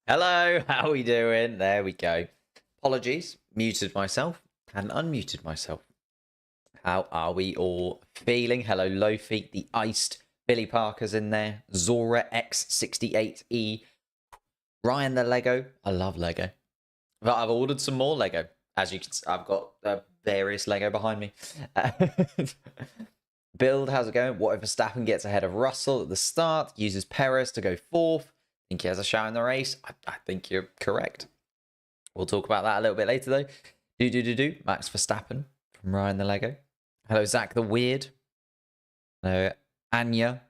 Hello, how are we doing? There we go. Apologies, muted myself and unmuted myself. How are we all feeling? Hello, Lofi, the iced Billy Parker's in there. Zora X68E. Ryan the Lego. I love Lego. But I've ordered some more Lego. As you can see, I've got various Lego behind me. Build, how's it going? What if Verstappen gets ahead of Russell at the start, uses Perez to go fourth? Think he has a shot in the race? I think you're correct. We'll talk about that a little bit later, though. Max Verstappen from Ryan the Lego. Hello, Zach the Weird. Hello, Anya.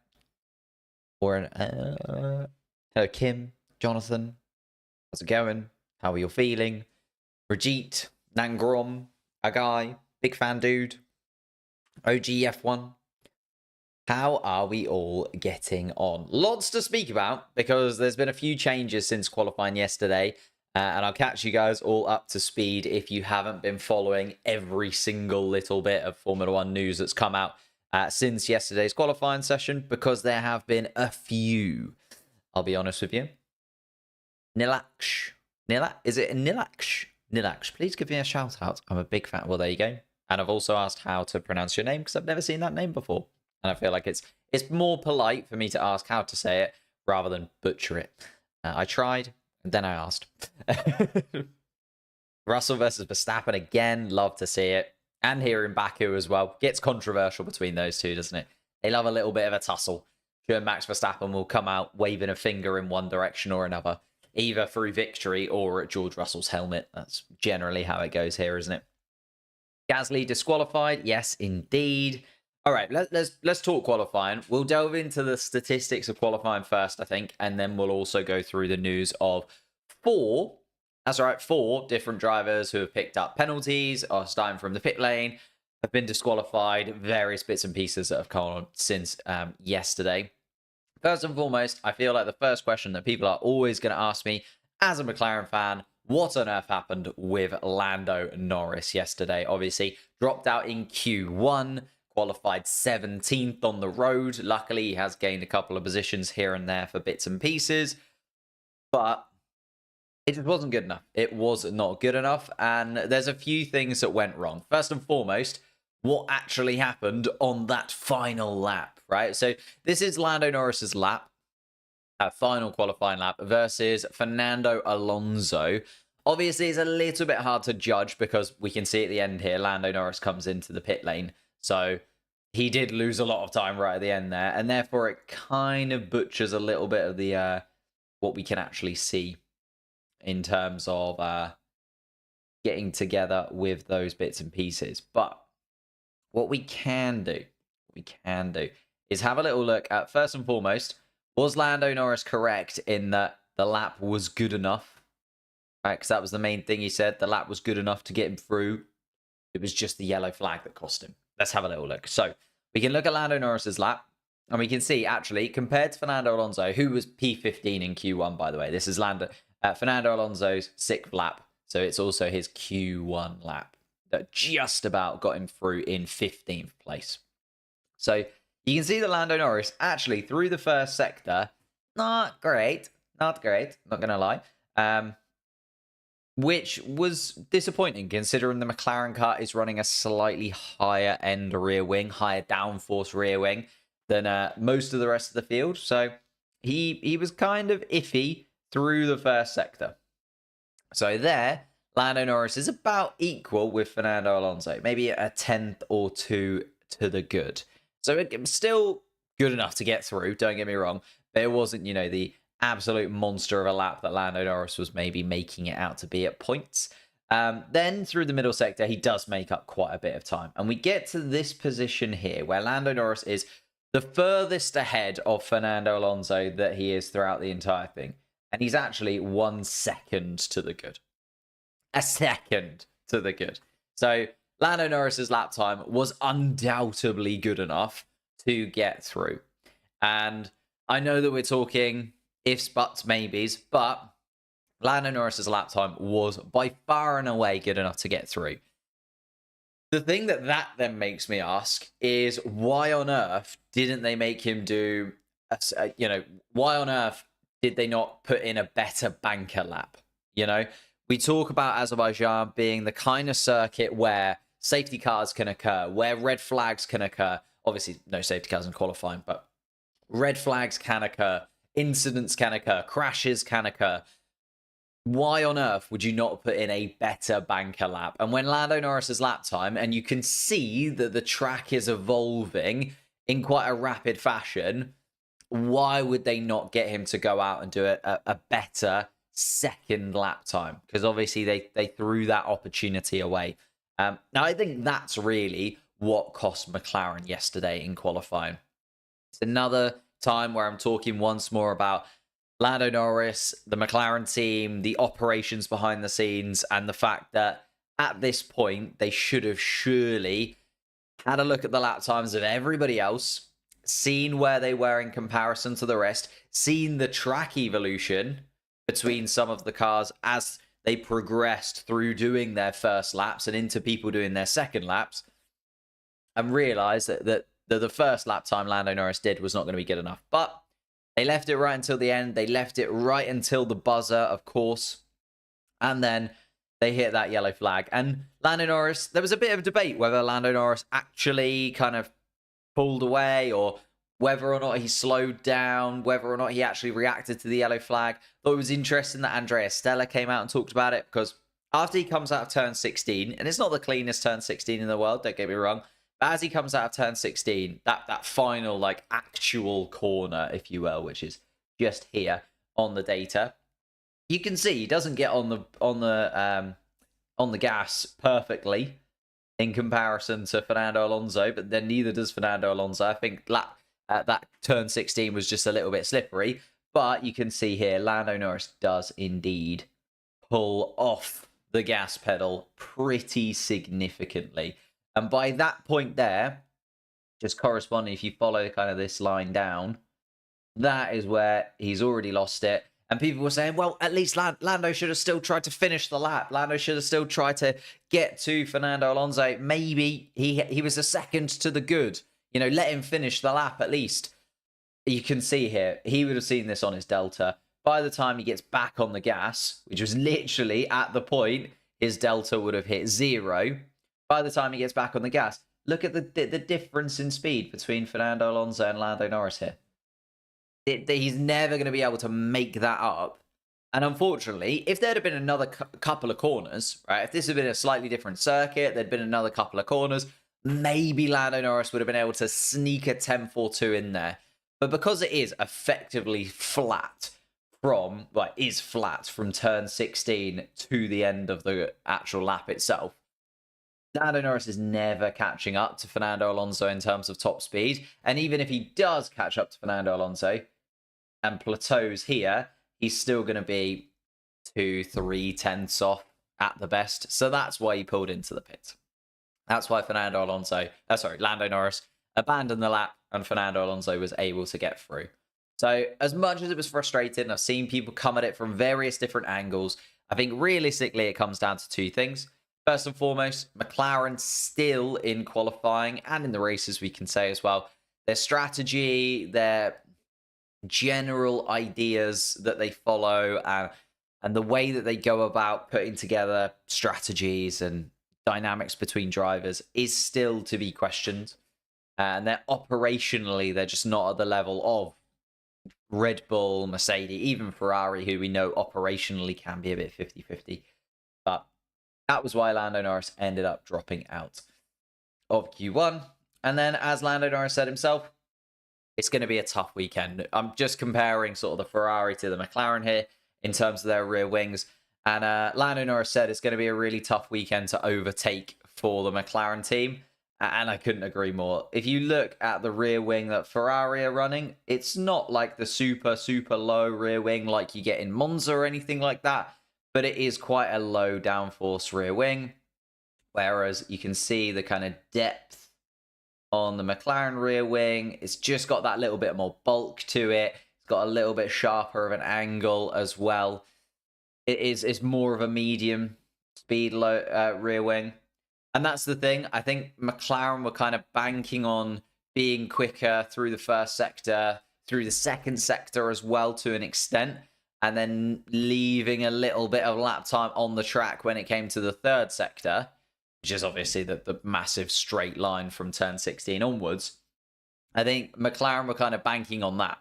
Hello, Kim, Jonathan. How's it going? How are you feeling? Brigitte, Nangrom, a guy, big fan dude. OGF1. How are we all getting on? Lots to speak about because there's been a few changes since qualifying yesterday. And I'll catch you guys all up to speed if you haven't been following every single little bit of Formula One news that's come out since yesterday's qualifying session, because there have been a few. I'll be honest with you. Nilaksh. Is it Nilaksh? Nilaksh, please give me a shout out. I'm a big fan. Well, there you go. And I've also asked how to pronounce your name because I've never seen that name before. And I feel like it's more polite for me to ask how to say it rather than butcher it. I tried, and then I asked. Russell versus Verstappen again. Love to see it. And here in Baku as well. Gets controversial between those two, doesn't it? They love a little bit of a tussle. Sure, Max Verstappen will come out waving a finger in one direction or another, either through victory or at George Russell's helmet. That's generally how it goes here, isn't it? Gasly disqualified. Yes, indeed. All right, let's talk qualifying. We'll delve into the statistics of qualifying first, I think, and then we'll also go through the news of four different drivers who have picked up penalties or starting from the pit lane, have been disqualified, various bits and pieces that have come on since yesterday. First and foremost, I feel like the first question that people are always going to ask me as a McLaren fan, what on earth happened with Lando Norris yesterday? Obviously, dropped out in Q1, qualified 17th on the road. Luckily, he has gained a couple of positions here and there for bits and pieces, but it just wasn't good enough. It was not good enough, and there's a few things that went wrong. First and foremost, what actually happened on that final lap, right? So this is Lando Norris's lap, final qualifying lap versus Fernando Alonso. Obviously, it's a little bit hard to judge because we can see at the end here, Lando Norris comes into the pit lane. So he did lose a lot of time right at the end there, and therefore it kind of butchers a little bit of the what we can actually see in terms of getting together with those bits and pieces. But what we can do is have a little look at, first and foremost, was Lando Norris correct in that the lap was good enough? Right, because that was the main thing he said. The lap was good enough to get him through. It was just the yellow flag that cost him. Let's have a little look. So we can look at Lando Norris's lap, and we can see, actually, compared to Fernando Alonso, who was P15 in Q1, by the way. This is Fernando Alonso's 6th lap. So it's also his Q1 lap that just about got him through in 15th place. So you can see that Lando Norris, actually, through the first sector, not great. Not going to lie. Which was disappointing, considering the McLaren car is running a slightly higher end rear wing, higher downforce rear wing than most of the rest of the field. So he was kind of iffy through the first sector. So there, Lando Norris is about equal with Fernando Alonso, maybe a 10th or 2 to the good. So it was still good enough to get through, don't get me wrong. But it wasn't, the absolute monster of a lap that Lando Norris was maybe making it out to be at points. Then through the middle sector, he does make up quite a bit of time. And we get to this position here where Lando Norris is the furthest ahead of Fernando Alonso that he is throughout the entire thing. And he's actually 1 second to the good. A second to the good. So Lando Norris's lap time was undoubtedly good enough to get through. And I know that we're talking ifs, buts, maybes, but Lando Norris's lap time was by far and away good enough to get through. The thing that then makes me ask is, why on earth didn't they make him do, why on earth did they not put in a better banker lap? You know, we talk about Azerbaijan being the kind of circuit where safety cars can occur, where red flags can occur. Obviously, no safety cars in qualifying, but red flags can occur, incidents can occur, crashes can occur. Why on earth would you not put in a better banker lap? And when Lando Norris's lap time, and you can see that the track is evolving in quite a rapid fashion, why would they not get him to go out and do a better second lap time? Because obviously they threw that opportunity away. Now, I think that's really what cost McLaren yesterday in qualifying. It's another time where I'm talking once more about Lando Norris, the McLaren team, the operations behind the scenes, and the fact that at this point, they should have surely had a look at the lap times of everybody else, seen where they were in comparison to the rest, seen the track evolution between some of the cars as they progressed through doing their first laps and into people doing their second laps, and realised that the first lap time Lando Norris did was not going to be good enough. But they left it right until the end. They left it right until the buzzer, of course. And then they hit that yellow flag. And Lando Norris, there was a bit of debate whether Lando Norris actually kind of pulled away or whether or not he slowed down, whether or not he actually reacted to the yellow flag. Thought it was interesting that Andrea Stella came out and talked about it, because after he comes out of turn 16, and it's not the cleanest turn 16 in the world, don't get me wrong, but as he comes out of turn 16, that final, like, actual corner, if you will, which is just here on the data, you can see he doesn't get on the gas perfectly in comparison to Fernando Alonso, but then neither does Fernando Alonso. I think that turn 16 was just a little bit slippery, but you can see here Lando Norris does indeed pull off the gas pedal pretty significantly. And by that point there, just corresponding, if you follow kind of this line down, that is where he's already lost it. And people were saying, well, at least Lando should have still tried to finish the lap. Lando should have still tried to get to Fernando Alonso. Maybe he was a second to the good. You know, let him finish the lap at least. You can see here, he would have seen this on his Delta. By the time he gets back on the gas, which was literally at the point his Delta would have hit 0, by the time he gets back on the gas, look at the difference in speed between Fernando Alonso and Lando Norris here. He's never going to be able to make that up. And unfortunately, if there'd have been another couple of corners, right, if this had been a slightly different circuit, there'd been another couple of corners, maybe Lando Norris would have been able to sneak a 10.42 in there. But because it is effectively flat from turn 16 to the end of the actual lap itself, Lando Norris is never catching up to Fernando Alonso in terms of top speed. And even if he does catch up to Fernando Alonso and plateaus here, he's still going to be 2-3 tenths off at the best. So that's why he pulled into the pit. That's why Lando Norris abandoned the lap and Fernando Alonso was able to get through. So as much as it was frustrating, I've seen people come at it from various different angles. I think realistically it comes down to two things. First and foremost, McLaren still in qualifying and in the races, we can say as well, their strategy, their general ideas that they follow, and the way that they go about putting together strategies and dynamics between drivers is still to be questioned. And they're just not at the level of Red Bull, Mercedes, even Ferrari, who we know operationally can be a bit 50-50. But that was why Lando Norris ended up dropping out of Q1. And then, as Lando Norris said himself, it's going to be a tough weekend. I'm just comparing sort of the Ferrari to the McLaren here in terms of their rear wings. And Lando Norris said it's going to be a really tough weekend to overtake for the McLaren team. And I couldn't agree more. If you look at the rear wing that Ferrari are running, it's not like the super, super low rear wing like you get in Monza or anything like that. But it is quite a low downforce rear wing. Whereas you can see the kind of depth on the McLaren rear wing. It's just got that little bit more bulk to it. It's got a little bit sharper of an angle as well. It's more of a medium speed rear wing. And that's the thing. I think McLaren were kind of banking on being quicker through the first sector, through the second sector as well to an extent, and then leaving a little bit of lap time on the track when it came to the third sector, which is obviously the massive straight line from turn 16 onwards. I think McLaren were kind of banking on that.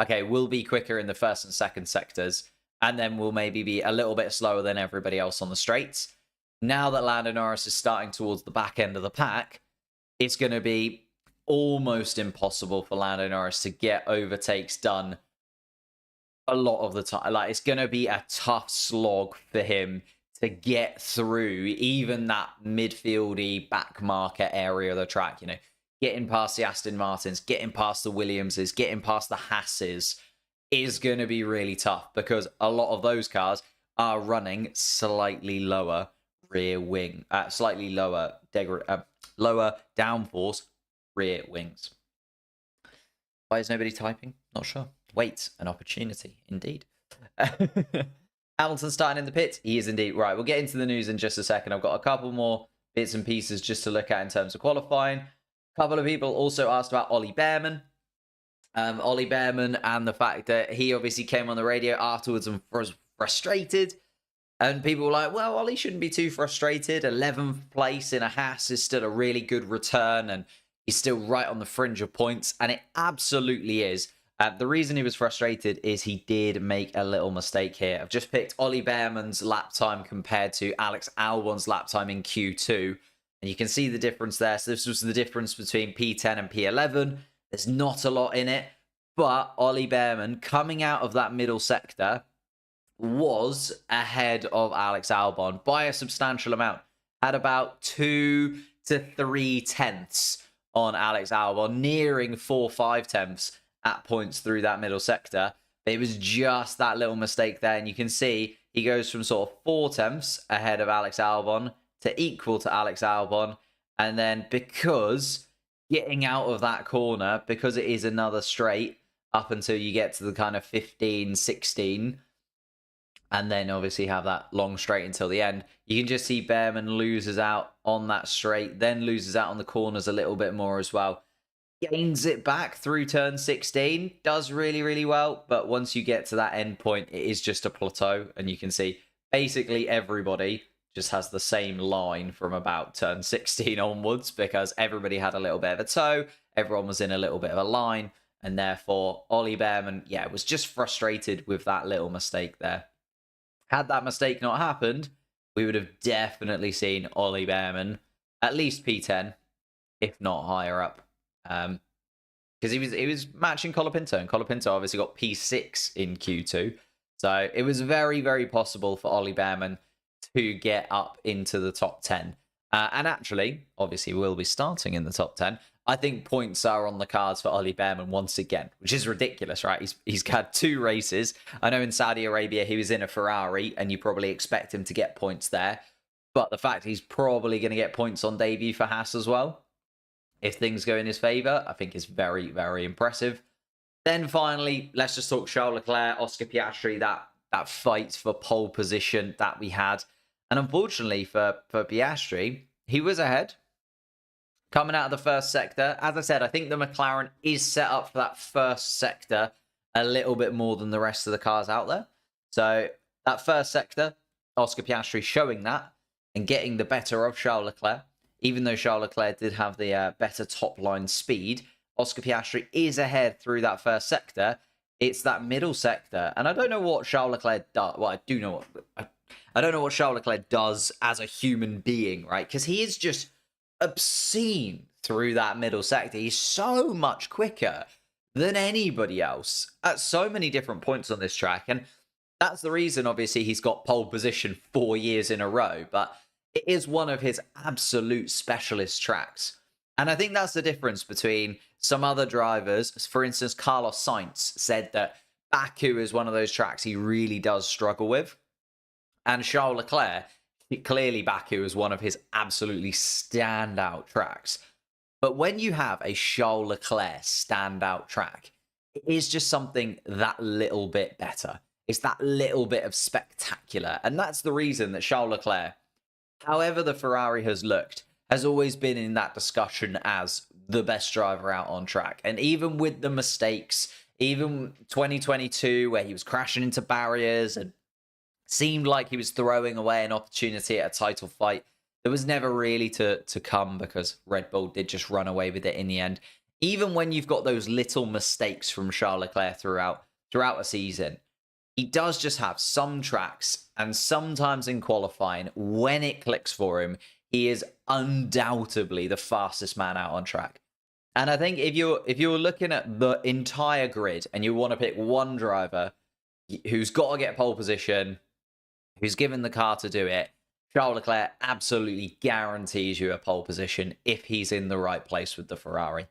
Okay, we'll be quicker in the first and second sectors, and then we'll maybe be a little bit slower than everybody else on the straights. Now that Lando Norris is starting towards the back end of the pack, it's going to be almost impossible for Lando Norris to get overtakes done a lot of the time. Like, it's going to be a tough slog for him to get through even that midfieldy back marker area of the track. You know, getting past the Aston Martins, getting past the Williamses, getting past the Hasses is going to be really tough because a lot of those cars are running slightly lower rear wing, slightly lower lower downforce rear wings. Why is nobody typing? Not sure. Wait, an opportunity, indeed. Hamilton starting in the pits. He is indeed. Right, we'll get into the news in just a second. I've got a couple more bits and pieces just to look at in terms of qualifying. A couple of people also asked about Ollie Bearman. Ollie Bearman and the fact that he obviously came on the radio afterwards and was frustrated. And people were like, well, Ollie shouldn't be too frustrated. 11th place in a Haas is still a really good return, and he's still right on the fringe of points, and it absolutely is. The reason he was frustrated is he did make a little mistake here. I've just picked Ollie Bearman's lap time compared to Alex Albon's lap time in Q2, and you can see the difference there. So this was the difference between P10 and P11. There's not a lot in it, but Ollie Bearman, coming out of that middle sector, was ahead of Alex Albon by a substantial amount. Had about 2 to 3 tenths on Alex Albon, nearing 4-5 tenths at points through that middle sector. It was just that little mistake there, and you can see he goes from sort of 4 tenths ahead of Alex Albon to equal to Alex Albon, and then because getting out of that corner, because it is another straight up until you get to the kind of 15, 16, and then obviously have that long straight until the end, you can just see Bearman loses out on that straight, then loses out on the corners a little bit more as well. Gains it back through turn 16, does really, really well, but once you get to that end point, it is just a plateau, and you can see basically everybody just has the same line from about turn 16 onwards because everybody had a little bit of a toe, everyone was in a little bit of a line, and therefore Ollie Bearman, was just frustrated with that little mistake there. Had that mistake not happened, we would have definitely seen Ollie Bearman at least P10, if not higher up. Because he was matching Colapinto, and Colapinto obviously got P6 in Q2. So it was very, very possible for Ollie Bearman to get up into the top 10. And actually, obviously, we'll be starting in the top 10. I think points are on the cards for Ollie Bearman once again, which is ridiculous, right? He's had 2 races. I know in Saudi Arabia, he was in a Ferrari, and you probably expect him to get points there. But the fact he's probably going to get points on debut for Haas as well, if things go in his favour, I think is very, very impressive. Then finally, let's just talk Charles Leclerc, Oscar Piastri, that fight for pole position that we had. And unfortunately for Piastri, he was ahead. Coming out of the first sector, as I said, I think the McLaren is set up for that first sector a little bit more than the rest of the cars out there. So that first sector, Oscar Piastri showing that and getting the better of Charles Leclerc. Even though Charles Leclerc did have the better top line speed, Oscar Piastri is ahead through that first sector. It's that middle sector. And I don't know what Charles Leclerc does. Well, I do know what... I don't know what Charles Leclerc does as a human being, right? Because he is just obscene through that middle sector. He's so much quicker than anybody else at so many different points on this track. And that's the reason, obviously, he's got pole position 4 years in a row. But it is one of his absolute specialist tracks. And I think that's the difference between some other drivers. For instance, Carlos Sainz said that Baku is one of those tracks he really does struggle with. And Charles Leclerc, clearly Baku is one of his absolutely standout tracks. But when you have a Charles Leclerc standout track, it is just something that little bit better. It's that little bit of spectacular. And that's the reason that Charles Leclerc, however the Ferrari has looked, has always been in that discussion as the best driver out on track. And even with the mistakes, even 2022, where he was crashing into barriers and seemed like he was throwing away an opportunity at a title fight, there was never really to come because Red Bull did just run away with it in the end. Even when you've got those little mistakes from Charles Leclerc throughout a season, he does just have some tracks, and sometimes in qualifying, when it clicks for him, he is undoubtedly the fastest man out on track. And I think if you're looking at the entire grid and you want to pick one driver who's got to get pole position, who's given the car to do it, Charles Leclerc absolutely guarantees you a pole position if he's in the right place with the Ferrari.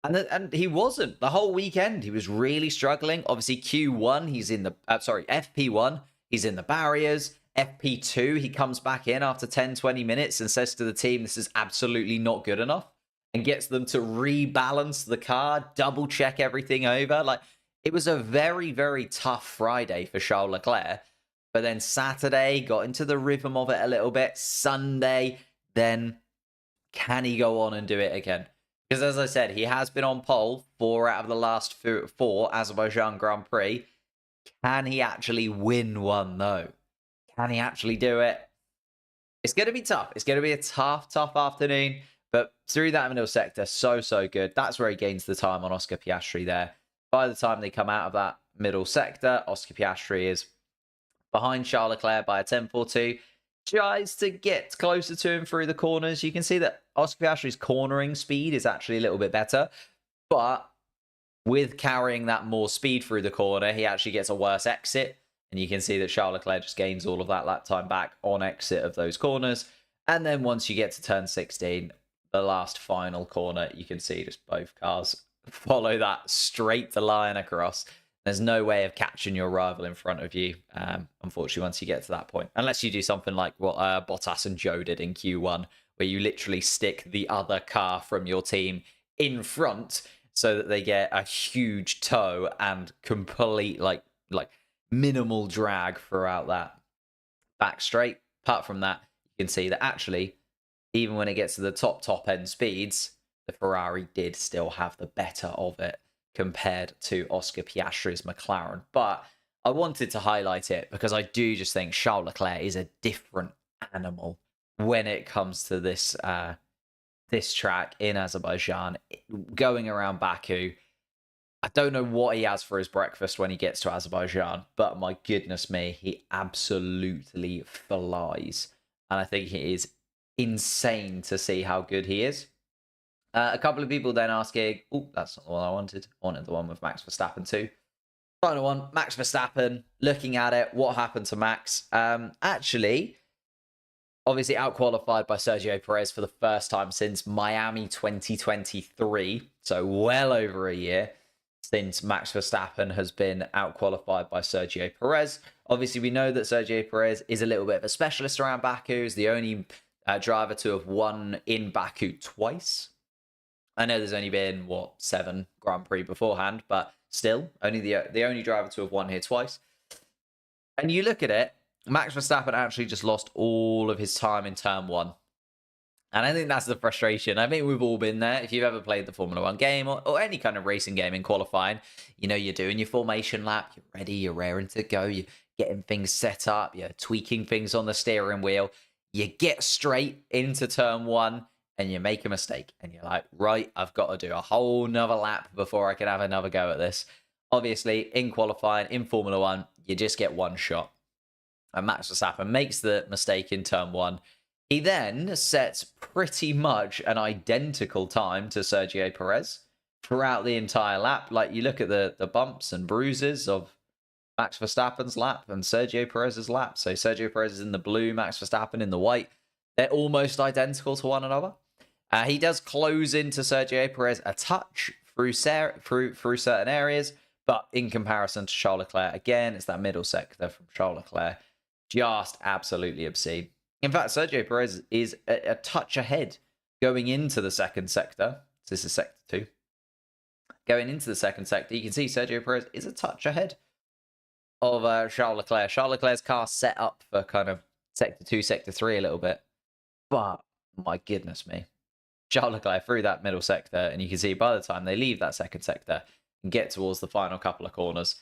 And he wasn't. The whole weekend, he was really struggling. Obviously, Q1, he's in the... FP1, he's in the barriers. FP2, he comes back in after 10, 20 minutes and says to the team, this is absolutely not good enough, and gets them to rebalance the car, double-check everything over. Like, it was a very, very tough Friday for Charles Leclerc. But then Saturday, got into the rhythm of it a little bit. Sunday, then can he go on and do it again? Because as I said, he has been on pole 4 out of the last 4 Azerbaijan Grand Prix. Can he actually win one, though? Can he actually do it? It's going to be tough. It's going to be a tough afternoon. But through that middle sector, so good. That's where he gains the time on Oscar Piastri there. By the time they come out of that middle sector, Oscar Piastri is behind Charles Leclerc by a tenth or two. Tries to get closer to him through the corners. You can see that Oscar Piastri's cornering speed is actually a little bit better. But with carrying that more speed through the corner, he actually gets a worse exit. And you can see that Charles Leclerc just gains all of that lap time back on exit of those corners. And then once you get to turn 16, the last final corner, you can see just both cars follow that straight the line across. There's no way of catching your rival in front of you, unfortunately, once you get to that point. Unless you do something like what Bottas and Joe did in Q1, where you literally stick the other car from your team in front so that they get a huge tow and complete, like minimal drag throughout that back straight. Apart from that, you can see that actually, even when it gets to the top end speeds, the Ferrari did still have the better of it compared to Oscar Piastri's McLaren. But I wanted to highlight it because I do just think Charles Leclerc is a different animal when it comes to this this track in Azerbaijan. Going around Baku, I don't know what he has for his breakfast when he gets to Azerbaijan, but my goodness me, he absolutely flies. And I think it is insane to see how good he is. A couple of people then asking, oh, that's not the one I wanted. I wanted the one with Max Verstappen too. Final one, Max Verstappen, looking at it, what happened to Max? Actually, obviously out-qualified by Sergio Perez for the first time since Miami 2023. So well over a year since Max Verstappen has been out-qualified by Sergio Perez. Obviously, we know that Sergio Perez is a little bit of a specialist around Baku. He's the only driver to have won in Baku twice. I know there's only been, 7 Grand Prix beforehand, but still, only the only driver to have won here twice. And you look at it, Max Verstappen actually just lost all of his time in turn 1. And I think that's the frustration. I think we've all been there. If you've ever played the Formula 1 game or any kind of racing game in qualifying, you know, you're doing your formation lap, you're ready, you're raring to go, you're getting things set up, you're tweaking things on the steering wheel. You get straight into turn 1, and you make a mistake, and you're like, right, I've got to do a whole nother lap before I can have another go at this. Obviously, in qualifying, in Formula 1, you just get one shot. And Max Verstappen makes the mistake in turn 1. He then sets pretty much an identical time to Sergio Perez throughout the entire lap. Like, you look at the bumps and bruises of Max Verstappen's lap and Sergio Perez's lap. So Sergio Perez is in the blue, Max Verstappen in the white. They're almost identical to one another. He does close into Sergio Perez a touch through certain areas, but in comparison to Charles Leclerc, again, it's that middle sector from Charles Leclerc, just absolutely obscene. In fact, Sergio Perez is a touch ahead going into the second sector. So this is sector 2. Going into the second sector, you can see Sergio Perez is a touch ahead of Charles Leclerc. Charles Leclerc's car set up for kind of sector 2, sector 3 a little bit. But, my goodness me. Charles Leclerc through that middle sector, and you can see by the time they leave that second sector, and get towards the final couple of corners,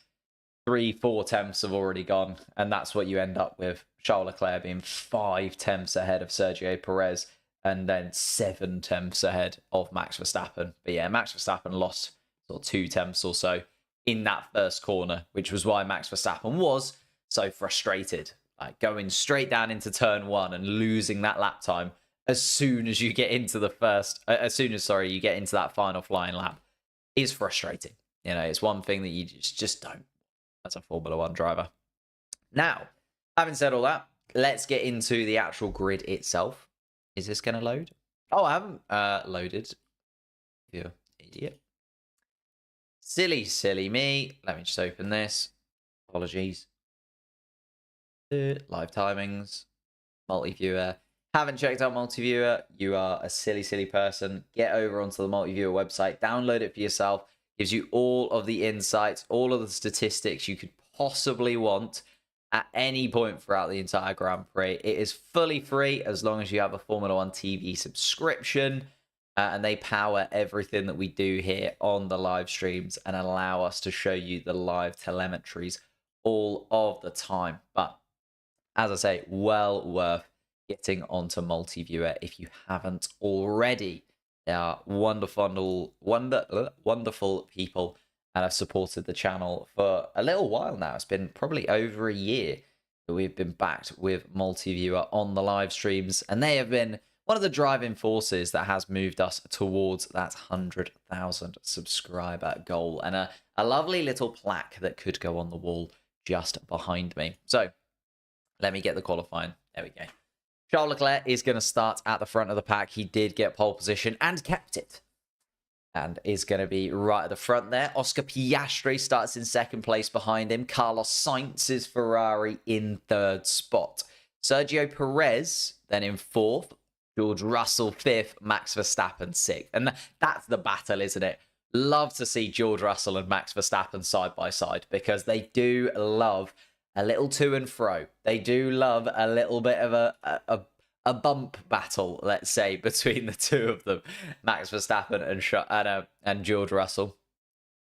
3-4 tenths have already gone, and that's what you end up with. Charles Leclerc being 5 tenths ahead of Sergio Perez, and then 7 tenths ahead of Max Verstappen. But yeah, Max Verstappen lost sort of 2 tenths or so in that first corner, which was why Max Verstappen was so frustrated. Like going straight down into turn 1 and losing that lap time as soon as you get into the you get into that final flying lap is frustrating. You know, it's one thing that you just don't as a Formula 1 driver. Now, having said all that, let's get into the actual grid itself. Is this going to load? Oh, I haven't loaded. You idiot. Silly me. Let me just open this. Apologies. Live timings. Multi-viewer. Haven't checked out multi-viewer? You are a silly person. Get over onto the multi-viewer website. Download it for yourself. Gives you all of the insights, all of the statistics you could possibly want at any point throughout the entire Grand Prix. It is fully free as long as you have a Formula 1 TV subscription. And they power everything that we do here on the live streams and allow us to show you the live telemetries all of the time. But as I say, well worth getting onto multi-viewer if you haven't already. They are wonderful people and have supported the channel for a little while now. It's been probably over a year that we've been backed with multi-viewer on the live streams, and they have been one of the driving forces that has moved us towards that 100,000 subscriber goal, and a lovely little plaque that could go on the wall just behind me. So let me get the qualifying. There we go. Charles Leclerc is going to start at the front of the pack. He did get pole position and kept it, and is going to be right at the front there. Oscar Piastri starts in second place behind him. Carlos Sainz's Ferrari in third spot. Sergio Perez then in fourth. George Russell fifth. Max Verstappen sixth. And that's the battle, isn't it? Love to see George Russell and Max Verstappen side by side, because they do love a little to and fro. They do love a little bit of a bump battle, let's say, between the two of them, Max Verstappen and George Russell.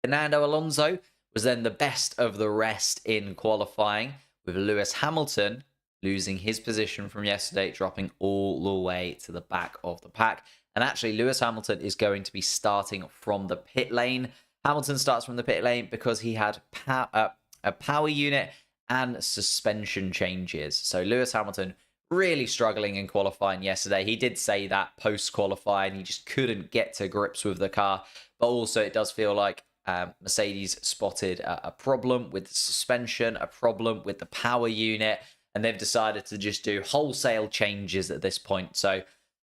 Fernando Alonso was then the best of the rest in qualifying, with Lewis Hamilton losing his position from yesterday, dropping all the way to the back of the pack. And actually, Lewis Hamilton is going to be starting from the pit lane. Hamilton starts from the pit lane because he had a power unit and suspension changes. So Lewis Hamilton really struggling in qualifying yesterday. He did say that post-qualifying, he just couldn't get to grips with the car. But also it does feel like Mercedes spotted a problem with the suspension, a problem with the power unit, and they've decided to just do wholesale changes at this point. So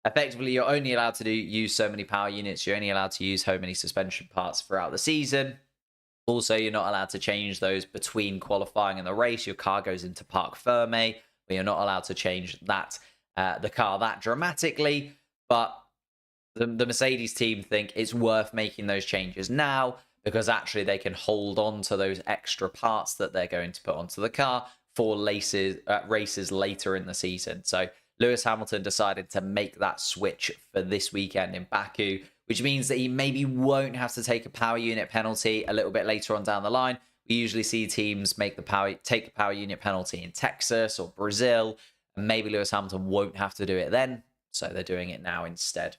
effectively, you're only allowed to use so many power units. You're only allowed to use so many suspension parts throughout the season. Also, you're not allowed to change those between qualifying and the race. Your car goes into parc ferme, but you're not allowed to change that the car that dramatically. But the Mercedes team think it's worth making those changes now, because actually they can hold on to those extra parts that they're going to put onto the car for races later in the season. So Lewis Hamilton decided to make that switch for this weekend in Baku, which means that he maybe won't have to take a power unit penalty a little bit later on down the line. We usually see teams take a power unit penalty in Texas or Brazil, and maybe Lewis Hamilton won't have to do it then, so they're doing it now instead.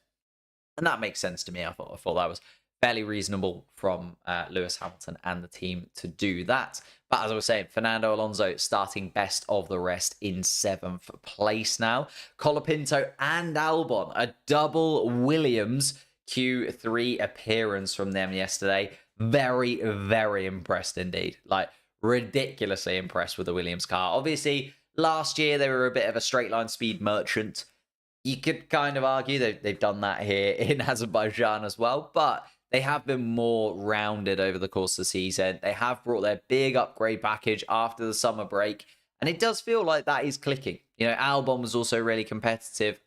And that makes sense to me. I thought that was fairly reasonable from Lewis Hamilton and the team to do that. But as I was saying, Fernando Alonso starting best of the rest in 7th place now. Colapinto and Albon, a double Williams Q3 appearance from them yesterday. Very, very impressed indeed. Like, ridiculously impressed with the Williams car. Obviously, last year they were a bit of a straight line speed merchant. You could kind of argue they've done that here in Azerbaijan as well, but they have been more rounded over the course of the season. They have brought their big upgrade package after the summer break, and it does feel like that is clicking. You know, Albon was also really competitive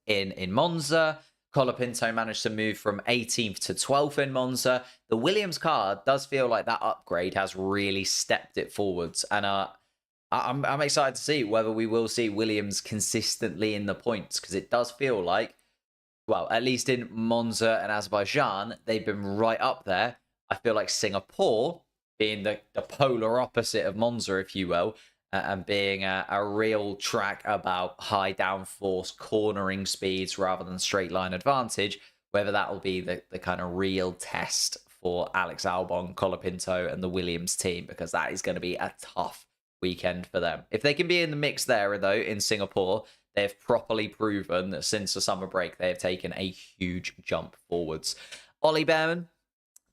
in Monza. Colapinto managed to move from 18th to 12th in Monza. The Williams car does feel like that upgrade has really stepped it forwards, and I'm excited to see whether we will see Williams consistently in the points, because it does feel like, well, at least in Monza and Azerbaijan, they've been right up there I feel like Singapore, being the polar opposite of Monza, if you will, and being a real track about high downforce cornering speeds rather than straight line advantage, whether that will be the kind of real test for Alex Albon, Colapinto, and the Williams team, because that is going to be a tough weekend for them. If they can be in the mix there, though, in Singapore, they've properly proven that since the summer break, they have taken a huge jump forwards. Ollie Bearman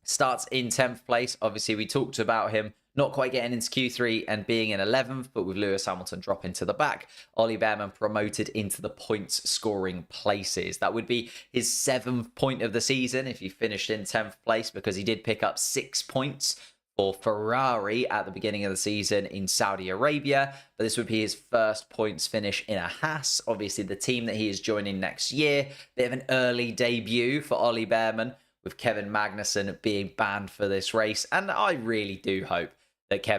starts in 10th place. Obviously, we talked about him not quite getting into Q3 and being in 11th, but with Lewis Hamilton dropping to the back, Ollie Bearman promoted into the points scoring places. That would be his 7th point of the season if he finished in 10th place, because he did pick up 6 points for Ferrari at the beginning of the season in Saudi Arabia, but this would be his first points finish in a Haas. Obviously, the team that he is joining next year, bit of an early debut for Ollie Bearman, with Kevin Magnussen being banned for this race, and I really do hope that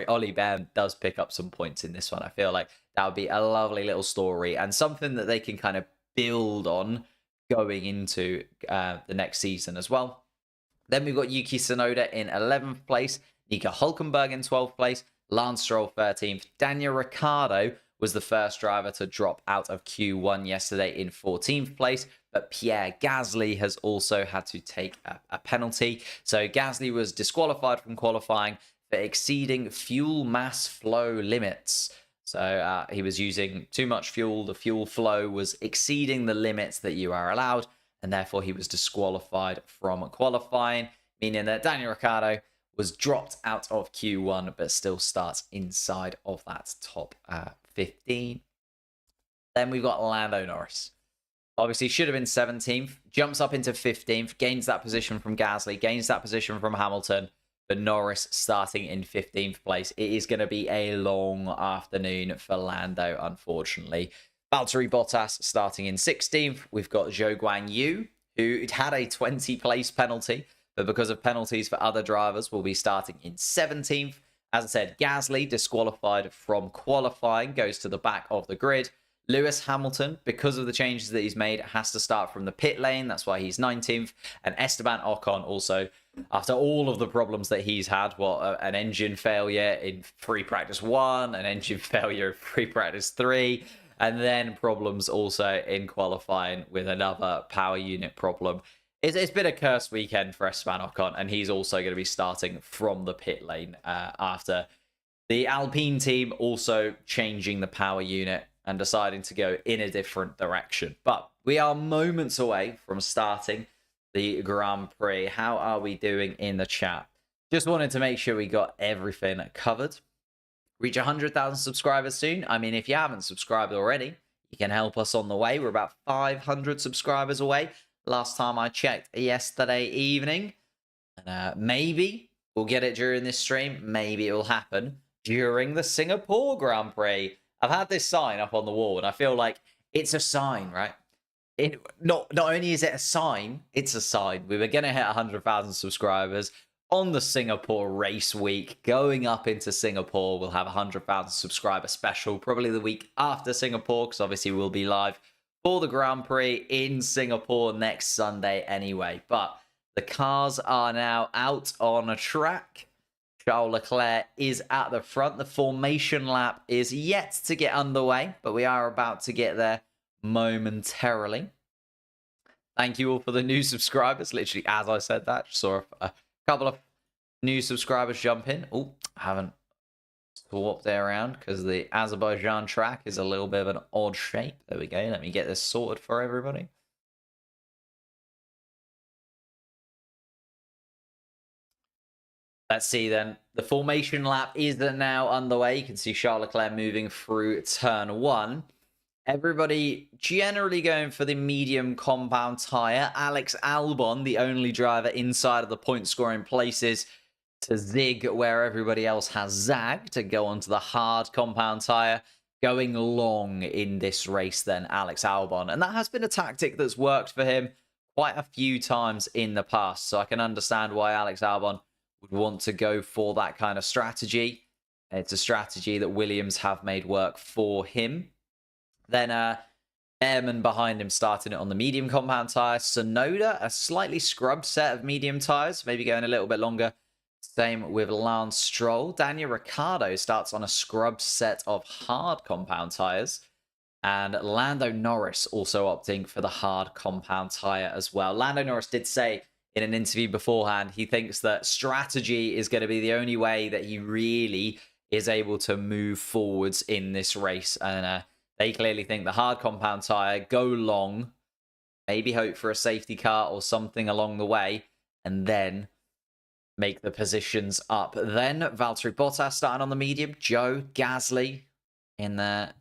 Ollie Bearman does pick up some points in this one. I feel like that would be a lovely little story and something that they can kind of build on going into the next season as well. Then we've got Yuki Tsunoda in 11th place, Nico Hülkenberg in 12th place, Lance Stroll 13th. Daniel Ricciardo was the first driver to drop out of Q1 yesterday in 14th place, but Pierre Gasly has also had to take a penalty. So Gasly was disqualified from qualifying for exceeding fuel mass flow limits. So he was using too much fuel. The fuel flow was exceeding the limits that you are allowed, and therefore he was disqualified from qualifying, meaning that Daniel Ricciardo was dropped out of Q1, but still starts inside of that top 15. Then we've got Lando Norris. Obviously, should have been 17th, jumps up into 15th, gains that position from Gasly, gains that position from Hamilton, but Norris starting in 15th place. It is going to be a long afternoon for Lando, unfortunately. Valtteri Bottas starting in 16th. We've got Zhou Guanyu, who had a 20-place penalty, but because of penalties for other drivers, will be starting in 17th. As I said, Gasly, disqualified from qualifying, goes to the back of the grid. Lewis Hamilton, because of the changes that he's made, has to start from the pit lane. That's why he's 19th. And Esteban Ocon also, after all of the problems that he's had, an engine failure in free practice 1, an engine failure in free practice 3, and then problems also in qualifying with another power unit problem. It's been a cursed weekend for Esteban Ocon, and he's also going to be starting from the pit lane after the Alpine team also changing the power unit and deciding to go in a different direction. But we are moments away from starting the Grand Prix. How are we doing in the chat? Just wanted to make sure we got everything covered. Reach 100,000 subscribers soon. I mean, if you haven't subscribed already, you can help us on the way. We're about 500 subscribers away. Last time I checked yesterday evening. And maybe we'll get it during this stream. Maybe it will happen during the Singapore Grand Prix. I've had this sign up on the wall, and I feel like it's a sign, right? Not only is it a sign, it's a sign. We were going to hit 100,000 subscribers on the Singapore race week. Going up into Singapore, we'll have a 100,000 subscriber special, probably the week after Singapore, because obviously we'll be live for the Grand Prix in Singapore next Sunday anyway. But the cars are now out on a track. Charles Leclerc is at the front. The formation lap is yet to get underway, but we are about to get there momentarily. Thank you all for the new subscribers. Literally, as I said that, just saw a couple of new subscribers jump in. Oh, I haven't swapped it around because the Azerbaijan track is a little bit of an odd shape. There we go. Let me get this sorted for everybody. Let's see then. The formation lap is now underway. You can see Charles Leclerc moving through turn 1. Everybody generally going for the medium compound tyre. Alex Albon, the only driver inside of the point scoring places to zig where everybody else has zagged, to go onto the hard compound tyre. Going long in this race then, Alex Albon. And that has been a tactic that's worked for him quite a few times in the past. So I can understand why Alex Albon would want to go for that kind of strategy. It's a strategy that Williams have made work for him. Then Bearman behind him starting it on the medium compound tyre. Sonoda, a slightly scrubbed set of medium tyres, maybe going a little bit longer. Same with Lance Stroll. Daniel Ricciardo starts on a scrubbed set of hard compound tyres. And Lando Norris also opting for the hard compound tyre as well. Lando Norris did say in an interview beforehand, he thinks that strategy is going to be the only way that he really is able to move forwards in this race. And they clearly think the hard compound tyre, go long, maybe hope for a safety car or something along the way, and then make the positions up. Then Valtteri Bottas starting on the medium. Joe Gasly in there,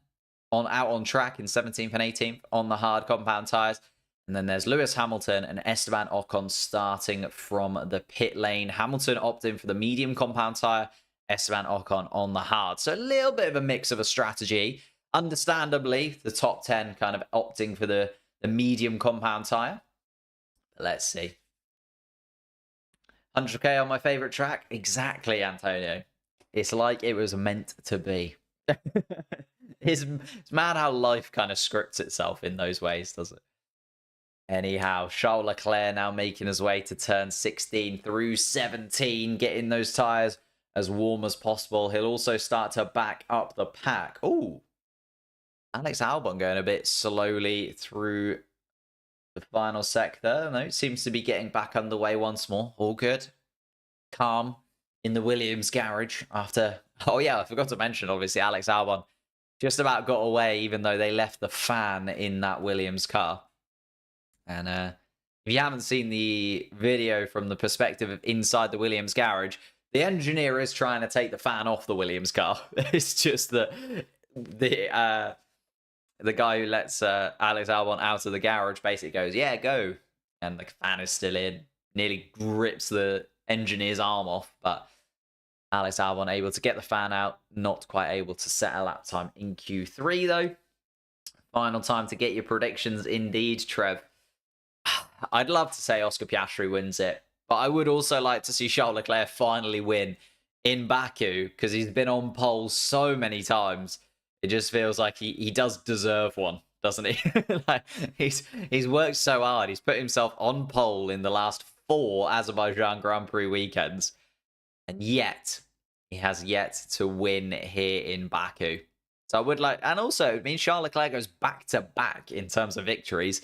out on track in 17th and 18th on the hard compound tyres. And then there's Lewis Hamilton and Esteban Ocon starting from the pit lane. Hamilton opting for the medium compound tyre, Esteban Ocon on the hard. So a little bit of a mix of a strategy. Understandably, the top 10 kind of opting for the medium compound tyre. Let's see. 100k on my favourite track? Exactly, Antonio. It's like it was meant to be. It's mad how life kind of scripts itself in those ways, doesn't it? Anyhow, Charles Leclerc now making his way to turn 16 through 17, getting those tyres as warm as possible. He'll also start to back up the pack. Ooh. Alex Albon going a bit slowly through the final sector. No, it seems to be getting back underway once more. All good. Calm in the Williams garage after... Oh yeah, I forgot to mention, obviously, Alex Albon just about got away, even though they left the fan in that Williams car. And if you haven't seen the video from the perspective of inside the Williams garage, the engineer is trying to take the fan off the Williams car. It's just that the guy who lets Alex Albon out of the garage basically goes, yeah, go. And the fan is still in. Nearly grips the engineer's arm off. But Alex Albon able to get the fan out. Not quite able to set a lap time in Q3, though. Final time to get your predictions indeed, Trev. I'd love to say Oscar Piastri wins it. But I would also like to see Charles Leclerc finally win in Baku. Because he's been on pole so many times. It just feels like he does deserve one, doesn't he? Like, he's worked so hard. He's put himself on pole in the last 4 Azerbaijan Grand Prix weekends. And yet, he has yet to win here in Baku. So I would like... And also, it means Charles Leclerc goes back-to-back in terms of victories.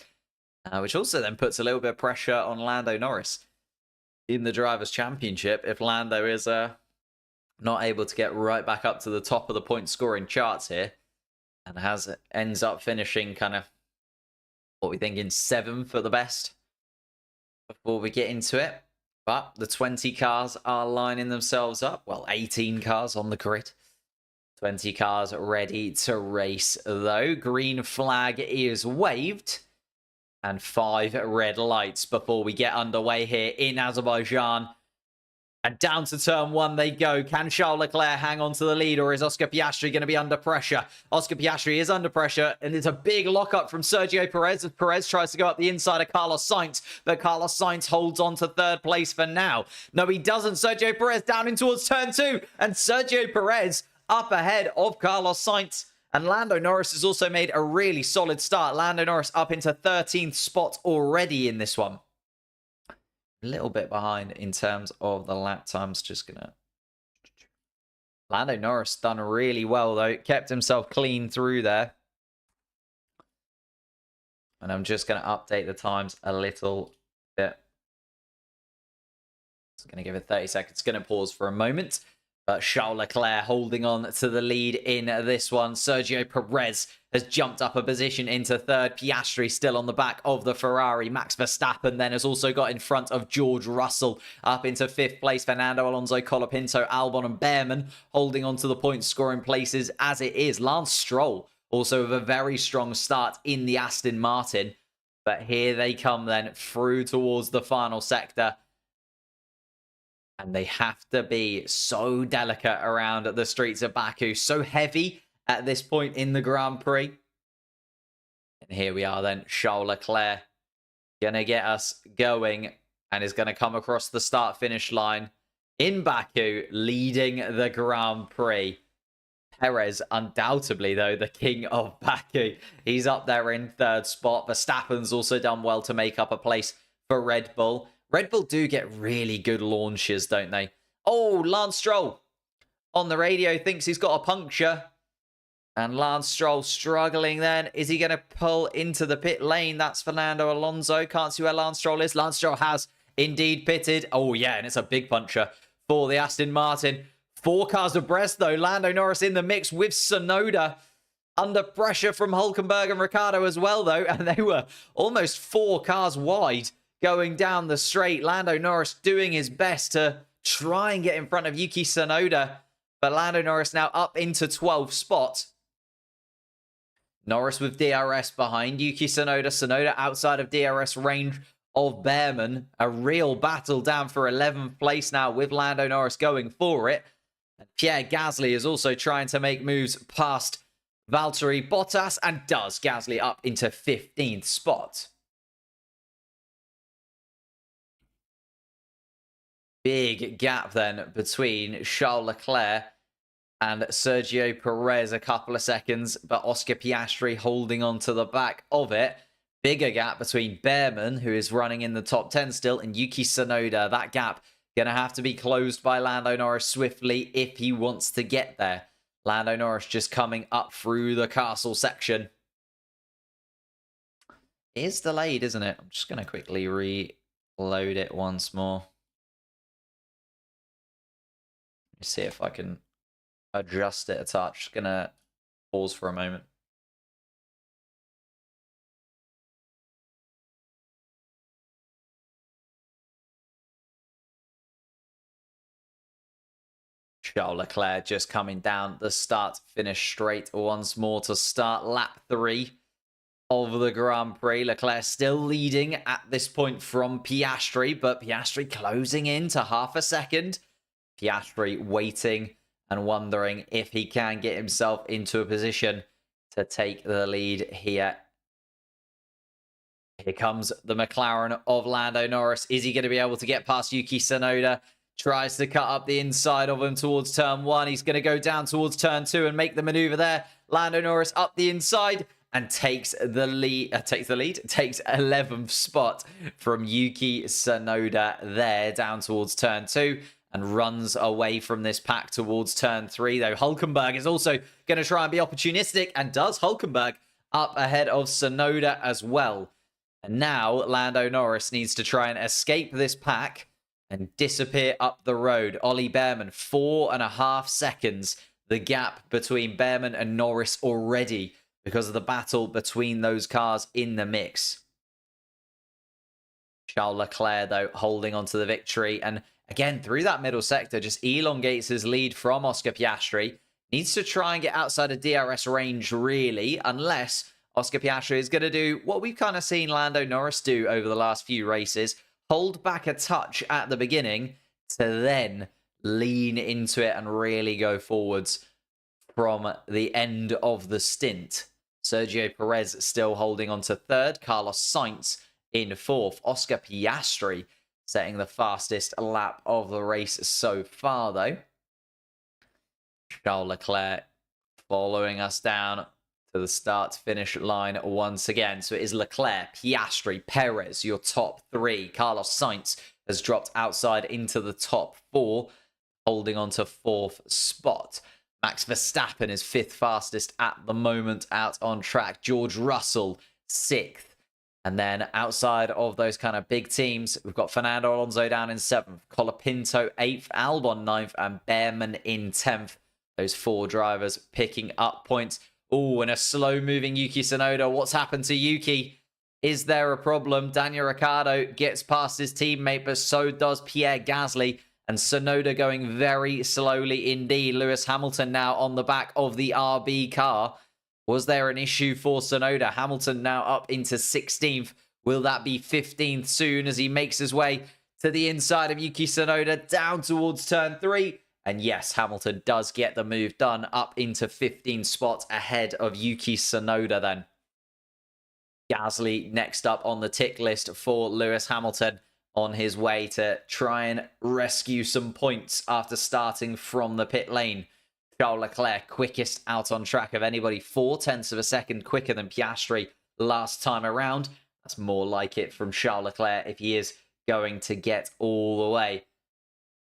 Which also then puts a little bit of pressure on Lando Norris in the Drivers' Championship. If Lando is... not able to get right back up to the top of the point scoring charts here. And ends up finishing kind of, what we think, in 7th at the best before we get into it. But the 20 cars are lining themselves up. Well, 18 cars on the grid. 20 cars ready to race, though. Green flag is waved. And 5 red lights before we get underway here in Azerbaijan. And down to turn 1 they go. Can Charles Leclerc hang on to the lead, or is Oscar Piastri going to be under pressure? Oscar Piastri is under pressure, and it's a big lockup from Sergio Perez as Perez tries to go up the inside of Carlos Sainz, but Carlos Sainz holds on to 3rd place for now. No, he doesn't. Sergio Perez down in towards turn 2, and Sergio Perez up ahead of Carlos Sainz. And Lando Norris has also made a really solid start. Lando Norris up into 13th spot already in this one. A little bit behind in terms of the lap times. Just gonna... Lando Norris done really well, though. Kept himself clean through there. And I'm just going to update the times a little bit. Just going to give it 30 seconds. Going to pause for a moment. But Charles Leclerc holding on to the lead in this one. Sergio Perez has jumped up a position into 3rd. Piastri still on the back of the Ferrari. Max Verstappen then has also got in front of George Russell up into 5th place. Fernando Alonso, Colapinto, Albon and Bearman holding on to the point scoring places as it is. Lance Stroll also with a very strong start in the Aston Martin. But here they come then through towards the final sector. And they have to be so delicate around the streets of Baku. So heavy at this point in the Grand Prix. And here we are then. Charles Leclerc going to get us going. And is going to come across the start-finish line in Baku. Leading the Grand Prix. Perez, undoubtedly, though, the king of Baku. He's up there in third spot. Verstappen's also done well to make up a place for Red Bull. Red Bull do get really good launches, don't they? Oh, Lance Stroll on the radio thinks he's got a puncture. And Lance Stroll struggling then. Is he going to pull into the pit lane? That's Fernando Alonso. Can't see where Lance Stroll is. Lance Stroll has indeed pitted. Oh, yeah, and it's a big puncture for the Aston Martin. 4 cars abreast, though. Lando Norris in the mix with Tsunoda. Under pressure from Hülkenberg and Ricciardo as well, though. And they were almost 4 cars wide going down the straight. Lando Norris doing his best to try and get in front of Yuki Tsunoda. But Lando Norris now up into 12th spot. Norris with DRS behind Yuki Tsunoda. Tsunoda outside of DRS range of Bearman. A real battle down for 11th place now with Lando Norris going for it. And Pierre Gasly is also trying to make moves past Valtteri Bottas and does. Gasly up into 15th spot. Big gap then between Charles Leclerc and Sergio Perez, a couple of seconds, but Oscar Piastri holding on to the back of it. Bigger gap between Bearman, who is running in the top 10 still, and Yuki Tsunoda. That gap going to have to be closed by Lando Norris swiftly if he wants to get there. Lando Norris just coming up through the castle section. It is delayed, isn't it? I'm just going to quickly reload it once more. Let's see if I can adjust it a touch. Just gonna pause for a moment. Charles Leclerc just coming down the start finish straight once more to start lap 3 of the Grand Prix. Leclerc still leading at this point from Piastri, but Piastri closing in to half a second. Piastri waiting and wondering if he can get himself into a position to take the lead here. Here comes the McLaren of Lando Norris. Is he going to be able to get past Yuki Tsunoda? Tries to cut up the inside of him towards turn 1. He's going to go down towards turn 2 and make the maneuver there. Lando Norris up the inside and takes the lead. Takes 11th spot from Yuki Tsunoda there down towards turn 2. And runs away from this pack towards turn 3, though Hülkenberg is also going to try and be opportunistic, and does. Hülkenberg up ahead of Tsunoda as well. And now Lando Norris needs to try and escape this pack and disappear up the road. Ollie Bearman, 4.5 seconds. The gap between Bearman and Norris already because of the battle between those cars in the mix. Charles Leclerc, though, holding on to the victory. And again, through that middle sector, just elongates his lead from Oscar Piastri. Needs to try and get outside of DRS range, really, unless Oscar Piastri is going to do what we've kind of seen Lando Norris do over the last few races. Hold back a touch at the beginning to then lean into it and really go forwards from the end of the stint. Sergio Perez still holding on to 3rd. Carlos Sainz in 4th. Oscar Piastri setting the fastest lap of the race so far, though. Charles Leclerc following us down to the start-finish line once again. So it is Leclerc, Piastri, Perez, your top 3. Carlos Sainz has dropped outside into the top 4, holding on to 4th spot. Max Verstappen is 5th fastest at the moment out on track. George Russell, 6th. And then outside of those kind of big teams, we've got Fernando Alonso down in 7th, Colapinto 8th, Albon 9th, and Bearman in 10th. Those 4 drivers picking up points. Oh, and a slow-moving Yuki Tsunoda. What's happened to Yuki? Is there a problem? Daniel Ricciardo gets past his teammate, but so does Pierre Gasly. And Tsunoda going very slowly indeed. Lewis Hamilton now on the back of the RB car. Was there an issue for Tsunoda? Hamilton now up into 16th. Will that be 15th soon as he makes his way to the inside of Yuki Tsunoda down towards turn 3? And yes, Hamilton does get the move done up into 15th spot ahead of Yuki Tsunoda then. Gasly next up on the tick list for Lewis Hamilton on his way to try and rescue some points after starting from the pit lane. Charles Leclerc, quickest out on track of anybody, 0.4 of a second quicker than Piastri last time around. That's more like it from Charles Leclerc if he is going to get all the way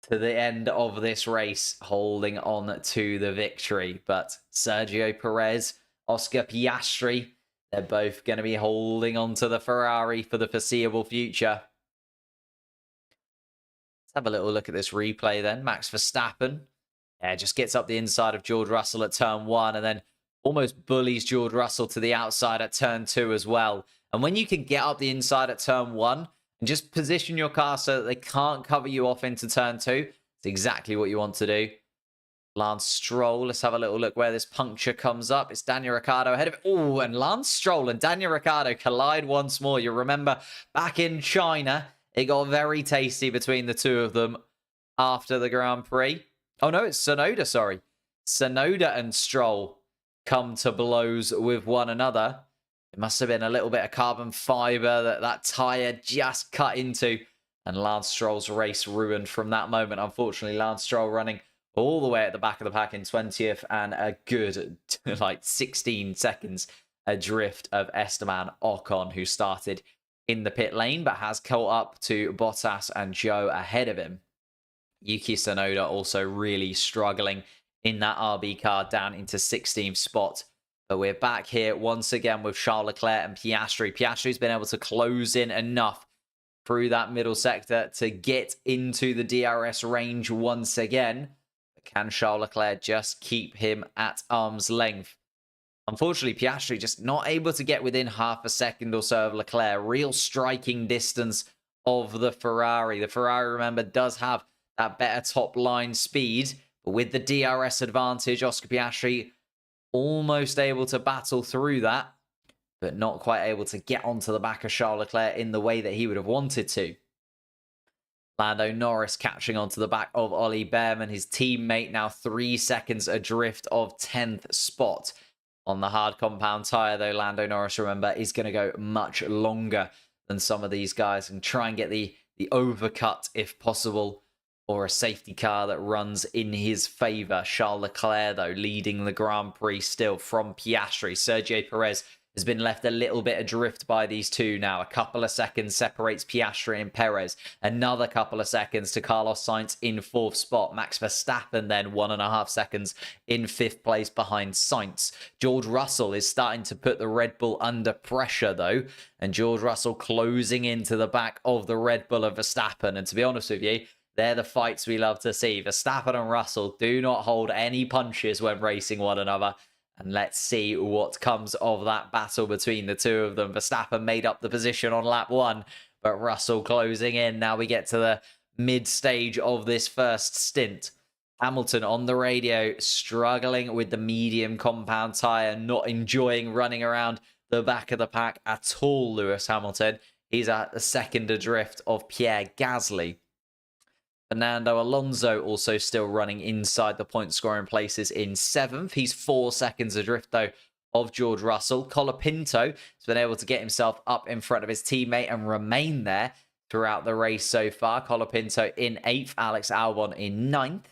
to the end of this race, holding on to the victory. But Sergio Perez, Oscar Piastri, they're both going to be holding on to the Ferrari for the foreseeable future. Let's have a little look at this replay then. Max Verstappen, just gets up the inside of George Russell at turn 1 and then almost bullies George Russell to the outside at turn 2 as well. And when you can get up the inside at turn 1 and just position your car so that they can't cover you off into turn 2, it's exactly what you want to do. Lance Stroll, let's have a little look where this puncture comes up. It's Daniel Ricciardo ahead of it. Oh, and Lance Stroll and Daniel Ricciardo collide once more. You remember back in China, it got very tasty between the two of them after the Grand Prix. Oh, no, it's Tsunoda, sorry. Tsunoda and Stroll come to blows with one another. It must have been a little bit of carbon fiber that tyre just cut into. And Lance Stroll's race ruined from that moment. Unfortunately, Lance Stroll running all the way at the back of the pack in 20th and a good, 16 seconds adrift of Esteban Ocon, who started in the pit lane but has caught up to Bottas and Zhou ahead of him. Yuki Tsunoda also really struggling in that RB car down into 16th spot. But we're back here once again with Charles Leclerc and Piastri. Piastri's been able to close in enough through that middle sector to get into the DRS range once again. But can Charles Leclerc just keep him at arm's length? Unfortunately, Piastri just not able to get within half a second or so of Leclerc. Real striking distance of the Ferrari. The Ferrari, remember, does have that better top line speed. But with the DRS advantage, Oscar Piastri almost able to battle through that, but not quite able to get onto the back of Charles Leclerc in the way that he would have wanted to. Lando Norris catching onto the back of Ollie Bearman, his teammate, now 3 seconds adrift of 10th spot. On the hard compound tyre, though, Lando Norris, remember, is going to go much longer than some of these guys and try and get the overcut if possible, or a safety car that runs in his favour. Charles Leclerc, though, leading the Grand Prix still from Piastri. Sergio Perez has been left a little bit adrift by these two now. A couple of seconds separates Piastri and Perez. Another couple of seconds to Carlos Sainz in 4th spot. Max Verstappen then 1.5 seconds in 5th place behind Sainz. George Russell is starting to put the Red Bull under pressure, though. And George Russell closing into the back of the Red Bull of Verstappen. And to be honest with you, they're the fights we love to see. Verstappen and Russell do not hold any punches when racing one another. And let's see what comes of that battle between the two of them. Verstappen made up the position on lap 1, but Russell closing in. Now we get to the mid-stage of this first stint. Hamilton on the radio, struggling with the medium compound tyre, not enjoying running around the back of the pack at all, Lewis Hamilton. He's at the second adrift of Pierre Gasly. Fernando Alonso also still running inside the point scoring places in 7th. He's 4 seconds adrift, though, of George Russell. Colapinto has been able to get himself up in front of his teammate and remain there throughout the race so far. Colapinto in 8th, Alex Albon in 9th.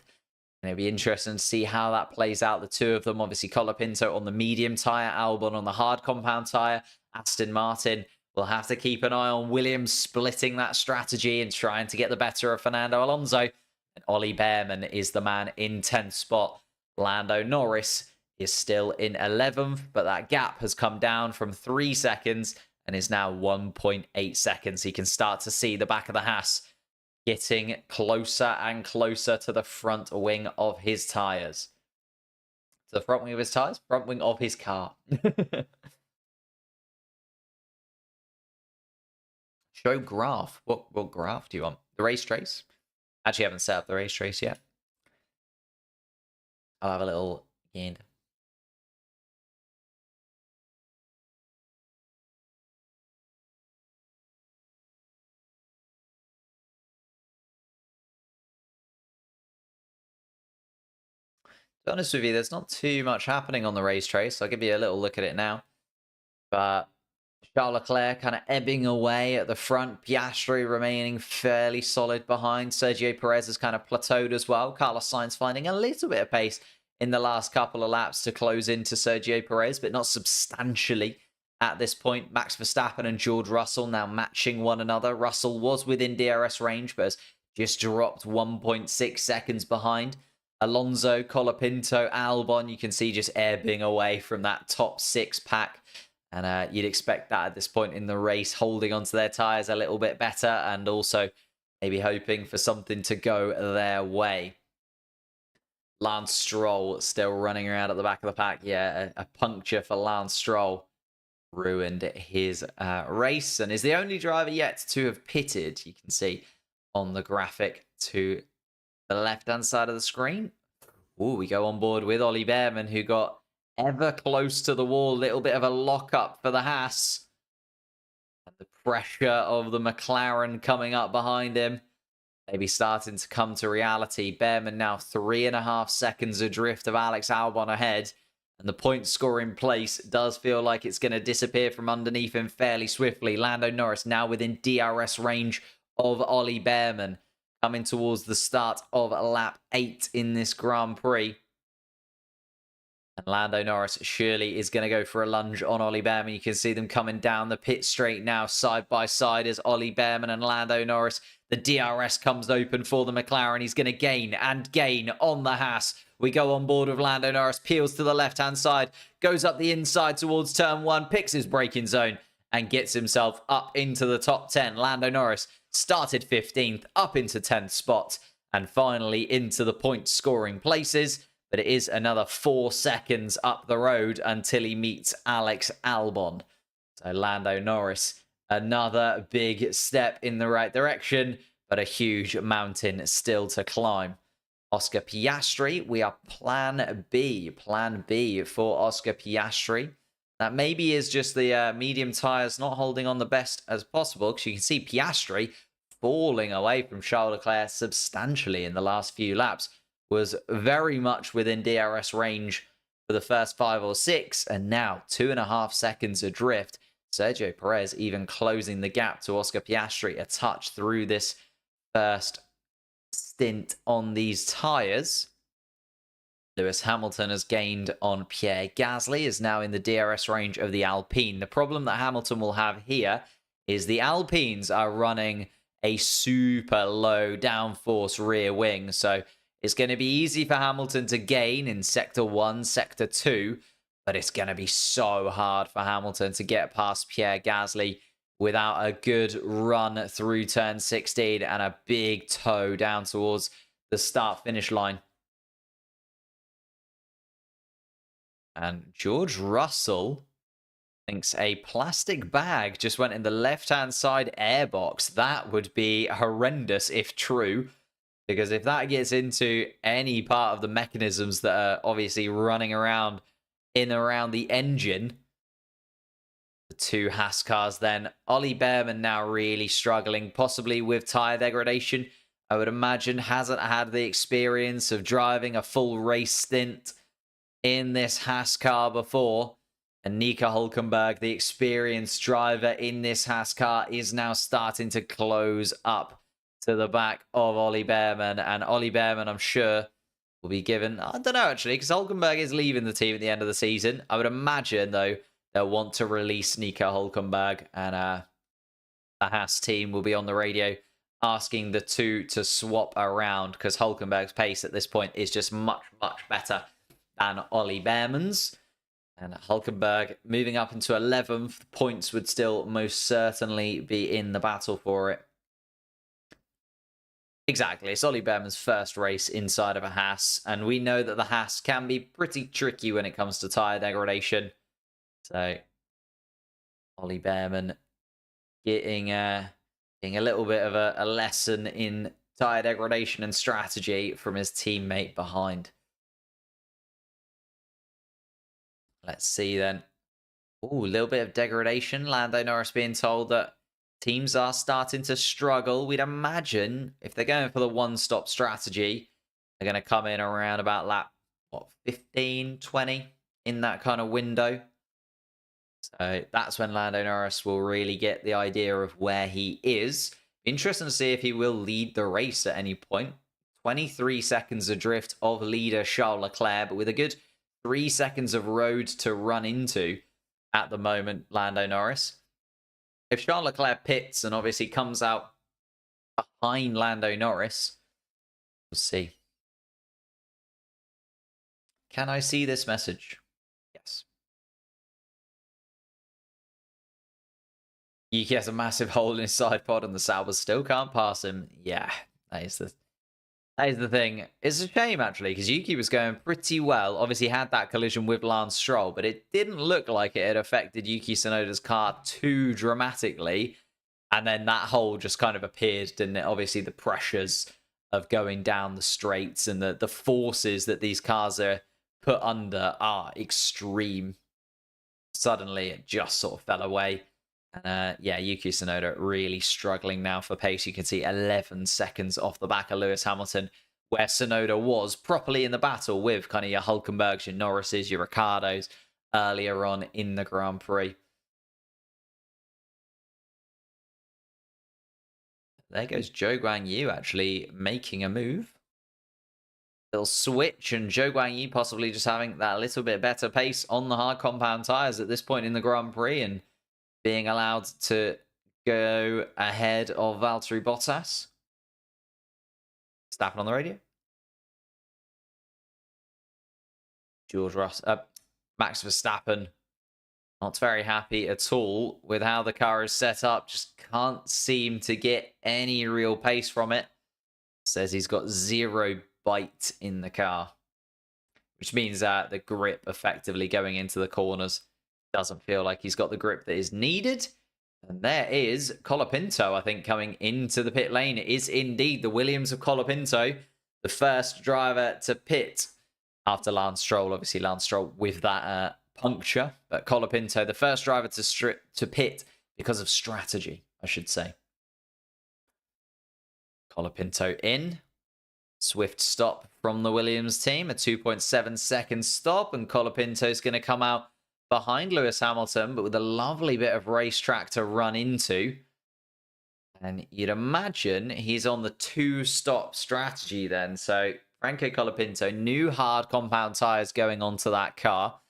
And it'll be interesting to see how that plays out. The two of them, obviously, Colapinto on the medium tyre, Albon on the hard compound tyre. Aston Martin will have to keep an eye on Williams splitting that strategy and trying to get the better of Fernando Alonso. And Ollie Bearman is the man in 10th spot. Lando Norris is still in 11th, but that gap has come down from 3 seconds and is now 1.8 seconds. He can start to see the back of the Haas getting closer and closer to the front wing of his tyres. To the front wing of his tyres? Front wing of his car. Show graph. What graph do you want? The race trace? Actually, I haven't set up the race trace yet. I'll have a little gain. To be honest with you, there's not too much happening on the race trace. I'll give you a little look at it now. But Charles Leclerc kind of ebbing away at the front. Piastri remaining fairly solid behind. Sergio Perez has kind of plateaued as well. Carlos Sainz finding a little bit of pace in the last couple of laps to close into Sergio Perez, but not substantially at this point. Max Verstappen and George Russell now matching one another. Russell was within DRS range, but has just dropped 1.6 seconds behind. Alonso, Colapinto, Albon, you can see just ebbing away from that top 6 pack. And you'd expect that at this point in the race, holding onto their tyres a little bit better and also maybe hoping for something to go their way. Lance Stroll still running around at the back of the pack. Yeah, a puncture for Lance Stroll ruined his race and is the only driver yet to have pitted. You can see on the graphic to the left-hand side of the screen. Ooh, we go on board with Ollie Bearman, who got ever close to the wall. Little bit of a lock-up for the Haas. And the pressure of the McLaren coming up behind him. Maybe starting to come to reality. Bearman now 3.5 seconds adrift of Alex Albon ahead. And the point scoring place does feel like it's going to disappear from underneath him fairly swiftly. Lando Norris now within DRS range of Ollie Bearman. Coming towards the start of lap 8 in this Grand Prix. And Lando Norris surely is going to go for a lunge on Ollie Bearman. You can see them coming down the pit straight now, side by side as Ollie Bearman and Lando Norris. The DRS comes open for the McLaren. He's going to gain and gain on the Haas. We go on board with Lando Norris, peels to the left-hand side, goes up the inside towards turn 1, picks his braking zone, and gets himself up into the top 10. Lando Norris started 15th, up into 10th spot, and finally into the point-scoring places. But it is another 4 seconds up the road until he meets Alex Albon. So Lando Norris, another big step in the right direction, but a huge mountain still to climb. Oscar Piastri, we are plan B. Plan B for Oscar Piastri. That maybe is just the medium tyres not holding on the best as possible, because you can see Piastri falling away from Charles Leclerc substantially in the last few laps. Was very much within DRS range for the first 5 or 6, and now 2.5 seconds adrift. Sergio Perez even closing the gap to Oscar Piastri a touch through this first stint on these tyres. Lewis Hamilton has gained on Pierre Gasly, is now in the DRS range of the Alpine. The problem that Hamilton will have here is the Alpines are running a super low downforce rear wing, so it's going to be easy for Hamilton to gain in Sector 1, Sector 2, but it's going to be so hard for Hamilton to get past Pierre Gasly without a good run through turn 16 and a big toe down towards the start-finish line. And George Russell thinks a plastic bag just went in the left-hand side airbox. That would be horrendous if true. Because if that gets into any part of the mechanisms that are obviously running around in and around the engine, the 2 Haas cars then, Ollie Bearman now really struggling, possibly with tyre degradation. I would imagine hasn't had the experience of driving a full race stint in this Haas car before. And Nico Hülkenberg, the experienced driver in this Haas car, is now starting to close up to the back of Ollie Bearman. And Ollie Bearman, I'm sure, will be given, I don't know actually, because Hülkenberg is leaving the team at the end of the season. I would imagine, though, they'll want to release Nico Hülkenberg, and the Haas team will be on the radio asking the two to swap around, because Hülkenberg's pace at this point is just much, much better than Ollie Bearman's. And Hülkenberg moving up into 11th, points would still most certainly be in the battle for it. Exactly, it's Ollie Bearman's first race inside of a Haas, and we know that the Haas can be pretty tricky when it comes to tyre degradation. So, Ollie Bearman getting a little bit of a lesson in tyre degradation and strategy from his teammate behind. Let's see then. Ooh, a little bit of degradation. Lando Norris being told that teams are starting to struggle. We'd imagine if they're going for the one-stop strategy, they're going to come in around about lap, 15, 20 in that kind of window. So that's when Lando Norris will really get the idea of where he is. Interesting to see if he will lead the race at any point. 23 seconds adrift of leader Charles Leclerc, but with a good 3 seconds of road to run into at the moment, Lando Norris. If Charles Leclerc pits and obviously comes out behind Lando Norris, we'll see. Can I see this message? Yes. Yuki has a massive hole in his side pod and the Saubers still can't pass him. Yeah, that is the thing. It's a shame, actually, because Yuki was going pretty well. Obviously, had that collision with Lance Stroll, but it didn't look like it had affected Yuki Tsunoda's car too dramatically. And then that hole just kind of appeared, didn't it? Obviously, the pressures of going down the straights and the forces that these cars are put under are extreme. Suddenly, it just sort of fell away. Yeah, Yuki Tsunoda really struggling now for pace. You can see 11 seconds off the back of Lewis Hamilton, where Tsunoda was properly in the battle with kind of your Hülkenbergs, your Norrises, your Ricardos earlier on in the Grand Prix. There goes Zhou Guanyu actually making a move. Little switch, and Zhou Guanyu possibly just having that little bit better pace on the hard compound tyres at this point in the Grand Prix and being allowed to go ahead of Valtteri Bottas. Verstappen on the radio. Max Verstappen not very happy at all with how the car is set up. Just can't seem to get any real pace from it. Says he's got 0 bite in the car, which means that the grip effectively going into the corners doesn't feel like he's got the grip that is needed. And there is Colapinto, I think, coming into the pit lane. It is indeed the Williams of Colapinto, the first driver to pit after Lance Stroll. Obviously, Lance Stroll with that puncture. But Colapinto, the first driver to pit because of strategy, I should say. Colapinto in. Swift stop from the Williams team. A 2.7 second stop. And Colapinto's going to come out behind Lewis Hamilton, but with a lovely bit of racetrack to run into. And you'd imagine he's on the 2-stop strategy then. So Franco Colapinto, new hard compound tyres going onto that car.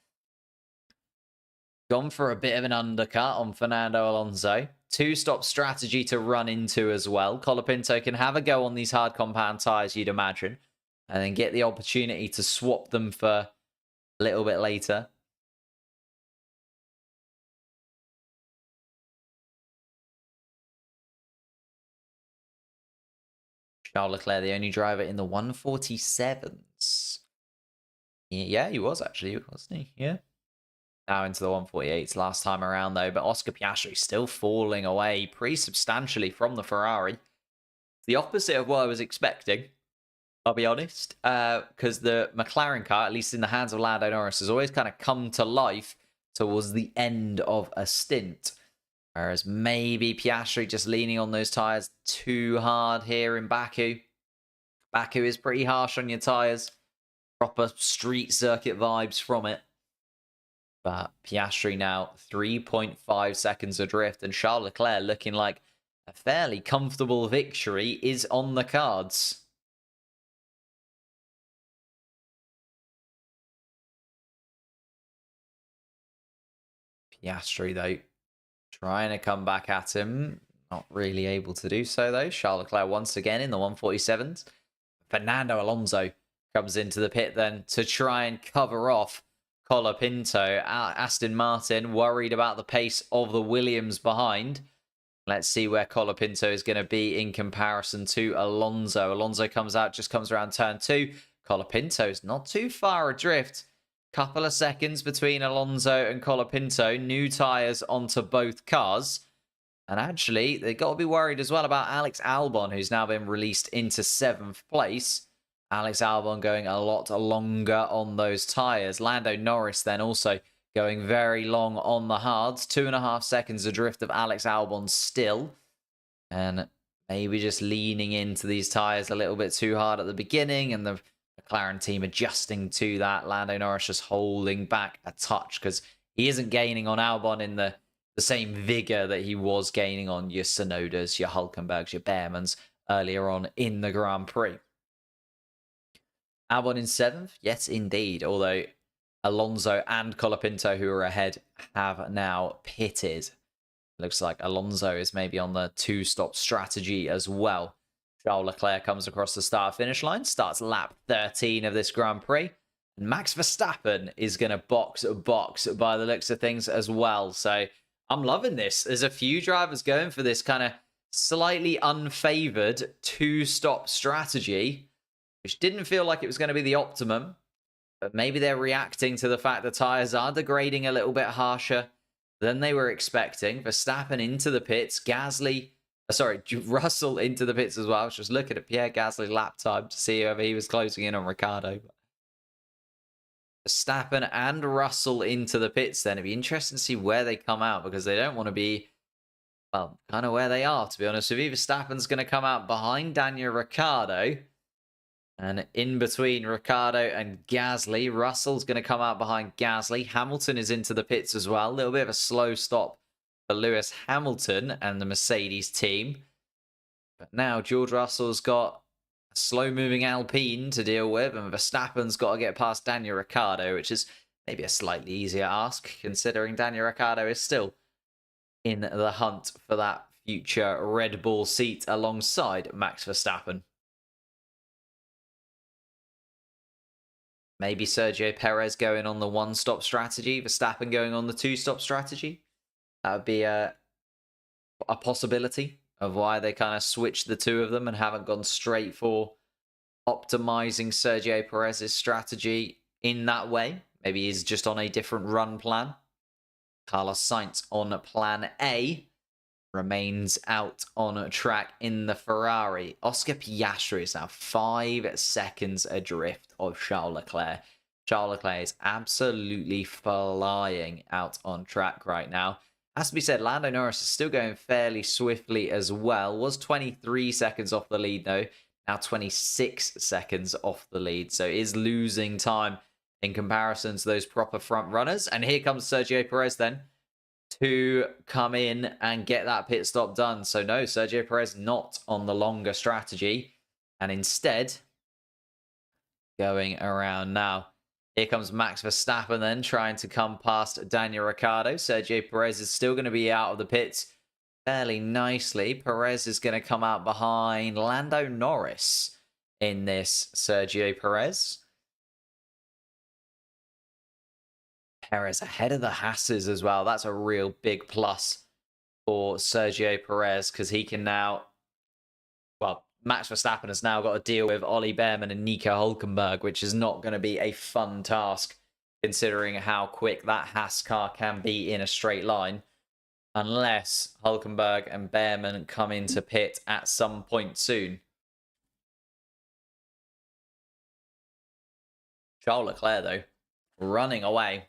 Gone for a bit of an undercut on Fernando Alonso. 2-stop strategy to run into as well. Colapinto can have a go on these hard compound tyres, you'd imagine, and then get the opportunity to swap them for a little bit later. Charles Leclerc, the only driver in the 147s. Yeah, he was actually, wasn't he? Yeah. Now into the 148s last time around, though. But Oscar Piastri still falling away pretty substantially from the Ferrari. The opposite of what I was expecting, I'll be honest. Because the McLaren car, at least in the hands of Lando Norris, has always kind of come to life towards the end of a stint. Whereas maybe Piastri just leaning on those tyres too hard here in Baku. Baku is pretty harsh on your tyres. Proper street circuit vibes from it. But Piastri now 3.5 seconds adrift. And Charles Leclerc looking like a fairly comfortable victory is on the cards. Piastri, though, trying to come back at him. Not really able to do so, though. Charles Leclerc once again in the 147s. Fernando Alonso comes into the pit then to try and cover off Colapinto. Aston Martin worried about the pace of the Williams behind. Let's see where Colapinto is going to be in comparison to Alonso. Alonso comes out, just comes around turn 2. Colapinto's not too far adrift. Couple of seconds between Alonso and Colapinto. New tyres onto both cars. And actually, they've got to be worried as well about Alex Albon, who's now been released into 7th place. Alex Albon going a lot longer on those tyres. Lando Norris then also going very long on the hards. 2.5 seconds adrift of Alex Albon still. And maybe just leaning into these tyres a little bit too hard at the beginning. And the McLaren team adjusting to that. Lando Norris just holding back a touch because he isn't gaining on Albon in the same vigour that he was gaining on your Tsunodas, your Hülkenbergs, your Bearmans earlier on in the Grand Prix. Albon in 7th? Yes, indeed. Although Alonso and Colapinto, who are ahead, have now pitted. Looks like Alonso is maybe on the 2-stop strategy as well. Charles Leclerc comes across the start-finish line, starts lap 13 of this Grand Prix. And Max Verstappen is going to box by the looks of things as well. So I'm loving this. There's a few drivers going for this kind of slightly unfavored 2-stop strategy, which didn't feel like it was going to be the optimum. But maybe they're reacting to the fact that tyres are degrading a little bit harsher than they were expecting. Verstappen into the pits. Russell into the pits as well. I was just looking at Pierre Gasly's lap time to see whether he was closing in on Ricciardo. Verstappen and Russell into the pits then. It'd be interesting to see where they come out because they don't want to be, well, kind of where they are, to be honest with you. Verstappen's going to come out behind Daniel Ricciardo. And in between Ricciardo and Gasly, Russell's going to come out behind Gasly. Hamilton is into the pits as well. A little bit of a slow stop for Lewis Hamilton and the Mercedes team. But now George Russell's got a slow-moving Alpine to deal with, and Verstappen's got to get past Daniel Ricciardo, which is maybe a slightly easier ask, considering Daniel Ricciardo is still in the hunt for that future Red Bull seat alongside Max Verstappen. Maybe Sergio Perez going on the 1-stop strategy, Verstappen going on the 2-stop strategy. That would be a possibility of why they kind of switched the two of them and haven't gone straight for optimizing Sergio Perez's strategy in that way. Maybe he's just on a different run plan. Carlos Sainz on plan A remains out on track in the Ferrari. Oscar Piastri is now 5 seconds adrift of Charles Leclerc. Charles Leclerc is absolutely flying out on track right now. Has to be said, Lando Norris is still going fairly swiftly as well. Was 23 seconds off the lead though. Now 26 seconds off the lead. So is losing time in comparison to those proper front runners. And here comes Sergio Perez then to come in and get that pit stop done. So no, Sergio Perez not on the longer strategy. And instead, going around now. Here comes Max Verstappen then, trying to come past Daniel Ricciardo. Sergio Perez is still going to be out of the pits fairly nicely. Perez is going to come out behind Lando Norris in this Sergio Perez. Perez ahead of the Hasses as well. That's a real big plus for Sergio Perez because he can now, well, Max Verstappen has now got to deal with Ollie Bearman and Nico Hülkenberg, which is not going to be a fun task considering how quick that Haas car can be in a straight line. Unless Hülkenberg and Bearman come into pit at some point soon. Charles Leclerc, though, running away.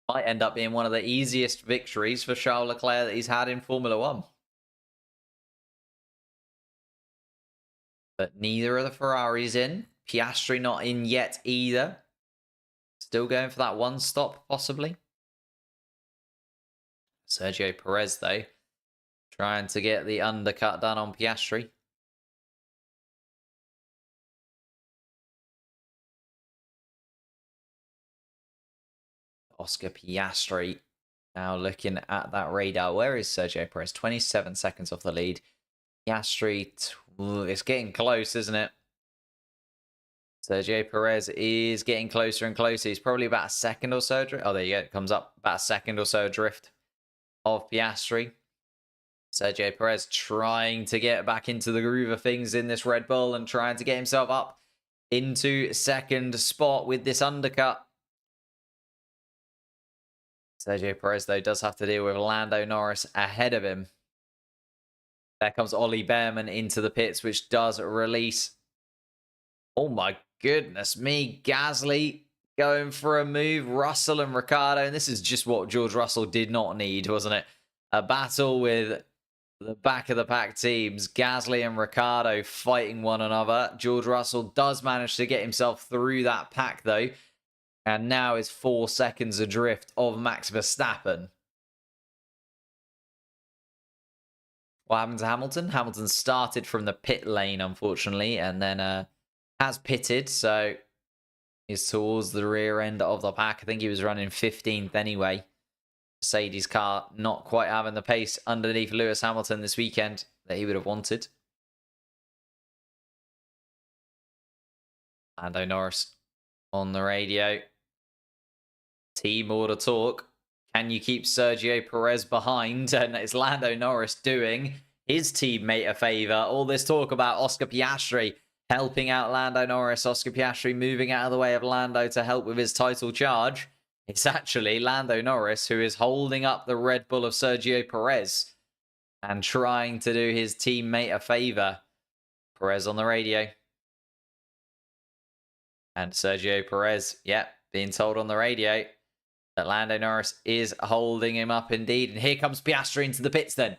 Might end up being one of the easiest victories for Charles Leclerc that he's had in Formula 1. But neither of the Ferraris in. Piastri not in yet either. Still going for that 1-stop, possibly. Sergio Perez, though, trying to get the undercut done on Piastri. Oscar Piastri now looking at that radar. Where is Sergio Perez? 27 seconds off the lead. Piastri, it's getting close, isn't it? Sergio Perez is getting closer and closer. He's probably about a second or so. Oh, there you go. It comes up about a second or so adrift of Piastri. Sergio Perez trying to get back into the groove of things in this Red Bull and trying to get himself up into second spot with this undercut. Sergio Perez, though, does have to deal with Lando Norris ahead of him. There comes Ollie Bearman into the pits, which does release. Oh my goodness me. Gasly going for a move. Russell and Ricciardo. And this is just what George Russell did not need, wasn't it? A battle with the back of the pack teams. Gasly and Ricciardo fighting one another. George Russell does manage to get himself through that pack, though. And now is 4 seconds adrift of Max Verstappen. What happened to Hamilton? Hamilton started from the pit lane, unfortunately, and then has pitted, so he's towards the rear end of the pack. I think he was running 15th anyway. Mercedes car not quite having the pace underneath Lewis Hamilton this weekend that he would have wanted. Lando Norris on the radio. Team order talk. Can you keep Sergio Perez behind? And it's Lando Norris doing his teammate a favour. All this talk about Oscar Piastri helping out Lando Norris. Oscar Piastri moving out of the way of Lando to help with his title charge. It's actually Lando Norris who is holding up the Red Bull of Sergio Perez and trying to do his teammate a favour. Perez on the radio. And Sergio Perez, being told on the radio that Lando Norris is holding him up indeed. And here comes Piastri into the pits then.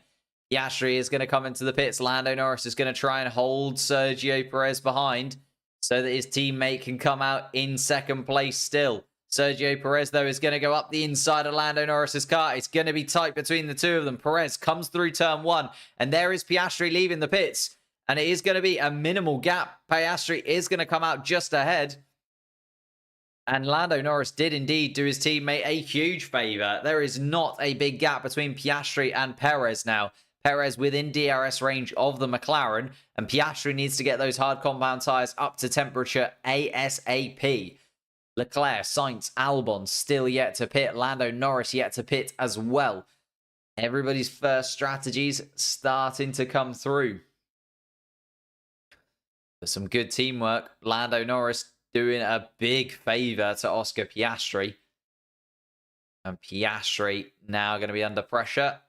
Piastri is going to come into the pits. Lando Norris is going to try and hold Sergio Perez behind so that his teammate can come out in second place still. Sergio Perez, though, is going to go up the inside of Lando Norris's car. It's going to be tight between the two of them. Perez comes through turn one, and there is Piastri leaving the pits. And it is going to be a minimal gap. Piastri is going to come out just ahead. And Lando Norris did indeed do his teammate a huge favour. There is not a big gap between Piastri and Perez now. Perez within DRS range of the McLaren. And Piastri needs to get those hard compound tyres up to temperature ASAP. Leclerc, Sainz, Albon still yet to pit. Lando Norris yet to pit as well. Everybody's first strategies starting to come through. But some good teamwork. Lando Norris doing a big favour to Oscar Piastri. And Piastri now going to be under pressure.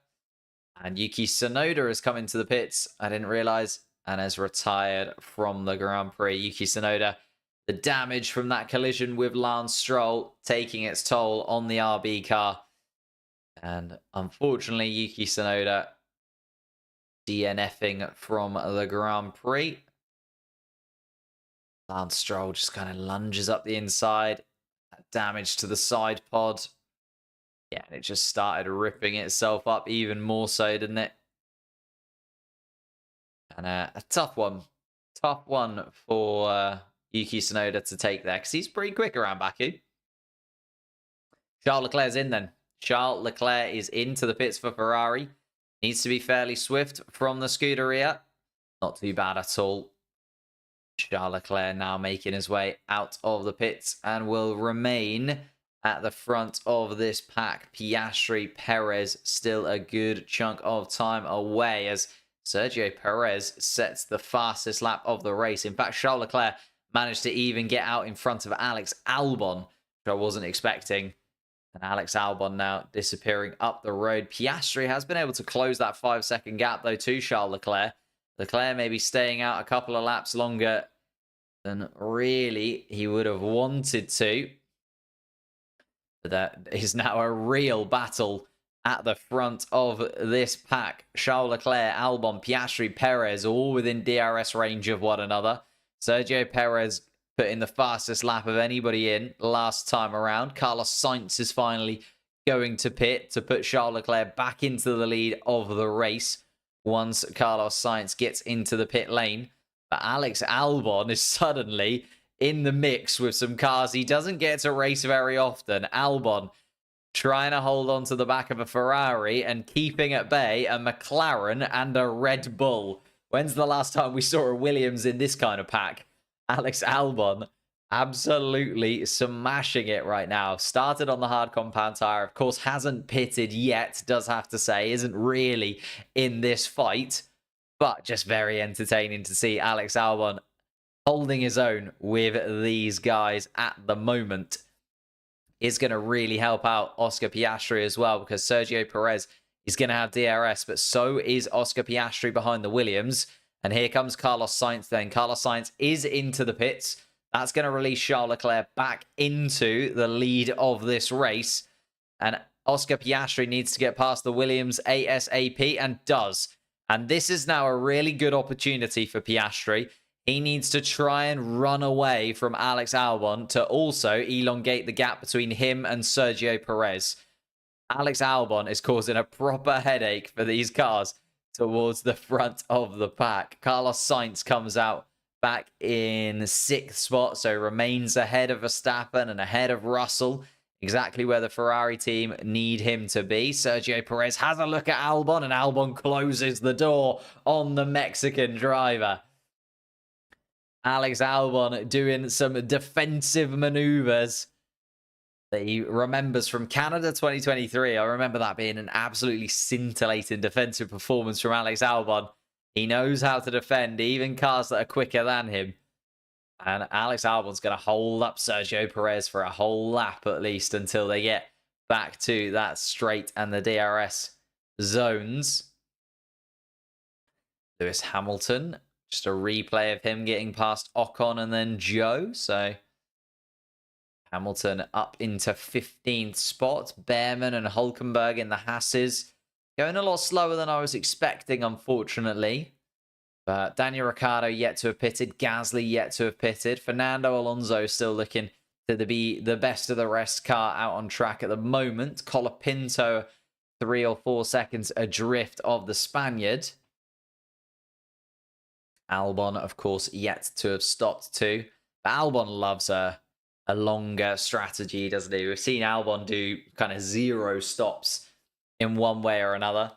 And Yuki Tsunoda has come into the pits. I didn't realise. And has retired from the Grand Prix. Yuki Tsunoda, the damage from that collision with Lance Stroll taking its toll on the RB car. And unfortunately, Yuki Tsunoda DNFing from the Grand Prix. Lance Stroll just kind of lunges up the inside. That damage to the side pod. Yeah, and it just started ripping itself up even more so, didn't it? And a tough one. Tough one for Yuki Tsunoda to take there, because he's pretty quick around Baku. Charles Leclerc's in then. Charles Leclerc is into the pits for Ferrari. Needs to be fairly swift from the Scuderia. Not too bad at all. Charles Leclerc now making his way out of the pits and will remain at the front of this pack. Piastri, Perez still a good chunk of time away as Sergio Perez sets the fastest lap of the race. In fact, Charles Leclerc managed to even get out in front of Alex Albon, which I wasn't expecting. And Alex Albon now disappearing up the road. Piastri has been able to close that 5-second gap, though, to Charles Leclerc. Leclerc may be staying out a couple of laps longer than really he would have wanted to. But that is now a real battle at the front of this pack. Charles Leclerc, Albon, Piastri, Perez, all within DRS range of one another. Sergio Perez putting the fastest lap of anybody in last time around. Carlos Sainz is finally going to pit to put Charles Leclerc back into the lead of the race once Carlos Sainz gets into the pit lane. But Alex Albon is suddenly in the mix with some cars he doesn't get to race very often. Albon trying to hold on to the back of a Ferrari and keeping at bay a McLaren and a Red Bull. When's the last time we saw a Williams in this kind of pack? Alex Albon absolutely smashing it right now. Started on the hard compound tyre. Of course, hasn't pitted yet, does have to say. Isn't really in this fight. But just very entertaining to see Alex Albon holding his own with these guys at the moment. Is going to really help out Oscar Piastri as well, because Sergio Perez is going to have DRS, but so is Oscar Piastri behind the Williams. And here comes Carlos Sainz then. Carlos Sainz is into the pits. That's going to release Charles Leclerc back into the lead of this race. And Oscar Piastri needs to get past the Williams ASAP and does. And this is now a really good opportunity for Piastri. He needs to try and run away from Alex Albon to also elongate the gap between him and Sergio Perez. Alex Albon is causing a proper headache for these cars towards the front of the pack. Carlos Sainz comes out back in 6th spot, so remains ahead of Verstappen and ahead of Russell. Exactly where the Ferrari team need him to be. Sergio Perez has a look at Albon, and Albon closes the door on the Mexican driver. Alex Albon doing some defensive maneuvers that he remembers from Canada 2023. I remember that being an absolutely scintillating defensive performance from Alex Albon. He knows how to defend even cars that are quicker than him. And Alex Albon's going to hold up Sergio Perez for a whole lap at least until they get back to that straight and the DRS zones. Lewis Hamilton, just a replay of him getting past Ocon and then Joe. So Hamilton up into 15th spot. Bearman and Hülkenberg in the Hasses. Going a lot slower than I was expecting, unfortunately. But Daniel Ricciardo yet to have pitted. Gasly yet to have pitted. Fernando Alonso still looking to be the best of the rest car out on track at the moment. Colapinto 3 or 4 seconds adrift of the Spaniard. Albon, of course, yet to have stopped too. But Albon loves a longer strategy, doesn't he? We've seen Albon do kind of 0 stops in one way or another.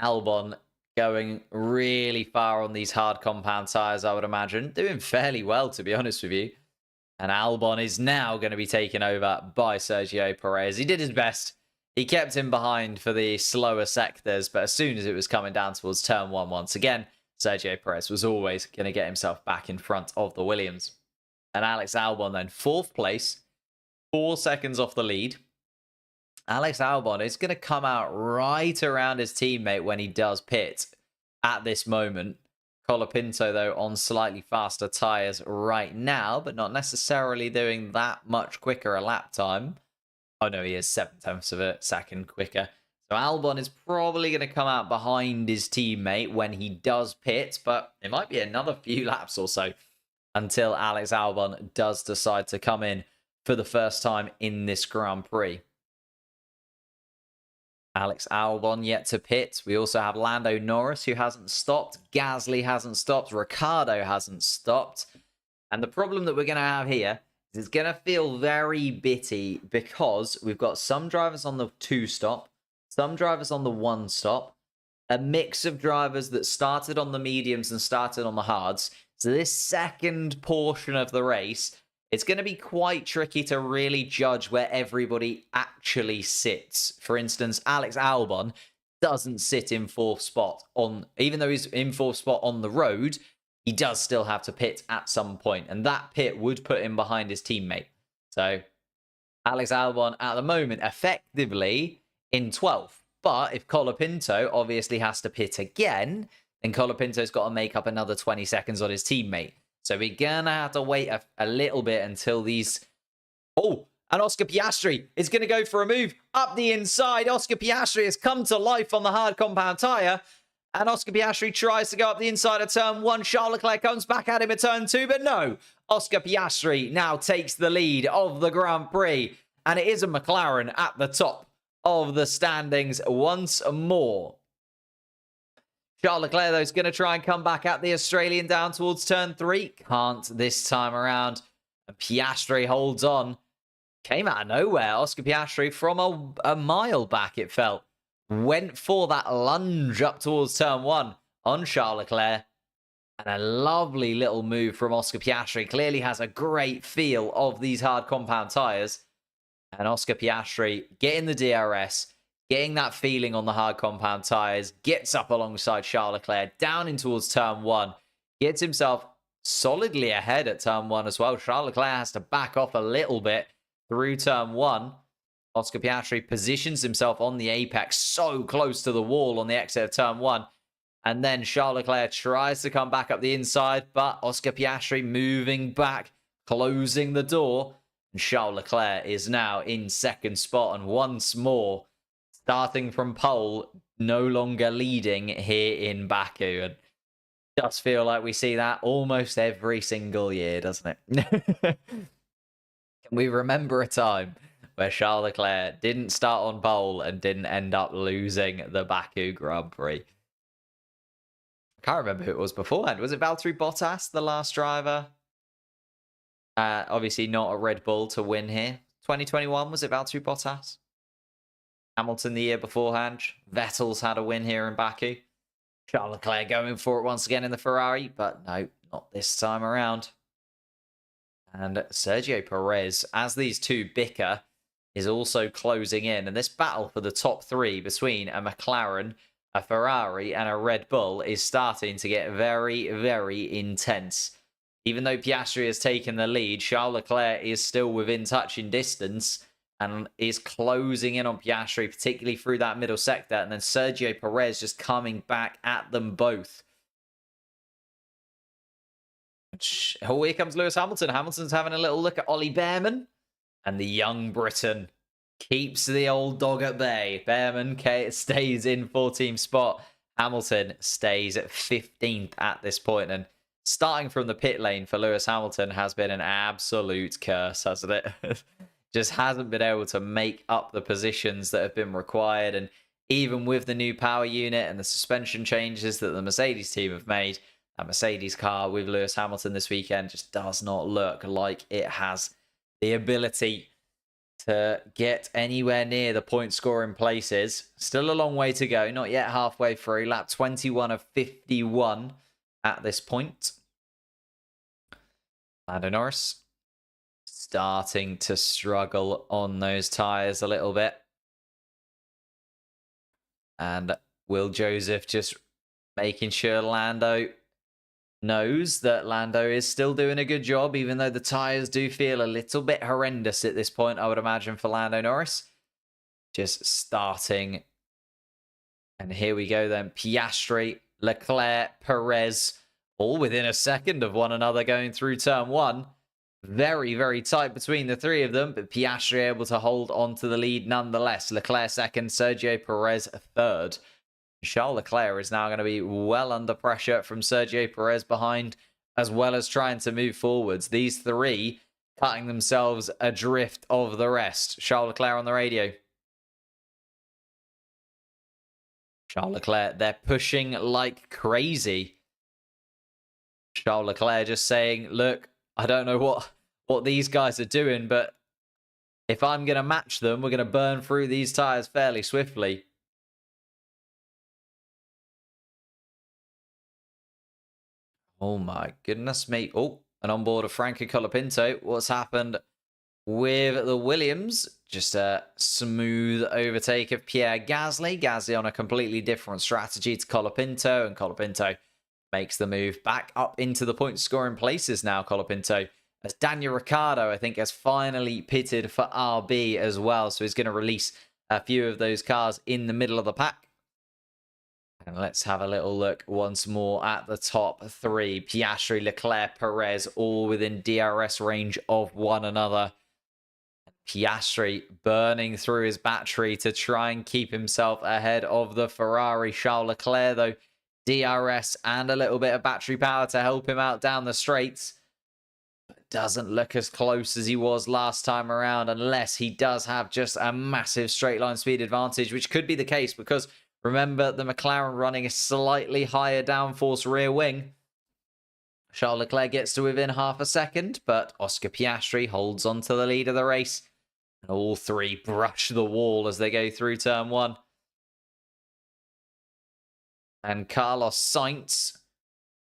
Albon going really far on these hard compound tyres, I would imagine. Doing fairly well, to be honest with you. And Albon is now going to be taken over by Sergio Perez. He did his best. He kept him behind for the slower sectors, but as soon as it was coming down towards turn 1 once again, Sergio Perez was always going to get himself back in front of the Williams. And Alex Albon then 4th place, 4 seconds off the lead. Alex Albon is going to come out right around his teammate when he does pit at this moment. Colapinto, though, on slightly faster tyres right now, but not necessarily doing that much quicker a lap time. Oh, no, he is 7/10 of a second quicker. So Albon is probably going to come out behind his teammate when he does pit, but it might be another few laps or so until Alex Albon does decide to come in for the first time in this Grand Prix. Alex Albon yet to pit. We also have Lando Norris, who hasn't stopped. Gasly hasn't stopped. Ricciardo hasn't stopped. And the problem that we're going to have here is it's going to feel very bitty because we've got some drivers on the 2-stop, some drivers on the 1-stop, a mix of drivers that started on the mediums and started on the hards. So this second portion of the race, it's going to be quite tricky to really judge where everybody actually sits. For instance, Alex Albon doesn't sit in 4th spot even though he's in 4th spot on the road, he does still have to pit at some point, and that pit would put him behind his teammate. So Alex Albon at the moment effectively in 12th. But if Colapinto obviously has to pit again, then Colapinto's got to make up another 20 seconds on his teammate. So we're going to have to wait a little bit until these... Oh, and Oscar Piastri is going to go for a move up the inside. Oscar Piastri has come to life on the hard compound tyre. And Oscar Piastri tries to go up the inside of turn 1. Charles Leclerc comes back at him at turn 2, but no. Oscar Piastri now takes the lead of the Grand Prix. And it is a McLaren at the top of the standings once more. Charles Leclerc, though, is going to try and come back at the Australian down towards turn 3. Can't this time around. And Piastri holds on. Came out of nowhere. Oscar Piastri from a mile back, it felt. Went for that lunge up towards turn 1 on Charles Leclerc. And a lovely little move from Oscar Piastri. Clearly has a great feel of these hard compound tyres. And Oscar Piastri getting the DRS, getting that feeling on the hard compound tyres, gets up alongside Charles Leclerc, down in towards turn 1, gets himself solidly ahead at turn 1 as well. Charles Leclerc has to back off a little bit through turn 1. Oscar Piastri positions himself on the apex, so close to the wall on the exit of turn 1. And then Charles Leclerc tries to come back up the inside, but Oscar Piastri moving back, closing the door. And Charles Leclerc is now in 2nd spot, and once more, starting from pole, no longer leading here in Baku. And it does feel like we see that almost every single year, doesn't it? Can we remember a time where Charles Leclerc didn't start on pole and didn't end up losing the Baku Grand Prix? Can't remember who it was beforehand. Was it Valtteri Bottas, the last driver? Obviously not a Red Bull to win here. 2021, was it Valtteri Bottas? Hamilton the year beforehand. Vettel's had a win here in Baku. Charles Leclerc going for it once again in the Ferrari, but no, not this time around. And Sergio Perez, as these two bicker, is also closing in. And this battle for the top three between a McLaren, a Ferrari, and a Red Bull is starting to get very, very intense. Even though Piastri has taken the lead, Charles Leclerc is still within touching distance and is closing in on Piastri, particularly through that middle sector. And then Sergio Perez just coming back at them both. Oh, here comes Lewis Hamilton. Hamilton's having a little look at Ollie Bearman. And the young Briton keeps the old dog at bay. Bearman stays in 14th spot. Hamilton stays at 15th at this point. And starting from the pit lane for Lewis Hamilton has been an absolute curse, hasn't it? Just hasn't been able to make up the positions that have been required. And even with the new power unit and the suspension changes that the Mercedes team have made, a Mercedes car with Lewis Hamilton this weekend just does not look like it has the ability to get anywhere near the point scoring places. Still a long way to go, not yet halfway through. Lap 21 of 51 at this point. Lando Norris starting to struggle on those tyres a little bit. And Will Joseph just making sure Lando knows that Lando is still doing a good job, even though the tyres do feel a little bit horrendous at this point, I would imagine, for Lando Norris. Just starting. And here we go then. Piastri, Leclerc, Perez, all within a second of one another going through turn one. Very, very tight between the three of them, but Piastri able to hold on to the lead nonetheless. Leclerc second, Sergio Perez third. Charles Leclerc is now going to be well under pressure from Sergio Perez behind, as well as trying to move forwards. These three cutting themselves adrift of the rest. Charles Leclerc on the radio. Charles Leclerc, they're pushing like crazy. Charles Leclerc just saying, look, I don't know what these guys are doing, but if I'm going to match them, we're going to burn through these tyres fairly swiftly. Oh my goodness me. Oh, and on board of Franco Colapinto. What's happened with the Williams? Just a smooth overtake of Pierre Gasly. Gasly on a completely different strategy to Colapinto, and Colapinto makes the move back up into the point scoring places now, Colapinto. As Daniel Ricciardo, I think, has finally pitted for RB as well. So he's going to release a few of those cars in the middle of the pack. And let's have a little look once more at the top three. Piastri, Leclerc, Perez, all within DRS range of one another. Piastri burning through his battery to try and keep himself ahead of the Ferrari. Charles Leclerc, though, DRS and a little bit of battery power to help him out down the straights. But doesn't look as close as he was last time around, unless he does have just a massive straight line speed advantage, which could be the case because remember, the McLaren running a slightly higher downforce rear wing. Charles Leclerc gets to within half a second, but Oscar Piastri holds on to the lead of the race. And all three brush the wall as they go through turn one. And Carlos Sainz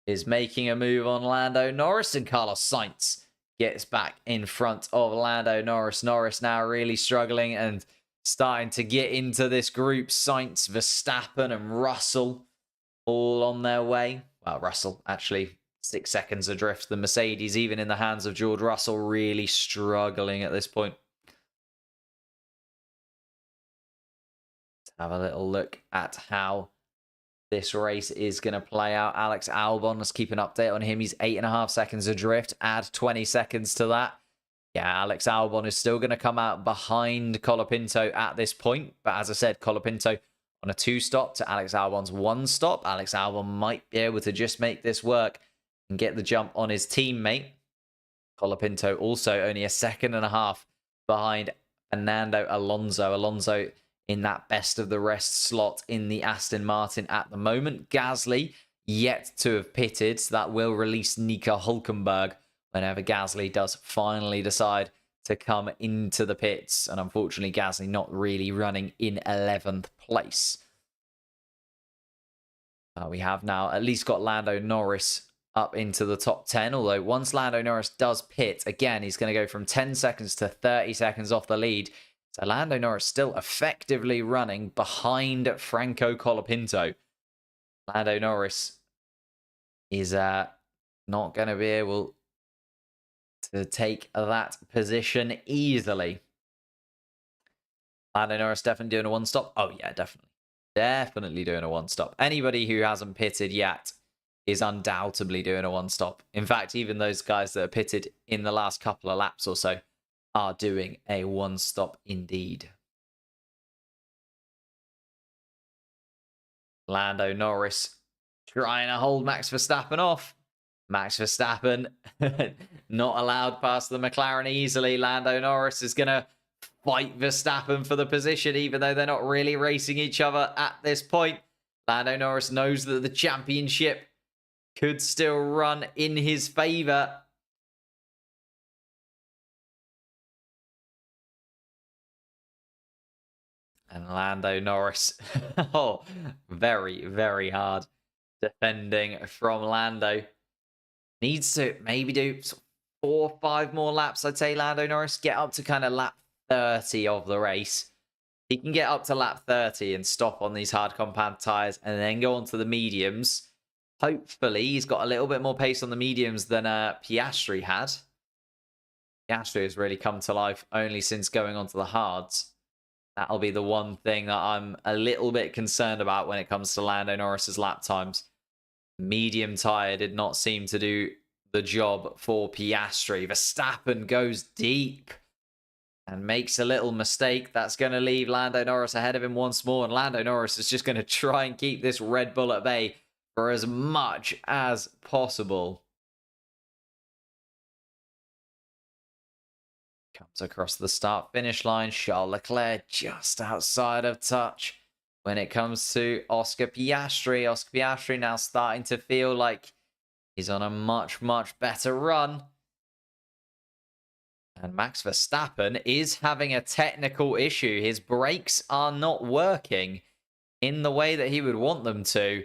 is making a move on Lando Norris, and Carlos Sainz gets back in front of Lando Norris. Norris now really struggling and starting to get into this group. Sainz, Verstappen and Russell all on their way. Well, Russell actually 6 seconds adrift. The Mercedes, even in the hands of George Russell, really struggling at this point. Let's have a little look at how this race is going to play out. Alex Albon, let's keep an update on him. He's 8.5 seconds adrift. Add 20 seconds to that. Yeah, Alex Albon is still going to come out behind Colapinto at this point. But as I said, Colapinto on a 2-stop to Alex Albon's 1-stop. Alex Albon might be able to just make this work and get the jump on his teammate. Colapinto also only a 1.5 seconds behind Fernando Alonso. Alonso in that best of the rest slot in the Aston Martin at the moment. Gasly, yet to have pitted. So that will release Nico Hulkenberg whenever Gasly does finally decide to come into the pits. And unfortunately, Gasly not really running in 11th place. We have now at least got Lando Norris up into the top 10. Although once Lando Norris does pit, again, he's going to go from 10 seconds to 30 seconds off the lead. So Lando Norris still effectively running behind Franco Colapinto. Lando Norris is not going to be able to take that position easily. Lando Norris definitely doing a one-stop. Oh, yeah, definitely. Definitely doing a one-stop. Anybody who hasn't pitted yet is undoubtedly doing a one-stop. In fact, even those guys that are pitted in the last couple of laps or so are doing a one-stop indeed. Lando Norris trying to hold Max Verstappen off. Max Verstappen not allowed past the McLaren easily. Lando Norris is going to fight Verstappen for the position, even though they're not really racing each other at this point. Lando Norris knows that the championship could still run in his favour. And Lando Norris, oh, very, very hard defending from Lando. Needs to maybe do 4 or 5 more laps, I'd say, Lando Norris. Get up to kind of lap 30 of the race. He can get up to lap 30 and stop on these hard compound tyres and then go on to the mediums. Hopefully, he's got a little bit more pace on the mediums than Piastri had. Piastri has really come to life only since going on to the hards. That'll be the one thing that I'm a little bit concerned about when it comes to Lando Norris's lap times. Medium tyre did not seem to do the job for Piastri. Verstappen goes deep and makes a little mistake. That's going to leave Lando Norris ahead of him once more. And Lando Norris is just going to try and keep this Red Bull at bay for as much as possible. Comes across the start-finish line. Charles Leclerc just outside of touch. When it comes to Oscar Piastri, Oscar Piastri now starting to feel like he's on a much, much better run. And Max Verstappen is having a technical issue. His brakes are not working in the way that he would want them to.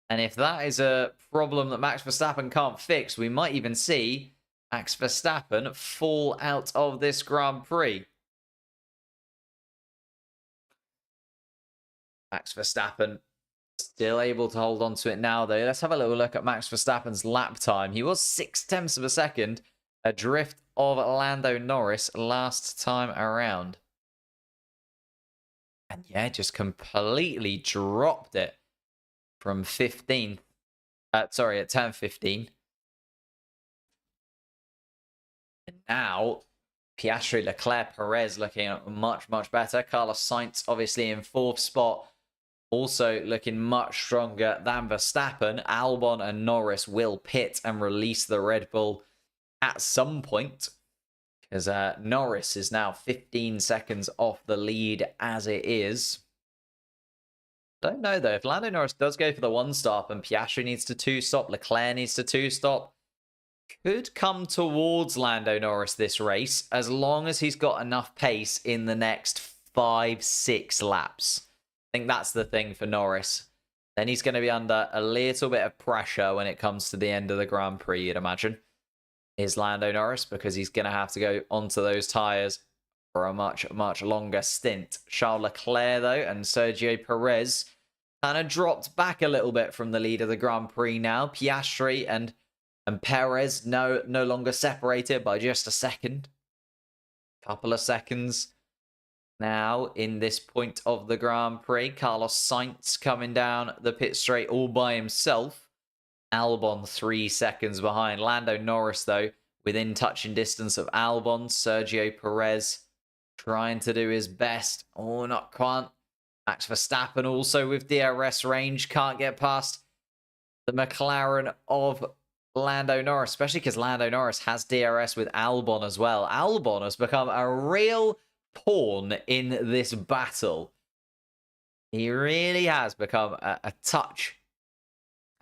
And if that is a problem that Max Verstappen can't fix, we might even see Max Verstappen fall out of this Grand Prix. Max Verstappen still able to hold on to it now, though. Let's have a little look at Max Verstappen's lap time. He was 0.6 of a second adrift of Lando Norris last time around. And yeah, just completely dropped it from 15th. Sorry, at turn 15. And now, Piastri, Leclerc, Perez looking much, much better. Carlos Sainz obviously in 4th spot. Also looking much stronger than Verstappen. Albon and Norris will pit and release the Red Bull at some point. Because Norris is now 15 seconds off the lead as it is. Don't know though. If Lando Norris does go for the 1-stop and Piastri needs to 2-stop, Leclerc needs to 2-stop, could come towards Lando Norris this race as long as he's got enough pace in the next 5-6 laps. I think that's the thing for Norris. Then he's going to be under a little bit of pressure when it comes to the end of the Grand Prix, you'd imagine. Is Lando Norris, because he's going to have to go onto those tyres for a much, much longer stint. Charles Leclerc, though, and Sergio Perez kind of dropped back a little bit from the lead of the Grand Prix now. Piastri and Perez no longer separated by just a second. Couple of seconds now in this point of the Grand Prix. Carlos Sainz coming down the pit straight all by himself. Albon 3 seconds behind. Lando Norris, though, within touching distance of Albon. Sergio Perez trying to do his best. Oh, not quite. Max Verstappen also with DRS range. Can't get past the McLaren of Lando Norris, especially because Lando Norris has DRS with Albon as well. Albon has become a real pawn in this battle. He really has become a touch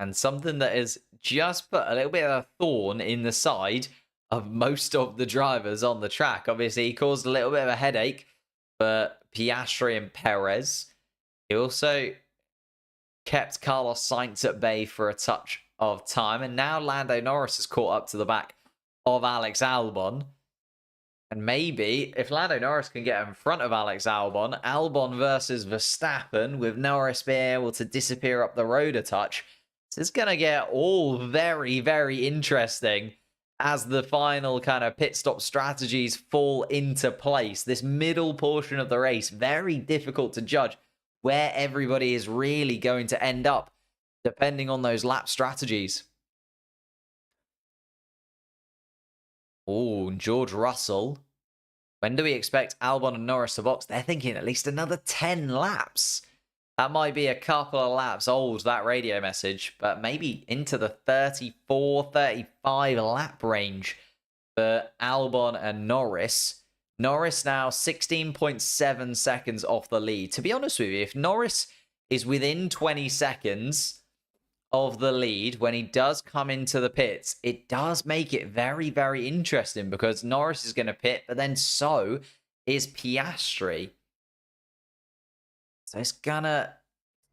and something that has just put a little bit of a thorn in the side of most of the drivers on the track. Obviously, he caused a little bit of a headache for Piastri and Perez. He also kept Carlos Sainz at bay for a touch of time, and now Lando Norris has caught up to the back of Alex Albon. And maybe if Lando Norris can get in front of Alex Albon, Albon versus Verstappen, with Norris being able to disappear up the road a touch, this is going to get all very, very interesting as the final kind of pit stop strategies fall into place. This middle portion of the race, very difficult to judge where everybody is really going to end up, depending on those lap strategies. Oh, George Russell. When do we expect Albon and Norris to box? They're thinking at least another 10 laps. That might be a couple of laps old, that radio message, but maybe into the 34, 35 lap range for Albon and Norris. Norris now 16.7 seconds off the lead. To be honest with you, if Norris is within 20 seconds of the lead when he does come into the pits, it does make it very, very interesting, because Norris is going to pit, but then so is Piastri. So it's gonna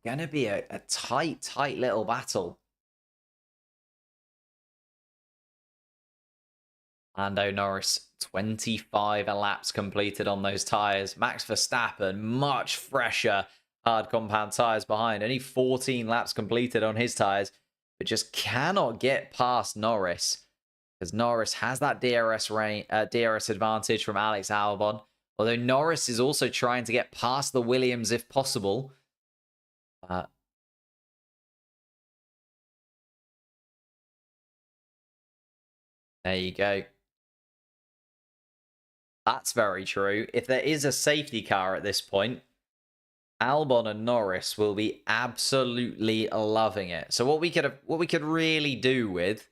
be a tight little battle. Lando Norris, 25 laps completed on those tyres. Max Verstappen, much fresher hard compound tyres behind. Only 14 laps completed on his tyres, but just cannot get past Norris, because Norris has that DRS advantage from Alex Albon. Although Norris is also trying to get past the Williams if possible. There you go. That's very true. If there is a safety car at this point, Albon and Norris will be absolutely loving it. So what we could really do with,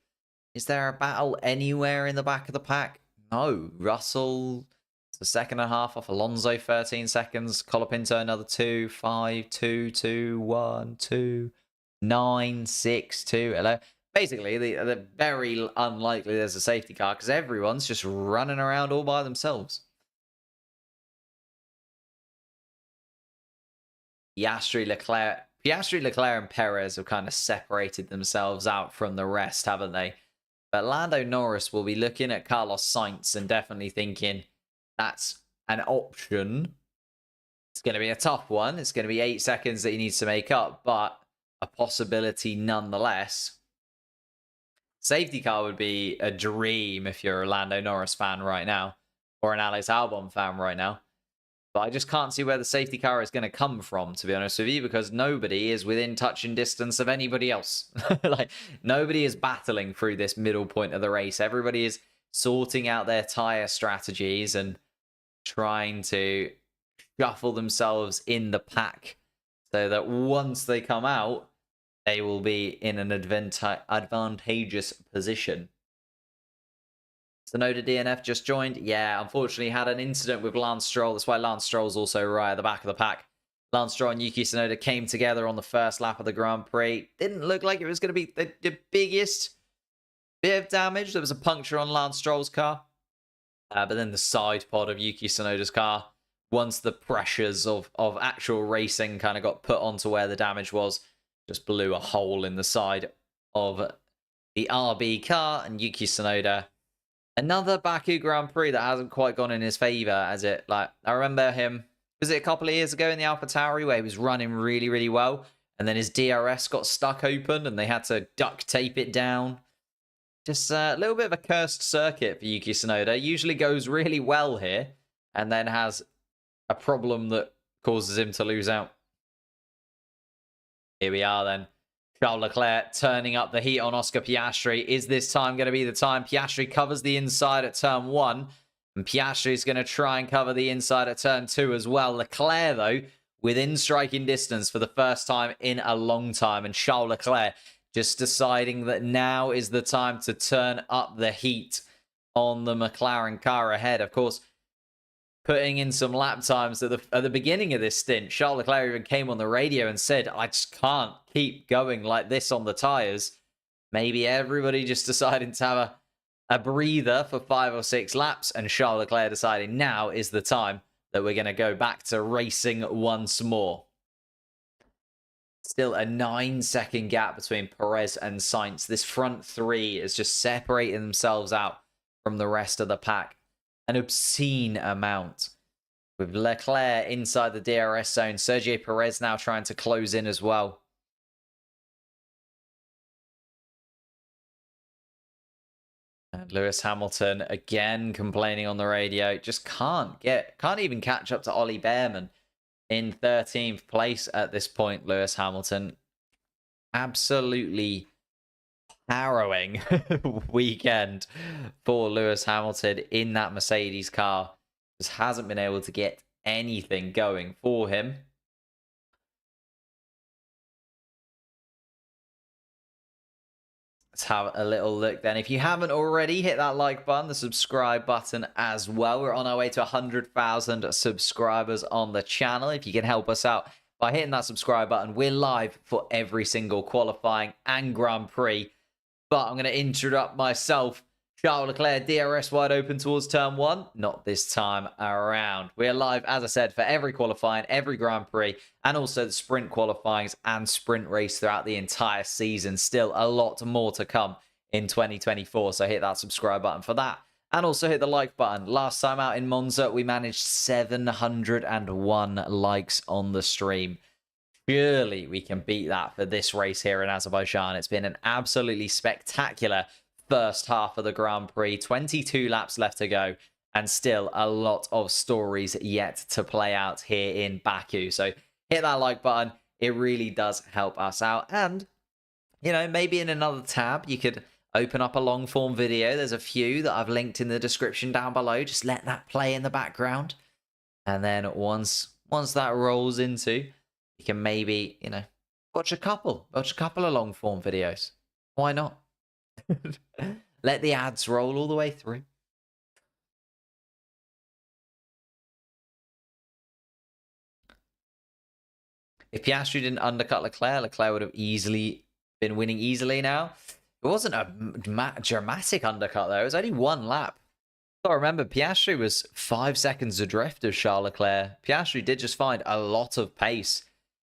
is there a battle anywhere in the back of the pack? No. Russell, it's the second and a half off Alonso, 13 seconds. Colapinto, another 2, 5, 2, 2, 1, 2, 9, 6, 2, 11. Basically, the very unlikely there's a safety car, because everyone's just running around all by themselves. Piastri, Leclerc, and Perez have kind of separated themselves out from the rest, haven't they? But Lando Norris will be looking at Carlos Sainz and definitely thinking that's an option. It's going to be a tough one. It's going to be 8 seconds that he needs to make up, but a possibility nonetheless. Safety car would be a dream if you're a Lando Norris fan right now, or an Alex Albon fan right now. But I just can't see where the safety car is going to come from, to be honest with you, because nobody is within touching distance of anybody else. Like, nobody is battling through this middle point of the race. Everybody is sorting out their tyre strategies and trying to shuffle themselves in the pack so that once they come out, they will be in an advantageous position. Tsunoda DNF just joined. Yeah, unfortunately had an incident with Lance Stroll. That's why Lance Stroll's also right at the back of the pack. Lance Stroll and Yuki Tsunoda came together on the first lap of the Grand Prix. Didn't look like it was going to be the biggest bit of damage. There was a puncture on Lance Stroll's car. But then the side pod of Yuki Tsunoda's car, once the pressures of actual racing kind of got put onto where the damage was, just blew a hole in the side of the RB car, and Yuki Tsunoda, another Baku Grand Prix that hasn't quite gone in his favor, as it, like, I remember him, was it a couple of years ago in the AlphaTauri where he was running really, really well, and then his DRS got stuck open and they had to duct tape it down. Just a little bit of a cursed circuit for Yuki Tsunoda. Usually goes really well here, and then has a problem that causes him to lose out. Here we are then. Charles Leclerc turning up the heat on Oscar Piastri. Is this time going to be the time? Piastri covers the inside at turn 1. And Piastri is going to try and cover the inside at turn 2 as well. Leclerc, though, within striking distance for the first time in a long time. And Charles Leclerc just deciding that now is the time to turn up the heat on the McLaren car ahead. Of course, putting in some lap times at the beginning of this stint. Charles Leclerc even came on the radio and said, I just can't keep going like this on the tyres. Maybe everybody just deciding to have a breather for 5 or 6 laps, and Charles Leclerc deciding now is the time that we're going to go back to racing once more. Still a 9-second gap between Perez and Sainz. This front three is just separating themselves out from the rest of the pack. An obscene amount. With Leclerc inside the DRS zone. Sergio Perez now trying to close in as well. And Lewis Hamilton again complaining on the radio. Just can't even catch up to Ollie Bearman in 13th place at this point. Lewis Hamilton, absolutely harrowing weekend for Lewis Hamilton in that Mercedes car. Just hasn't been able to get anything going for him. Let's have a little look then. If you haven't already, hit that like button, the subscribe button as well. We're on our way to 100,000 subscribers on the channel. If you can help us out by hitting that subscribe button, we're live for every single qualifying and Grand Prix. But I'm going to interrupt myself. Charles Leclerc, DRS wide open towards turn 1. Not this time around. We're live, as I said, for every qualifying, every Grand Prix, and also the sprint qualifyings and sprint race throughout the entire season. Still a lot more to come in 2024, so hit that subscribe button for that. And also hit the like button. Last time out in Monza, we managed 701 likes on the stream. Surely we can beat that for this race here in Azerbaijan. It's been an absolutely spectacular first half of the Grand Prix. 22 laps left to go, and still a lot of stories yet to play out here in Baku. So hit that like button. It really does help us out. And, you know, maybe in another tab, you could open up a long form video. There's a few that I've linked in the description down below. Just let that play in the background. And then once that rolls into, you can maybe, you know, watch a couple of long form videos. Why not? Let the ads roll all the way through. If Piastri didn't undercut Leclerc, Leclerc would have easily been winning easily now. It wasn't a dramatic undercut, though. It was only 1 lap. So remember, Piastri was 5 seconds adrift of Charles Leclerc. Piastri did just find a lot of pace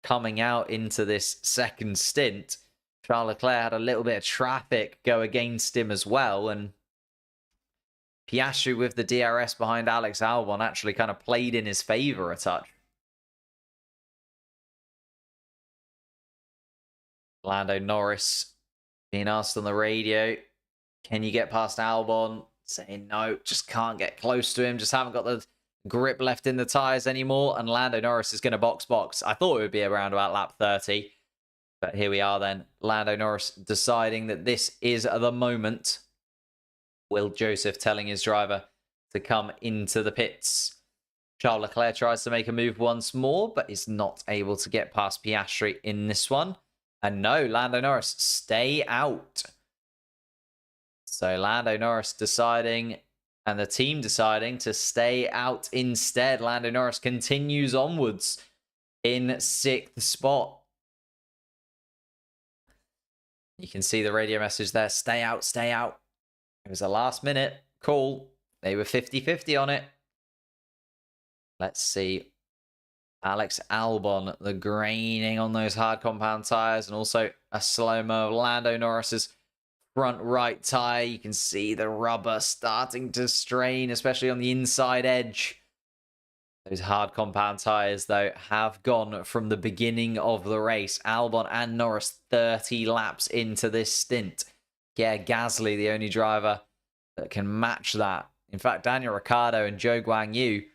coming out into this second stint. Charles Leclerc had a little bit of traffic go against him as well, and Piastri with the DRS behind Alex Albon actually kind of played in his favour a touch. Lando Norris being asked on the radio, can you get past Albon? Saying no, just can't get close to him, just haven't got the grip left in the tyres anymore, and Lando Norris is going to box. I thought it would be around about lap 30. But here we are then. Lando Norris deciding that this is the moment. Will Joseph telling his driver to come into the pits. Charles Leclerc tries to make a move once more, but is not able to get past Piastri in this one. And no, Lando Norris, stay out. So Lando Norris deciding, and the team deciding to stay out instead. Lando Norris continues onwards in 6th spot. You can see the radio message there. Stay out, stay out. It was a last minute call. They were 50-50 on it. Let's see. Alex Albon, the graining on those hard compound tyres, and also a slow-mo of Lando Norris's front right tyre. You can see the rubber starting to strain, especially on the inside edge. Those hard compound tyres, though, have gone from the beginning of the race. Albon and Norris 30 laps into this stint. Yeah, Gasly, the only driver that can match that. In fact, Daniel Ricciardo and Zhou Guanyu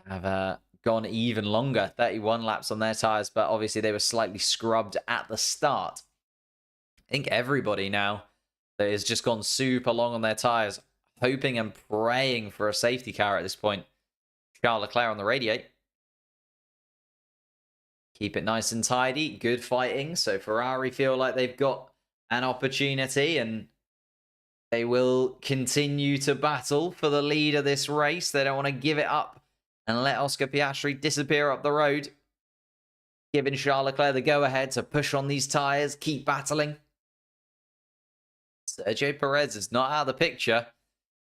have gone even longer. 31 laps on their tyres, but obviously they were slightly scrubbed at the start. I think everybody now that has just gone super long on their tyres, hoping and praying for a safety car at this point. Charles Leclerc on the radio. Keep it nice and tidy. Good fighting. So Ferrari feel like they've got an opportunity, and They will continue to battle for the lead of this race. They don't want to give it up and let Oscar Piastri disappear up the road, giving Charles Leclerc the go-ahead to push on these tyres, keep battling. Sergio Perez is not out of the picture.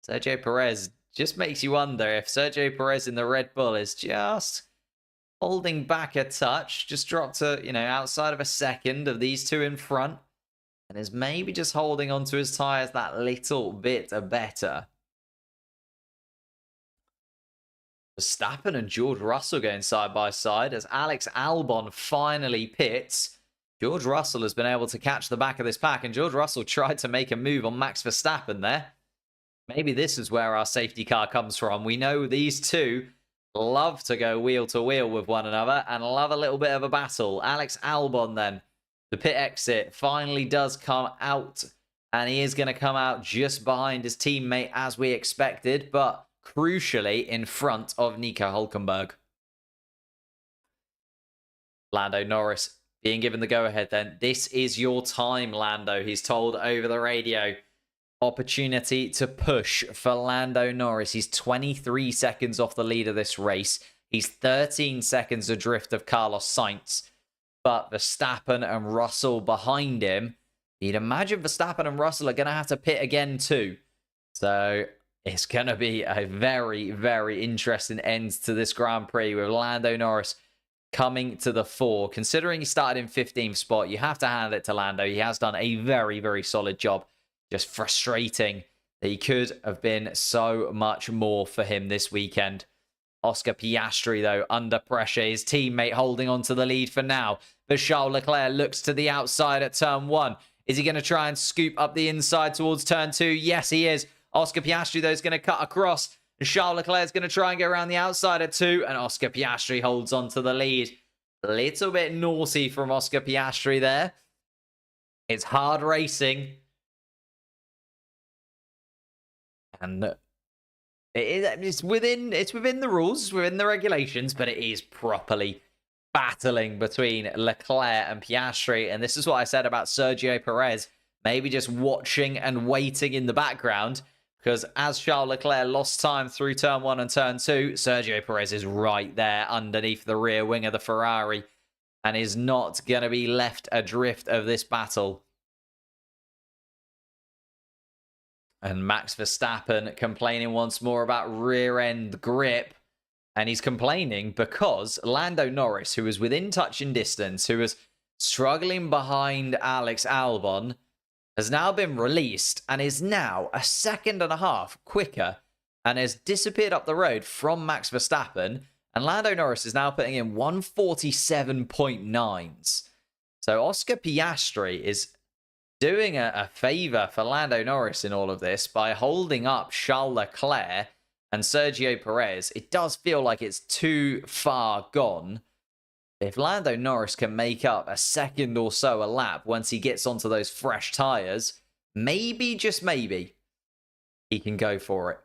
Sergio Perez just makes you wonder if Sergio Perez in the Red Bull is just holding back a touch, just dropped to, outside of a second of these two in front, and is maybe just holding onto his tyres that little bit better. Verstappen and George Russell going side by side as Alex Albon finally pits. George Russell has been able to catch the back of this pack, and George Russell tried to make a move on Max Verstappen there. Maybe this is where our safety car comes from. We know these two love to go wheel to wheel with one another and love a little bit of a battle. Alex Albon then, the pit exit, finally does come out, and he is going to come out just behind his teammate as we expected, but crucially in front of Nico Hülkenberg. Lando Norris being given the go-ahead then. This is your time, Lando. He's told over the radio. Opportunity to push for Lando Norris. He's 23 seconds off the lead of this race. He's 13 seconds adrift of Carlos Sainz. But Verstappen and Russell behind him. You'd imagine Verstappen and Russell are going to have to pit again too. So it's going to be a very, very interesting end to this Grand Prix with Lando Norris coming to the fore. Considering he started in 15th spot, you have to hand it to Lando. He has done a very, very solid job. Just frustrating that he could have been so much more for him this weekend. Oscar Piastri, though, under pressure. His teammate holding on to the lead for now. But Charles Leclerc looks to the outside at turn 1. Is he going to try and scoop up the inside towards turn 2? Yes, he is. Oscar Piastri, though, is going to cut across. And Charles Leclerc is going to try and go around the outside at 2. And Oscar Piastri holds on to the lead. A little bit naughty from Oscar Piastri there. It's hard racing. And it's within the rules, it's within the regulations, but it is properly battling between Leclerc and Piastri. And this is what I said about Sergio Perez, maybe just watching and waiting in the background, because as Charles Leclerc lost time through turn 1 and turn 2, Sergio Perez is right there underneath the rear wing of the Ferrari and is not going to be left adrift of this battle. And Max Verstappen complaining once more about rear end grip. And he's complaining because Lando Norris, who was within touching distance, who was struggling behind Alex Albon, has now been released and is now a second and a half quicker and has disappeared up the road from Max Verstappen. And Lando Norris is now putting in 147.9s. So Oscar Piastri is doing a favour for Lando Norris in all of this by holding up Charles Leclerc and Sergio Perez. It does feel like it's too far gone. If Lando Norris can make up a second or so a lap once he gets onto those fresh tyres, maybe, just maybe, he can go for it.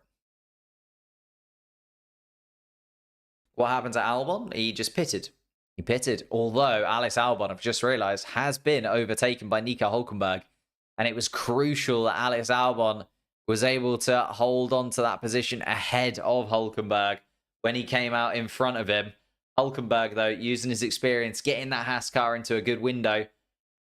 What happened to Albon? He just pitted. He pitted, although Alex Albon, I've just realised, has been overtaken by Nico Hülkenberg. And it was crucial that Alex Albon was able to hold on to that position ahead of Hülkenberg when he came out in front of him. Hülkenberg, though, using his experience, getting that Haas car into a good window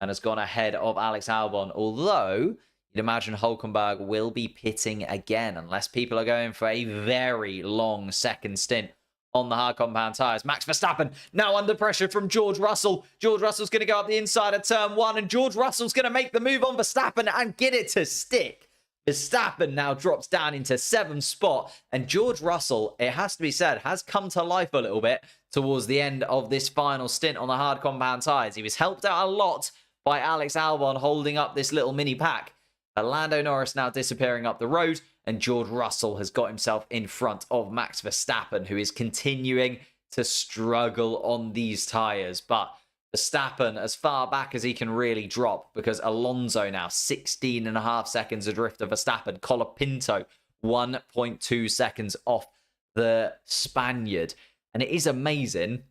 and has gone ahead of Alex Albon. Although, you'd imagine Hülkenberg will be pitting again unless people are going for a very long second stint on the hard compound tyres. Max Verstappen now under pressure from George Russell. George Russell's going to go up the inside of turn 1, and George Russell's going to make the move on Verstappen and get it to stick. Verstappen now drops down into 7th spot, and George Russell, it has to be said, has come to life a little bit towards the end of this final stint on the hard compound tyres. He was helped out a lot by Alex Albon holding up this little mini pack. Lando Norris now disappearing up the road, and George Russell has got himself in front of Max Verstappen, who is continuing to struggle on these tyres. But Verstappen as far back as he can really drop, because Alonso now 16.5 seconds adrift of Verstappen. Colapinto 1.2 seconds off the Spaniard. And it is amazing.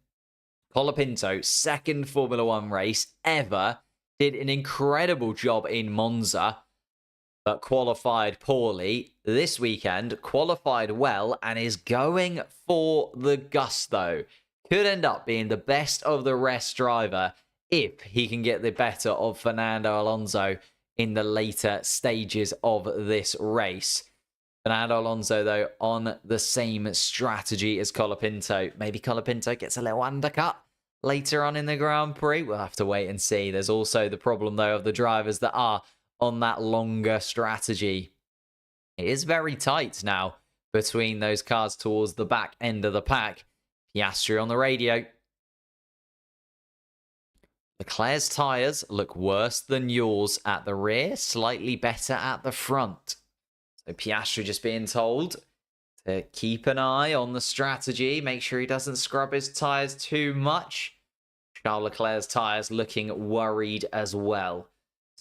Colapinto, second Formula One race ever, did an incredible job in Monza. but qualified poorly. This weekend, qualified well and is going for the gusto. Could end up being the best of the rest driver if he can get the better of Fernando Alonso in the later stages of this race. Fernando Alonso, though, on the same strategy as Colapinto. Maybe Colapinto gets a little undercut later on in the Grand Prix. We'll have to wait and see. There's also the problem, though, of the drivers that are on that longer strategy. It is very tight now between those cars towards the back end of the pack. Piastri on the radio. Leclerc's tyres look worse than yours at the rear, slightly better at the front. So Piastri just being told to keep an eye on the strategy, make sure he doesn't scrub his tyres too much. Charles Leclerc's tyres looking worried as well.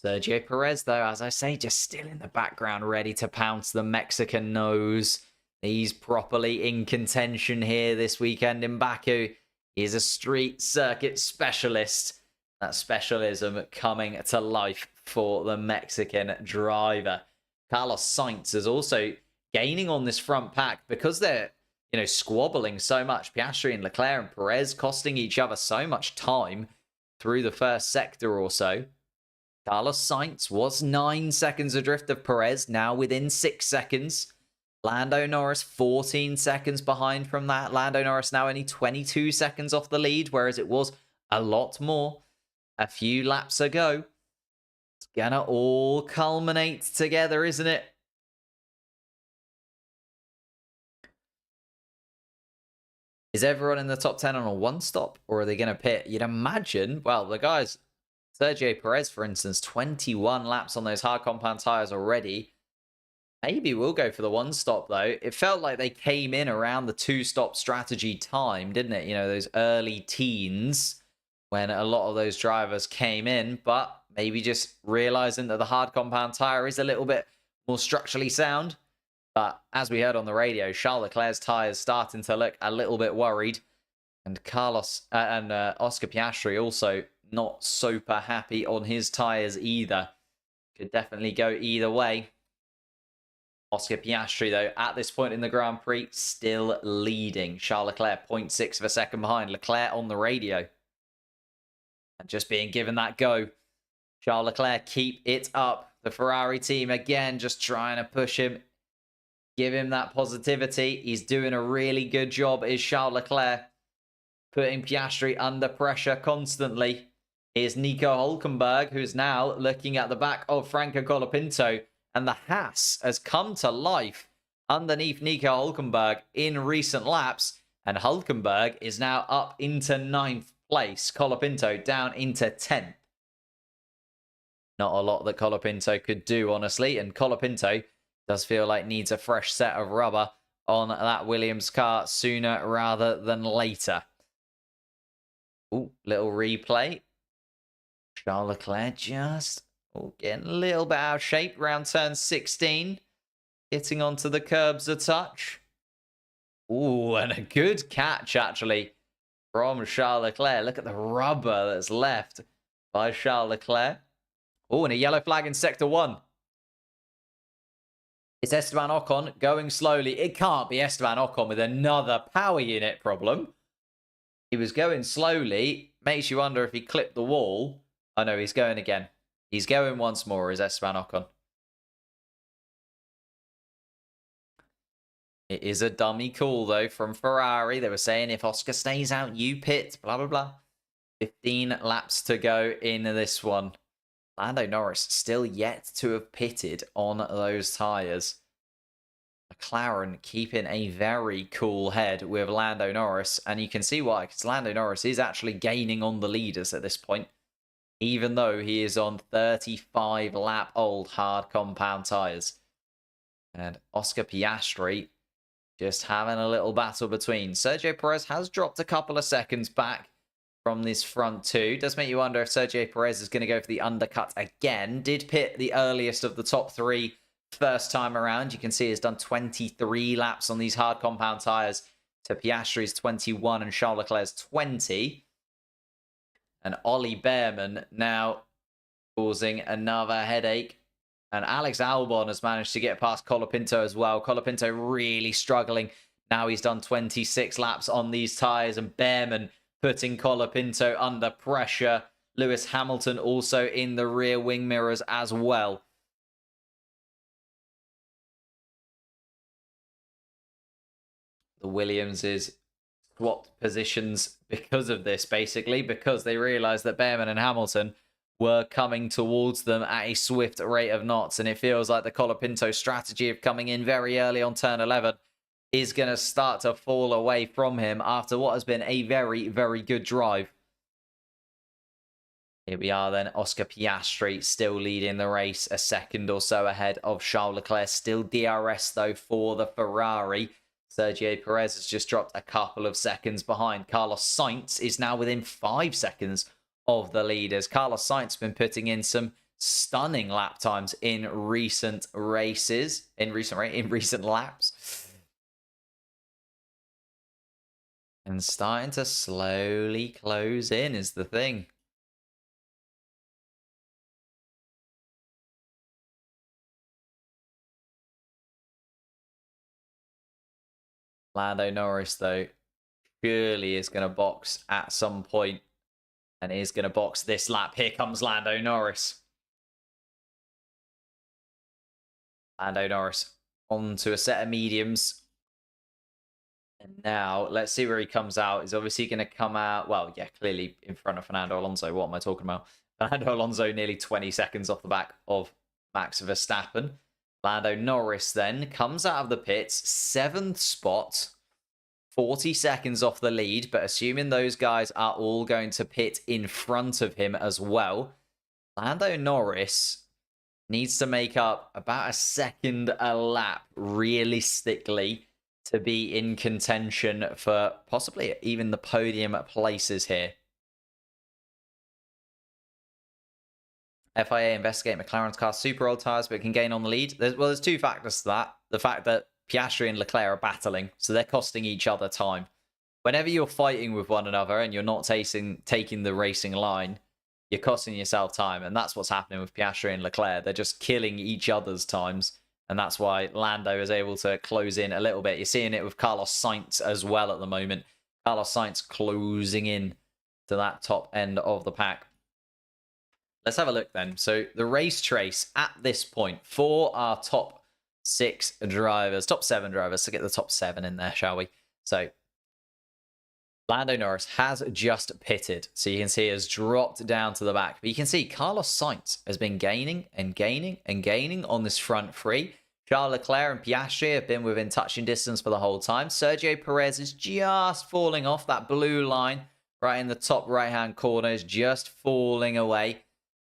Sergio Perez, though, as I say, just still in the background, ready to pounce the Mexican nose. He's properly in contention here this weekend in Baku. He's a street circuit specialist. That specialism coming to life for the Mexican driver. Carlos Sainz is also gaining on this front pack because they're, squabbling so much. Piastri and Leclerc and Perez costing each other so much time through the first sector or so. Carlos Sainz was 9 seconds adrift of Perez, now within 6 seconds. Lando Norris 14 seconds behind from that. Lando Norris now only 22 seconds off the lead, whereas it was a lot more a few laps ago. It's gonna all culminate together, isn't it? Is everyone in the top 10 on a one-stop, or are they going to pit? You'd imagine, well, the guys, Sergio Perez, for instance, 21 laps on those hard compound tyres already. Maybe we'll go for the one-stop, though. It felt like they came in around the two-stop strategy time, didn't it? Those early teens when a lot of those drivers came in, but maybe just realizing that the hard compound tyre is a little bit more structurally sound. But as we heard on the radio, Charles Leclerc's tyres starting to look a little bit worried. And Oscar Piastri also not super happy on his tyres either. Could definitely go either way. Oscar Piastri, though, at this point in the Grand Prix, still leading. Charles Leclerc, 0.6 of a second behind. Leclerc on the radio. And just being given that go. Charles Leclerc, keep it up. The Ferrari team, again, just trying to push him. Give him that positivity. He's doing a really good job, is Charles Leclerc. Putting Piastri under pressure constantly. Here's Nico Hülkenberg, who's now looking at the back of Franco Colapinto. And the Haas has come to life underneath Nico Hülkenberg in recent laps. And Hülkenberg is now up into 9th place. Colapinto down into 10th. Not a lot that Colapinto could do, honestly. And Colapinto does feel like needs a fresh set of rubber on that Williams car sooner rather than later. Ooh, little replay. Charles Leclerc just getting a little bit out of shape around turn 16. Getting onto the curbs a touch. Ooh, and a good catch, actually, from Charles Leclerc. Look at the rubber that's left by Charles Leclerc. Oh, and a yellow flag in Sector 1. It's Esteban Ocon going slowly. It can't be Esteban Ocon with another power unit problem. He was going slowly. Makes you wonder if he clipped the wall. Oh no, he's going again. He's going once more, is Esteban Ocon. It is a dummy call, though, from Ferrari. They were saying if Oscar stays out, you pit. Blah, blah, blah. 15 laps to go in this one. Lando Norris still yet to have pitted on those tyres. McLaren keeping a very cool head with Lando Norris. And you can see why, because Lando Norris is actually gaining on the leaders at this point. Even though he is on 35-lap-old hard compound tyres. And Oscar Piastri just having a little battle between. Sergio Perez has dropped a couple of seconds back from this front two. Does make you wonder if Sergio Perez is going to go for the undercut again. Did pit the earliest of the top three first time around. You can see he's done 23 laps on these hard compound tyres to Piastri's 21 and Charles Leclerc's 20. And Ollie Bearman now causing another headache And Alex Albon has managed to get past Colapinto as well. Colapinto really struggling. Now he's done 26 laps on these tyres, and Bearman putting Colapinto under pressure. Lewis Hamilton also in the rear wing mirrors as well. The Williamses swapped positions because of this, basically, because they realised that Bearman and Hamilton were coming towards them at a swift rate of knots, and it feels like the Colapinto strategy of coming in very early on turn 11 is going to start to fall away from him after what has been a very, very good drive. Here we are then, Oscar Piastri still leading the race, a second or so ahead of Charles Leclerc. Still DRS though for the Ferrari. Sergio Perez has just dropped a couple of seconds behind. Carlos Sainz is now within 5 seconds of the leaders. Carlos Sainz has been putting in some stunning lap times in recent races, in recent laps. And starting to slowly close in is the thing. Lando Norris, though, surely is going to box at some point and is going to box this lap. Here comes Lando Norris. Lando Norris onto a set of mediums. And now, let's see where he comes out. He's obviously going to come out, well, yeah, clearly in front of Fernando Alonso. What am I talking about? Fernando Alonso nearly 20 seconds off the back of Max Verstappen. Lando Norris then comes out of the pits, 7th spot, 40 seconds off the lead, but assuming those guys are all going to pit in front of him as well, Lando Norris needs to make up about a second a lap, realistically, to be in contention for possibly even the podium places here. FIA investigate McLaren's car super old tyres, but can gain on the lead. There's 2 factors to that. The fact that Piastri and Leclerc are battling, so they're costing each other time. Whenever you're fighting with one another and you're not taking the racing line, you're costing yourself time, and that's what's happening with Piastri and Leclerc. They're just killing each other's times, and that's why Lando is able to close in a little bit. You're seeing it with Carlos Sainz as well at the moment. Carlos Sainz closing in to that top end of the pack. Let's have a look then. So the race trace at this point for our top 6 drivers, top 7 drivers, to get the top 7 in there, shall we? So Lando Norris has just pitted. So you can see he has dropped down to the back. But you can see Carlos Sainz has been gaining and gaining and gaining on this front 3. Charles Leclerc and Piastri have been within touching distance for the whole time. Sergio Perez is just falling off. That blue line right in the top right-hand corner is just falling away.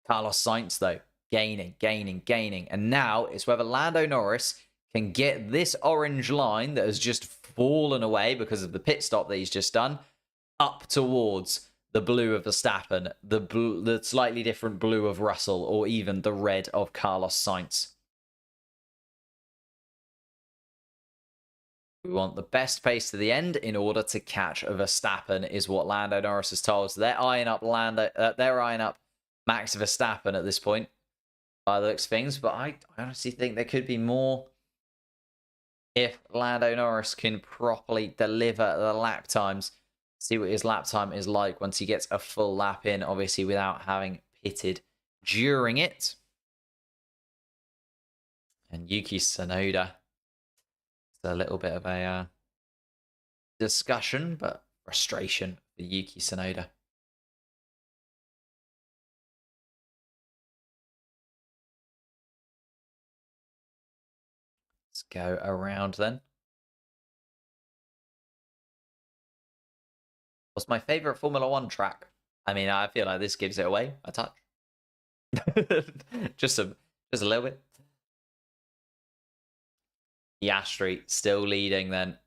Carlos Sainz, though, gaining. And now it's whether Lando Norris can get this orange line that has just fallen away because of the pit stop that he's just done up towards the blue of Verstappen, the slightly different blue of Russell, or even the red of Carlos Sainz. We want the best pace to the end in order to catch Verstappen, is what Lando Norris has told us. So they're eyeing up Max Verstappen at this point, by the looks of things, but I honestly think there could be more if Lando Norris can properly deliver the lap times. See what his lap time is like once he gets a full lap in, obviously without having pitted during it. And Yuki Tsunoda, it's a little bit of a discussion, but frustration for Yuki Tsunoda. Let's go around then. What's my favorite Formula 1 track? I mean, I feel like this gives it away a touch. just a little bit. Piastri still leading then.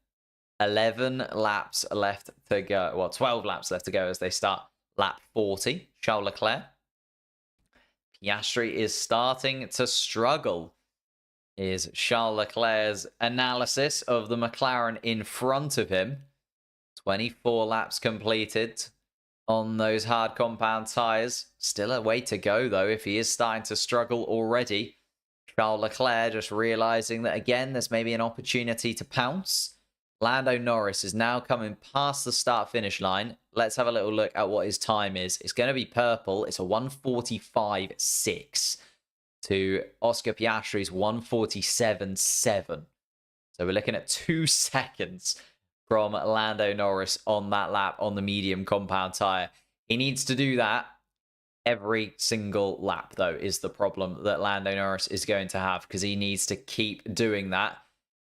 11 laps left to go. Well, 12 laps left to go as they start lap 40. Charles Leclerc. Piastri is starting to struggle, is Charles Leclerc's analysis of the McLaren in front of him. 24 laps completed on those hard compound tyres. Still a way to go, though, if he is starting to struggle already. Charles Leclerc just realizing that, again, there's maybe an opportunity to pounce. Lando Norris is now coming past the start-finish line. Let's have a little look at what his time is. It's going to be purple. It's a 1:45.6 to Oscar Piastri's 1:47.7. So we're looking at 2 seconds from Lando Norris on that lap on the medium compound tyre. He needs to do that every single lap, though, is the problem that Lando Norris is going to have, because he needs to keep doing that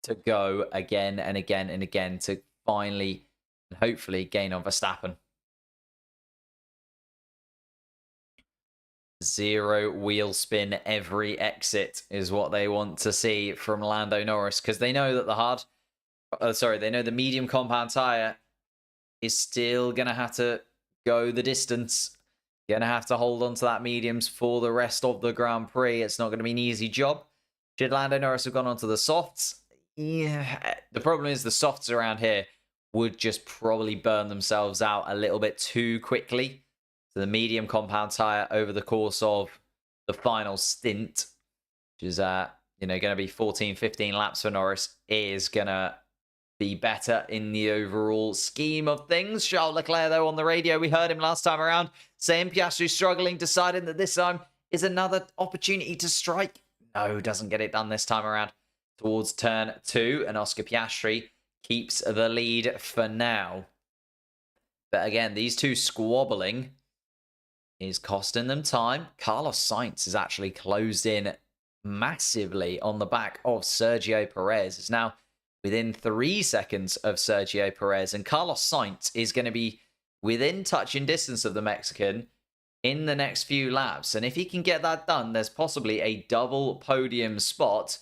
to go again and again and again to finally and hopefully gain on Verstappen. 0 wheel spin every exit is what they want to see from Lando Norris, because they know that they know the medium compound tire is still going to have to go the distance. Going to have to hold on to that mediums for the rest of the Grand Prix. It's not going to be an easy job. Should Lando Norris have gone onto the softs? Yeah, the problem is the softs around here would just probably burn themselves out a little bit too quickly. So the medium compound tire over the course of the final stint, which is going to be 14, 15 laps for Norris, is going to be better in the overall scheme of things. Charles Leclerc, though, on the radio, we heard him last time around saying Piastri struggling, deciding that this time is another opportunity to strike. No, doesn't get it done this time around. Towards turn 2, and Oscar Piastri keeps the lead for now. But again, these two squabbling is costing them time. Carlos Sainz is actually closed in massively on the back of Sergio Perez. It's now within 3 seconds of Sergio Perez, and Carlos Sainz is going to be within touching distance of the Mexican in the next few laps. And if he can get that done, there's possibly a double podium spot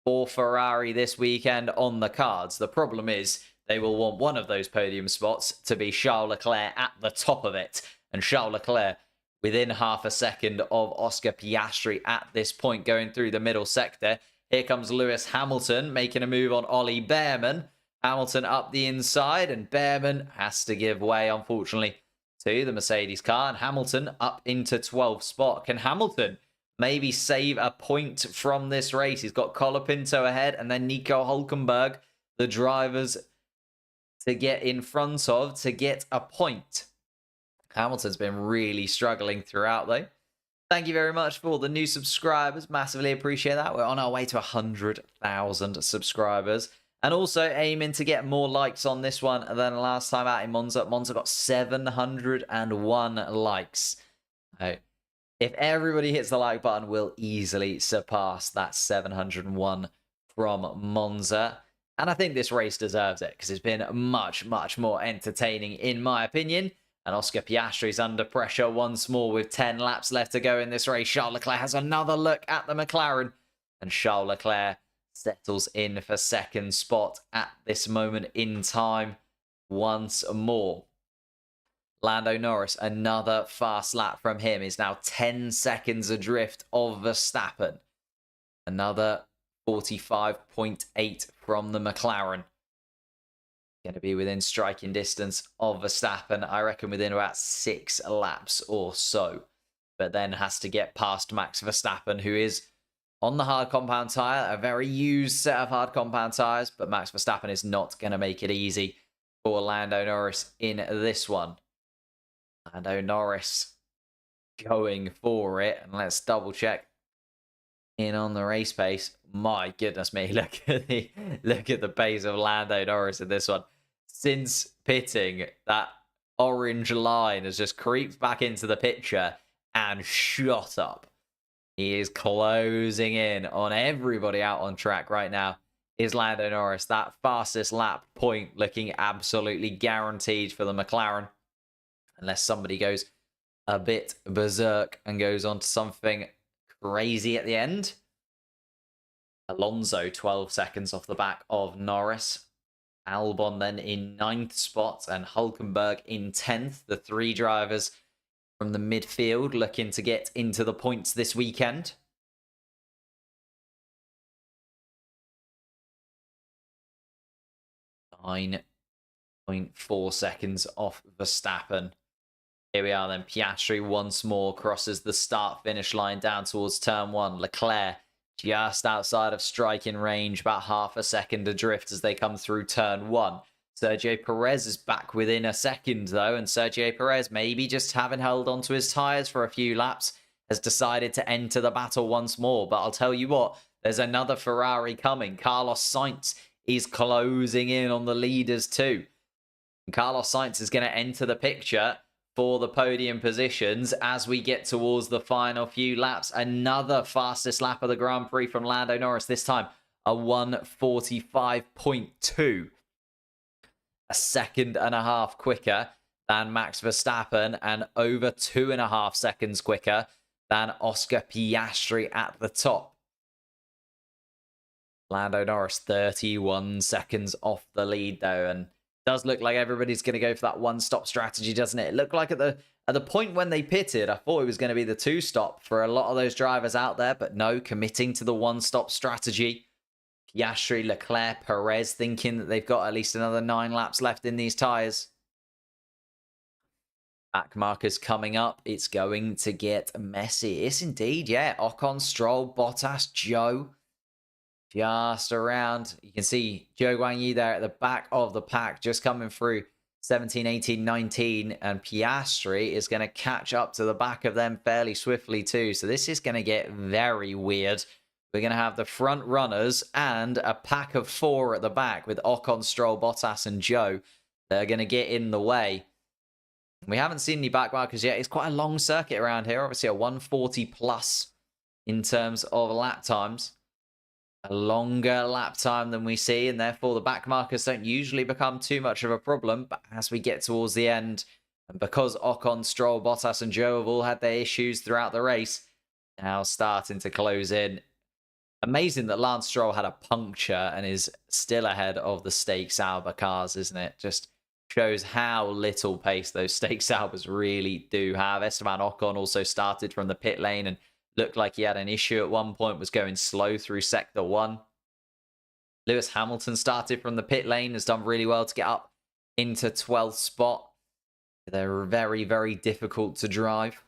for Ferrari this weekend on the cards. The problem is they will want one of those podium spots to be Charles Leclerc at the top of it. And Charles Leclerc within half a second of Oscar Piastri at this point, going through the middle sector. Here comes Lewis Hamilton making a move on Ollie Bearman. Hamilton up the inside, and Bearman has to give way, unfortunately, to the Mercedes car. And Hamilton up into 12th spot. Can Hamilton maybe save a point from this race? He's got Colapinto ahead, and then Nico Hülkenberg, the drivers to get in front of to get a point. Hamilton's been really struggling throughout, though. Thank you very much for all the new subscribers. Massively appreciate that. We're on our way to 100,000 subscribers. And also aiming to get more likes on this one than last time out in Monza. Monza got 701 likes. If everybody hits the like button, we'll easily surpass that 701 from Monza. And I think this race deserves it, because it's been much, much more entertaining, in my opinion. And Oscar Piastri's under pressure once more with 10 laps left to go in this race. Charles Leclerc has another look at the McLaren. And Charles Leclerc settles in for second spot at this moment in time once more. Lando Norris, another fast lap from him, is now 10 seconds adrift of Verstappen. Another 45.8 from the McLaren. Going to be within striking distance of Verstappen, I reckon within about 6 laps or so. But then has to get past Max Verstappen, who is on the hard compound tyre, a very used set of hard compound tyres, but Max Verstappen is not going to make it easy for Lando Norris in this one. Lando Norris going for it, and let's double check in on the race pace. My goodness me, look at the pace of Lando Norris in this one. Since pitting, that orange line has just creeped back into the picture and shot up. He is closing in on everybody out on track right now. Is Lando Norris. That fastest lap point looking absolutely guaranteed for the McLaren. Unless somebody goes a bit berserk and goes on to something crazy at the end. Alonso 12 seconds off the back of Norris. Albon then in 9th spot and Hülkenberg in 10th. The 3 drivers from the midfield looking to get into the points this weekend. Nine 0.4 seconds off Verstappen. Here we are then. Piastri once more crosses the start-finish line down towards turn 1. Leclerc just outside of striking range, about half a second adrift as they come through turn 1. Sergio Perez is back within a second, though, and Sergio Perez, maybe just having held onto his tyres for a few laps, has decided to enter the battle once more. But I'll tell you what, there's another Ferrari coming. Carlos Sainz is closing in on the leaders too. And Carlos Sainz is going to enter the picture for the podium positions as we get towards the final few laps. Another fastest lap of the Grand Prix from Lando Norris, this time a 1:45.2. A second and a half quicker than Max Verstappen and over 2.5 seconds quicker than Oscar Piastri at the top. Lando Norris 31 seconds off the lead though, and does look like everybody's going to go for that one-stop strategy, doesn't it? It looked like at the point when they pitted, I thought it was going to be the two-stop for a lot of those drivers out there, but no, committing to the one-stop strategy. Piastri, Leclerc, Perez thinking that they've got at least another 9 laps left in these tyres. Back markers coming up. It's going to get messy. It's indeed, yeah. Ocon, Stroll, Bottas, Joe. Just around. You can see Zhou Guanyu there at the back of the pack, just coming through 17, 18, 19. And Piastri is going to catch up to the back of them fairly swiftly too. So this is going to get very weird. We're going to have the front runners and a pack of 4 at the back with Ocon, Stroll, Bottas and Joe. They're going to get in the way. We haven't seen any back markers yet. It's quite a long circuit around here. Obviously a 140 plus in terms of lap times. A longer lap time than we see, and therefore the back markers don't usually become too much of a problem. But as we get towards the end, and because Ocon, Stroll, Bottas and Joe have all had their issues throughout the race, now starting to close in. Amazing that Lance Stroll had a puncture and is still ahead of the Stake Sauber cars, isn't it? Just shows how little pace those Stake Saubers really do have. Esteban Ocon also started from the pit lane and looked like he had an issue at one point, was going slow through Sector 1. Lewis Hamilton started from the pit lane, has done really well to get up into 12th spot. They're very, very difficult to drive.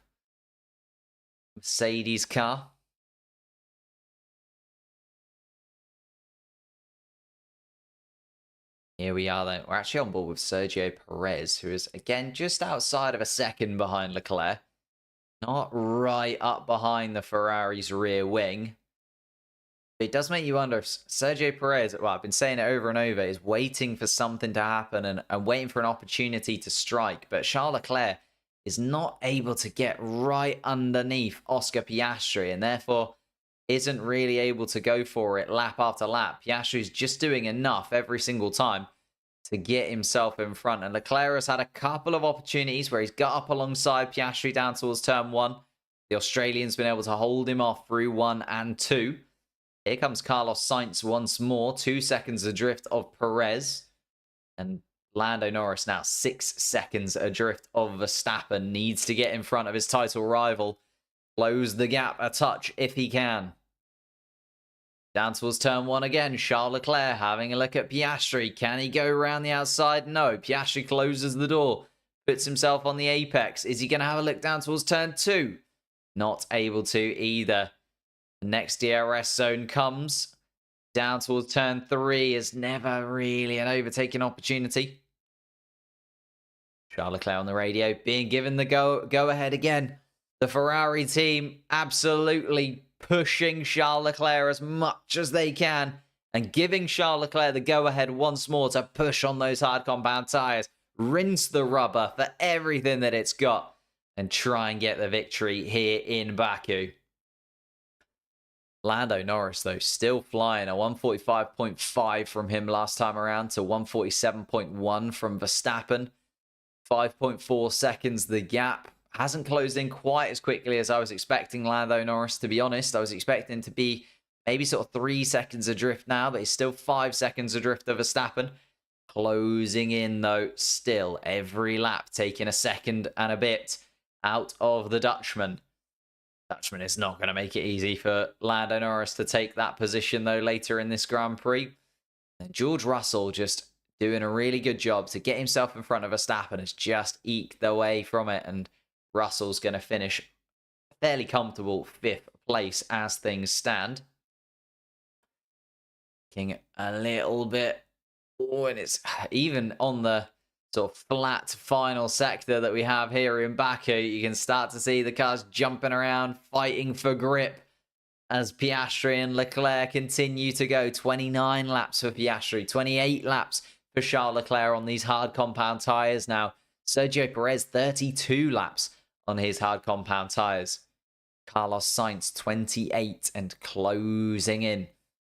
Mercedes car. Here we are then. We're actually on board with Sergio Perez, who is, again, just outside of a second behind Leclerc. Not right up behind the Ferrari's rear wing. But it does make you wonder if Sergio Perez, well, I've been saying it over and over, is waiting for something to happen and waiting for an opportunity to strike. But Charles Leclerc is not able to get right underneath Oscar Piastri and therefore isn't really able to go for it lap after lap. Piastri's just doing enough every single time to get himself in front. And Leclerc has had a couple of opportunities where he's got up alongside Piastri down towards turn 1. The Australian's been able to hold him off through 1 and 2. Here comes Carlos Sainz once more. 2 seconds adrift of Perez. And Lando Norris now 6 seconds adrift of Verstappen. Needs to get in front of his title rival. Close the gap a touch if he can. Down towards turn 1 again. Charles Leclerc having a look at Piastri. Can he go around the outside? No. Piastri closes the door. Puts himself on the apex. Is he going to have a look down towards turn 2? Not able to either. The next DRS zone comes. Down towards turn 3 is never really an overtaking opportunity. Charles Leclerc on the radio being given the go ahead again. The Ferrari team absolutely pushing Charles Leclerc as much as they can and giving Charles Leclerc the go-ahead once more to push on those hard compound tyres, rinse the rubber for everything that it's got and try and get the victory here in Baku. Lando Norris, though, still flying. A 145.5 from him last time around to 147.1 from Verstappen. 5.4 seconds the gap. Hasn't closed in quite as quickly as I was expecting Lando Norris, to be honest. I was expecting to be maybe sort of 3 seconds adrift now, but he's still 5 seconds adrift of Verstappen. Closing in, though, still every lap taking a second and a bit out of the Dutchman. Dutchman is not going to make it easy for Lando Norris to take that position, though, later in this Grand Prix. And George Russell just doing a really good job to get himself in front of Verstappen, has just eked the way from it, and Russell's going to finish fairly comfortable 5th place as things stand. looking a little bit... Oh, and it's even on the sort of flat final sector that we have here in Baku. You can start to see the cars jumping around, fighting for grip as Piastri and Leclerc continue to go. 29 laps for Piastri, 28 laps for Charles Leclerc on these hard compound tyres now. Sergio Perez, 32 laps on his hard compound tyres. Carlos Sainz, 28 and closing in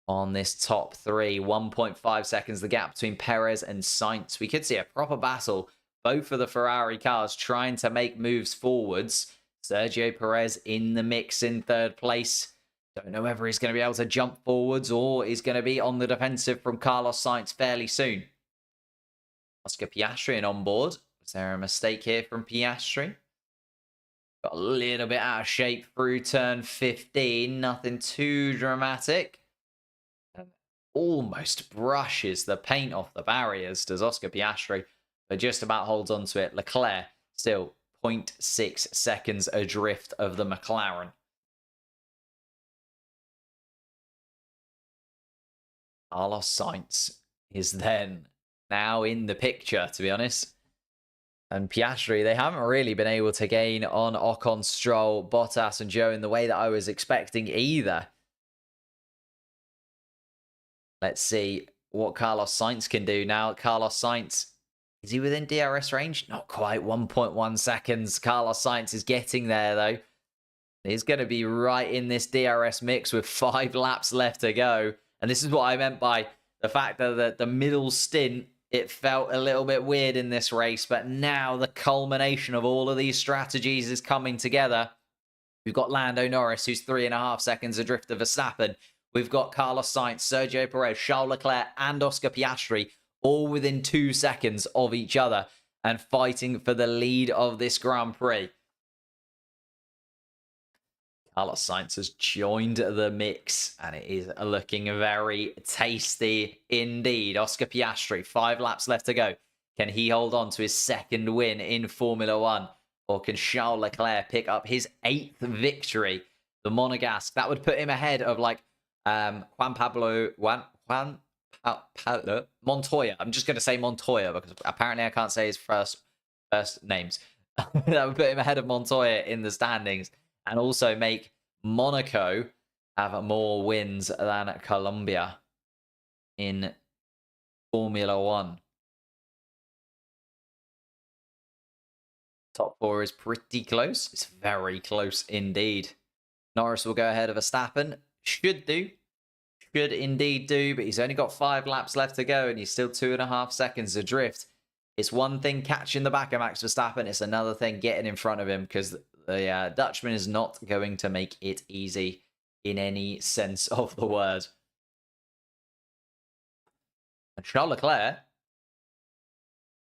on this top three. 1.5 seconds the gap between Perez and Sainz. We could see a proper battle, both of the Ferrari cars trying to make moves forwards. Sergio Perez in the mix in third place. Don't know whether he's going to be able to jump forwards or he's going to be on the defensive from Carlos Sainz fairly soon. Oscar Piastri on board. Was there a mistake here from Piastri? Got a little bit out of shape through turn 15. Nothing too dramatic. Almost brushes the paint off the barriers, does Oscar Piastri, but just about holds on to it. Leclerc still 0.6 seconds adrift of the McLaren. Carlos Sainz is then now in the picture, to be honest. And Piastri, they haven't really been able to gain on Ocon, Stroll, Bottas and Zhou in the way that I was expecting either. Let's see what Carlos Sainz can do now. Carlos Sainz, is he within DRS range? Not quite, 1.1 seconds. Carlos Sainz is getting there, though. He's going to be right in this DRS mix with 5 laps left to go. And this is what I meant by the fact that the middle stint, it felt a little bit weird in this race. But now the culmination of all of these strategies is coming together. We've got Lando Norris, who's 3.5 seconds adrift of Verstappen. We've got Carlos Sainz, Sergio Perez, Charles Leclerc, and Oscar Piastri all within 2 seconds of each other and fighting for the lead of this Grand Prix. Carlos Sainz has joined the mix and it is looking very tasty indeed. Oscar Piastri, 5 laps left to go. Can he hold on to his second win in Formula One? Or can Charles Leclerc pick up his 8th victory? The Monegasque, that would put him ahead of like Montoya. I'm just going to say Montoya because apparently I can't say his first names. That would put him ahead of Montoya in the standings and also make Monaco have more wins than Colombia in Formula One. Top 4 is pretty close. It's very close indeed. Norris will go ahead of Verstappen. Should do. Should indeed do, but he's only got 5 laps left to go and he's still 2.5 seconds adrift. It's one thing catching the back of Max Verstappen. It's another thing getting in front of him because the Dutchman is not going to make it easy in any sense of the word. And Charles Leclerc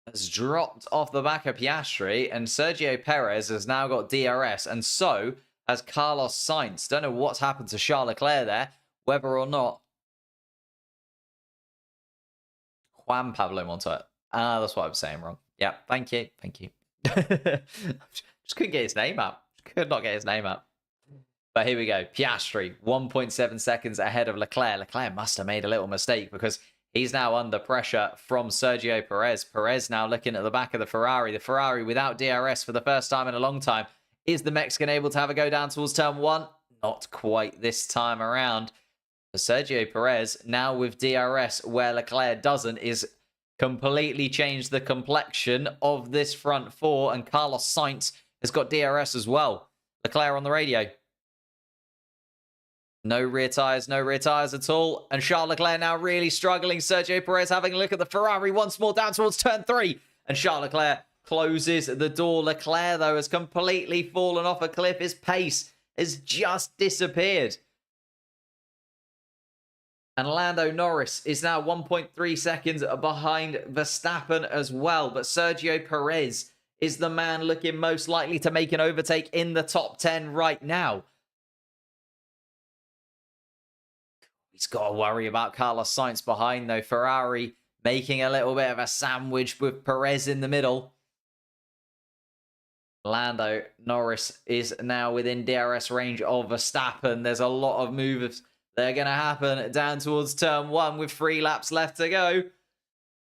has dropped off the back of Piastri and Sergio Perez has now got DRS and so has Carlos Sainz. Don't know what's happened to Charles Leclerc there, whether or not Juan Pablo Montoya. That's what I'm saying wrong. Yeah, thank you. Thank you. Just couldn't get his name up. Could not get his name up. But here we go. Piastri, 1.7 seconds ahead of Leclerc. Leclerc must have made a little mistake because he's now under pressure from Sergio Perez. Perez now looking at the back of the Ferrari. The Ferrari without DRS for the first time in a long time. Is the Mexican able to have a go down towards turn 1? Not quite this time around. For Sergio Perez, now with DRS where Leclerc doesn't, is completely changed the complexion of this front 4. And Carlos Sainz has got DRS as well. Leclerc on the radio. No rear tyres at all. And Charles Leclerc now really struggling. Sergio Perez having a look at the Ferrari once more down towards turn 3. And Charles Leclerc closes the door. Leclerc, though, has completely fallen off a cliff. His pace has just disappeared. And Lando Norris is now 1.3 seconds behind Verstappen as well. But Sergio Perez is the man looking most likely to make an overtake in the top 10 right now. He's got to worry about Carlos Sainz behind, though. Ferrari making a little bit of a sandwich with Perez in the middle. Lando Norris is now within DRS range of Verstappen. There's a lot of moves They're going to happen down towards turn 1 with 3 laps left to go.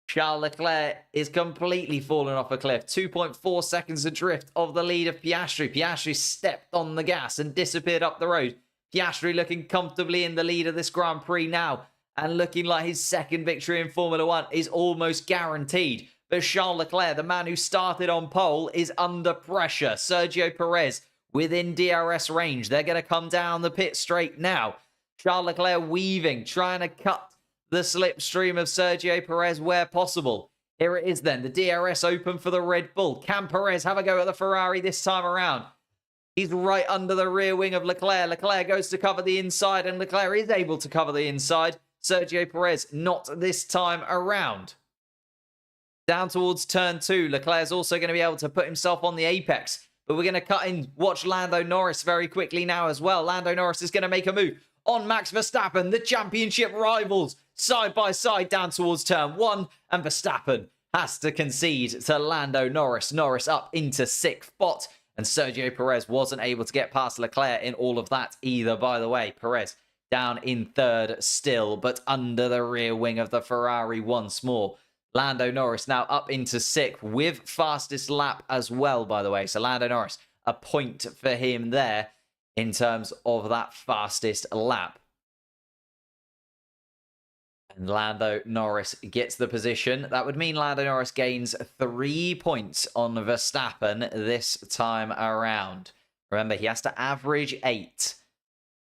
Charles Leclerc is completely fallen off a cliff. 2.4 seconds adrift of the lead of Piastri. Piastri stepped on the gas and disappeared up the road. Piastri looking comfortably in the lead of this Grand Prix now, and looking like his second victory in Formula 1 is almost guaranteed. But Charles Leclerc, the man who started on pole, is under pressure. Sergio Perez within DRS range. They're going to come down the pit straight now. Charles Leclerc weaving, trying to cut the slipstream of Sergio Perez where possible. Here it is then. The DRS open for the Red Bull. Can Perez have a go at the Ferrari this time around? He's right under the rear wing of Leclerc. Leclerc goes to cover the inside, and Leclerc is able to cover the inside. Sergio Perez not this time around. Down towards turn 2. Leclerc's also going to be able to put himself on the apex. But we're going to cut in, watch Lando Norris very quickly now as well. Lando Norris is going to make a move on Max Verstappen. The championship rivals side by side down towards turn 1. And Verstappen has to concede to Lando Norris. Norris up into 6th spot. And Sergio Perez wasn't able to get past Leclerc in all of that either, by the way. Perez down in 3rd still, but under the rear wing of the Ferrari once more. Lando Norris now up into 6th with fastest lap as well, by the way. So Lando Norris, a point for him there in terms of that fastest lap. And Lando Norris gets the position. That would mean Lando Norris gains 3 points on Verstappen this time around. Remember, he has to average 8.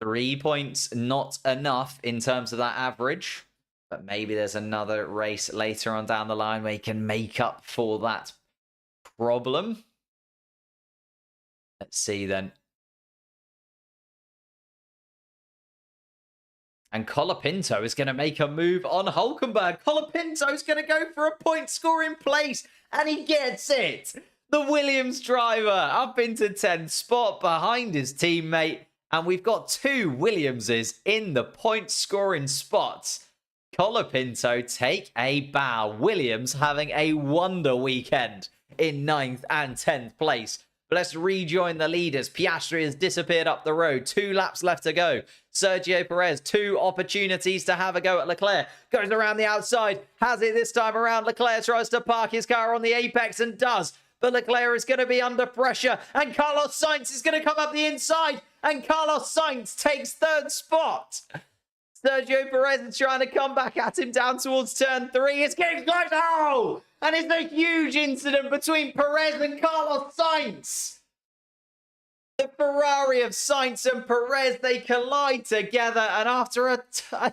3 points, not enough in terms of that average. But maybe there's another race later on down the line where he can make up for that problem. Let's see then. And Colapinto is going to make a move on Hulkenberg. Colapinto is going to go for a point scoring place, and he gets it. The Williams driver up into 10th spot behind his teammate, and we've got 2 Williamses in the point scoring spots. Colapinto take a bow. Williams having a wonder weekend in 9th and 10th place. But let's rejoin the leaders. Piastri has disappeared up the road. 2 laps left to go. Sergio Perez, 2 opportunities to have a go at Leclerc. Goes around the outside. Has it this time around. Leclerc tries to park his car on the apex and does. But Leclerc is going to be under pressure. And Carlos Sainz is going to come up the inside. And Carlos Sainz takes 3rd spot. Sergio Perez is trying to come back at him down towards turn 3. It's getting close. Oh! And it's a huge incident between Perez and Carlos Sainz. The Ferrari of Sainz and Perez, they collide together. And after a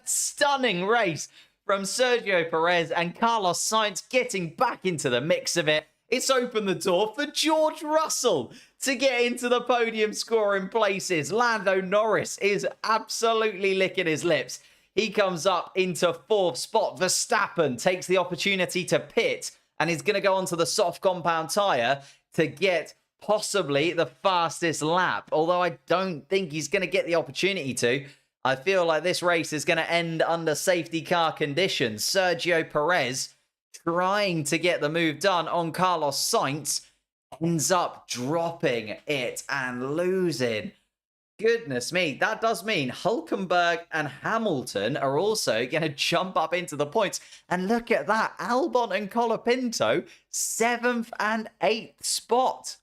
stunning race from Sergio Perez and Carlos Sainz getting back into the mix of it, it's opened the door for George Russell to get into the podium scoring places. Lando Norris is absolutely licking his lips. He comes up into 4th spot. Verstappen takes the opportunity to pit and is going to go onto the soft compound tyre to get possibly the fastest lap. Although I don't think he's going to get the opportunity to. I feel like this race is going to end under safety car conditions. Sergio Perez trying to get the move done on Carlos Sainz ends up dropping it and losing. Goodness me, that does mean Hulkenberg and Hamilton are also going to jump up into the points. And look at that, Albon and Colapinto, 7th and 8th spot.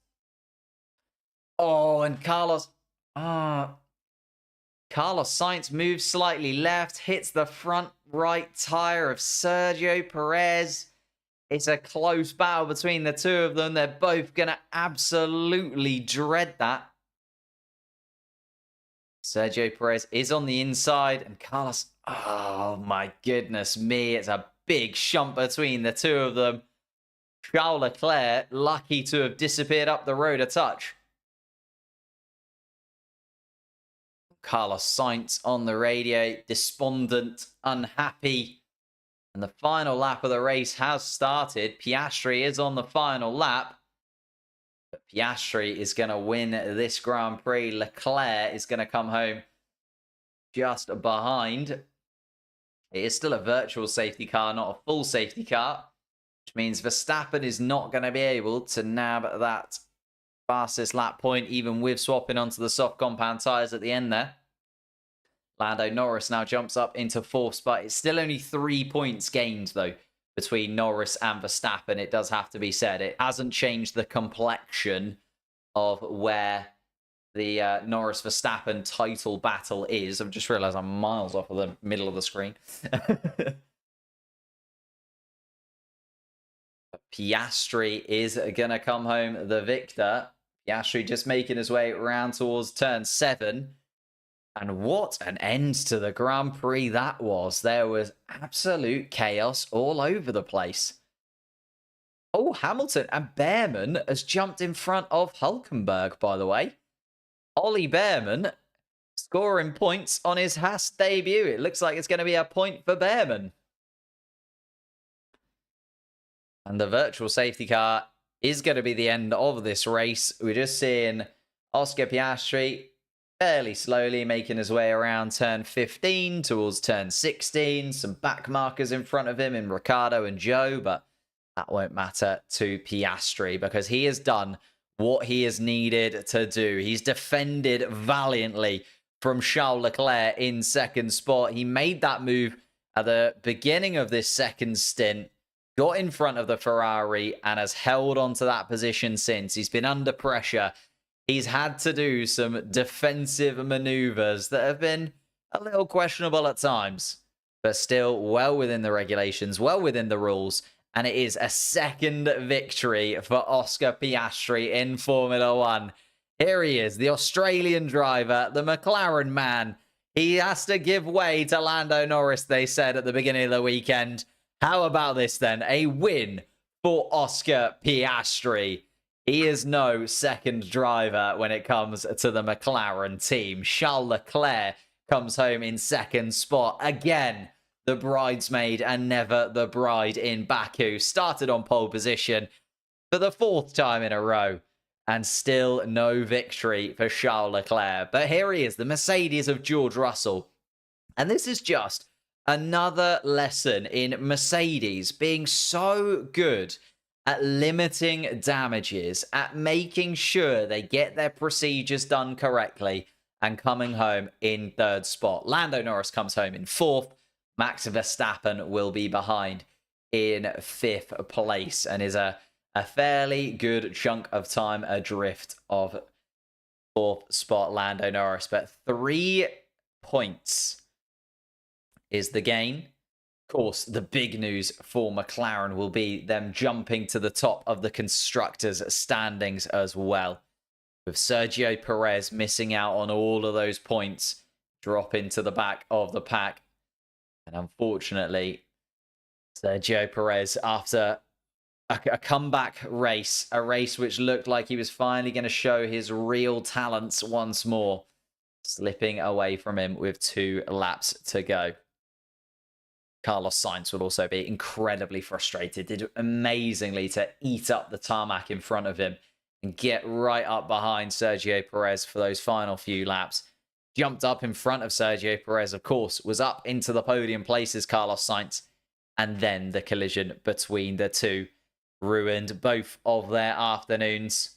Oh, and Carlos Sainz moves slightly left, hits the front right tyre of Sergio Perez. It's a close battle between the 2 of them. They're both going to absolutely dread that. Sergio Perez is on the inside, and Carlos... Oh, my goodness me. It's a big shump between the 2 of them. Charles Leclerc, lucky to have disappeared up the road a touch. Carlos Sainz on the radio, despondent, unhappy. And the final lap of the race has started. Piastri is on the final lap. But Piastri is going to win this Grand Prix. Leclerc is going to come home just behind. It is still a virtual safety car, not a full safety car. Which means Verstappen is not going to be able to nab that fastest lap point, even with swapping onto the soft compound tyres at the end there. Lando Norris now jumps up into 4th spot. It's still only 3 points gained, though, between Norris and Verstappen. It does have to be said. It hasn't changed the complexion of where the Norris-Verstappen title battle is. I've just realised I'm miles off of the middle of the screen. Piastri is going to come home the victor. Piastri just making his way around towards turn 7. And what an end to the Grand Prix that was. There was absolute chaos all over the place. Oh, Hamilton and Bearman has jumped in front of Hülkenberg, by the way. Ollie Bearman scoring points on his Haas debut. It looks like it's going to be a point for Bearman. And the virtual safety car is going to be the end of this race. We're just seeing Oscar Piastri fairly slowly making his way around turn 15 towards turn 16. Some back markers in front of him in Ricciardo and Joe, but that won't matter to Piastri because he has done what he is needed to do. He's defended valiantly from Charles Leclerc in 2nd spot. He made that move at the beginning of this 2nd stint, got in front of the Ferrari, and has held on to that position since. He's been under pressure. He's had to do some defensive maneuvers that have been a little questionable at times, but still well within the regulations, well within the rules. And it is a 2nd victory for Oscar Piastri in Formula 1. Here he is, the Australian driver, the McLaren man. He has to give way to Lando Norris, they said at the beginning of the weekend. How about this then? A win for Oscar Piastri. He is no 2nd driver when it comes to the McLaren team. Charles Leclerc comes home in 2nd spot. Again, the bridesmaid and never the bride in Baku. Started on pole position for the 4th time in a row. And still no victory for Charles Leclerc. But here he is, the Mercedes of George Russell. And this is just another lesson in Mercedes being so good at limiting damages, at making sure they get their procedures done correctly, and coming home in 3rd spot. Lando Norris comes home in 4th. Max Verstappen will be behind in 5th place and is a fairly good chunk of time adrift of 4th spot Lando Norris. But 3 points is the gain. Of course, the big news for McLaren will be them jumping to the top of the constructors' standings as well. With Sergio Perez missing out on all of those points, drop into the back of the pack. And unfortunately, Sergio Perez, after a comeback race, a race which looked like he was finally going to show his real talents once more, slipping away from him with 2 laps to go. Carlos Sainz will also be incredibly frustrated. Did amazingly to eat up the tarmac in front of him and get right up behind Sergio Perez for those final few laps. Jumped up in front of Sergio Perez, of course, was up into the podium places, Carlos Sainz. And then the collision between the two ruined both of their afternoons.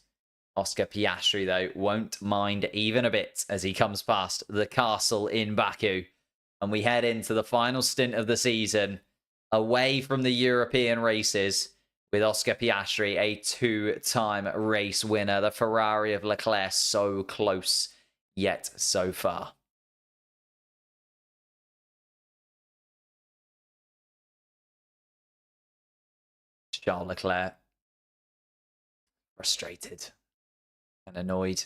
Oscar Piastri, though, won't mind even a bit as he comes past the castle in Baku. And we head into the final stint of the season, away from the European races, with Oscar Piastri, a 2-time race winner. The Ferrari of Leclerc so close, yet so far. Charles Leclerc, frustrated and annoyed.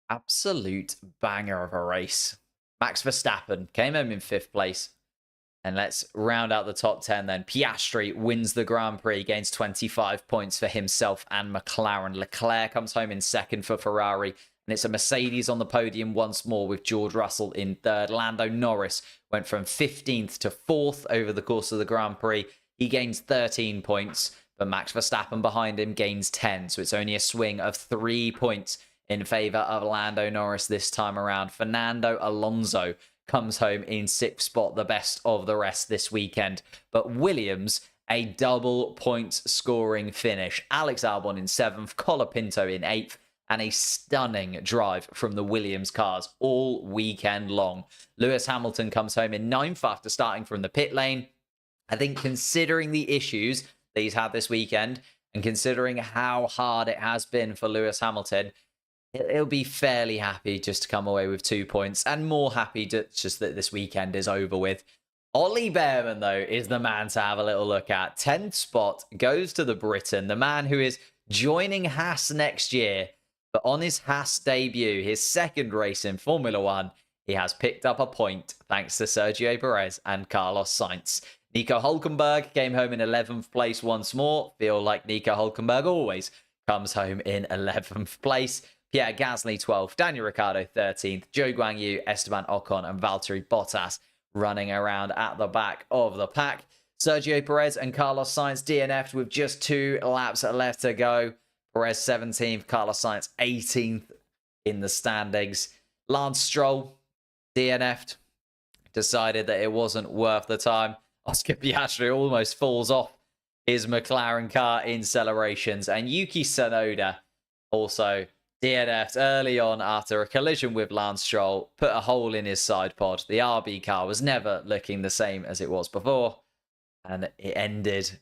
Absolute banger of a race. Max Verstappen came home in 5th place. And let's round out the top 10 then. Piastri wins the Grand Prix, gains 25 points for himself and McLaren. Leclerc comes home in 2nd for Ferrari. And it's a Mercedes on the podium once more with George Russell in 3rd. Lando Norris went from 15th to 4th over the course of the Grand Prix. He gains 13 points, but Max Verstappen behind him gains 10. So it's only a swing of 3 points in favour of Lando Norris this time around. Fernando Alonso comes home in 6th spot, the best of the rest this weekend. But Williams, a double points scoring finish. Alex Albon in 7th, Colapinto in 8th, and a stunning drive from the Williams cars all weekend long. Lewis Hamilton comes home in 9th after starting from the pit lane. I think considering the issues that he's had this weekend and considering how hard it has been for Lewis Hamilton, he'll be fairly happy just to come away with 2 points and more happy just that this weekend is over with. Ollie Bearman, though, is the man to have a little look at. 10th spot goes to the Briton, the man who is joining Haas next year. But on his Haas debut, his second race in Formula One, he has picked up a point thanks to Sergio Perez and Carlos Sainz. Nico Hülkenberg came home in 11th place once more. Feel like Nico Hülkenberg always comes home in 11th place. Pierre Gasly 12th, Daniel Ricciardo 13th, Zhou Guanyu, Esteban Ocon and Valtteri Bottas running around at the back of the pack. Sergio Perez and Carlos Sainz DNF'd with just 2 laps left to go. Perez 17th, Carlos Sainz 18th in the standings. Lance Stroll DNF'd, decided that it wasn't worth the time. Oscar Piastri almost falls off his McLaren car in celebrations. And Yuki Tsunoda also DNF'd early on after a collision with Lance Stroll, put a hole in his side pod. The RB car was never looking the same as it was before, and it ended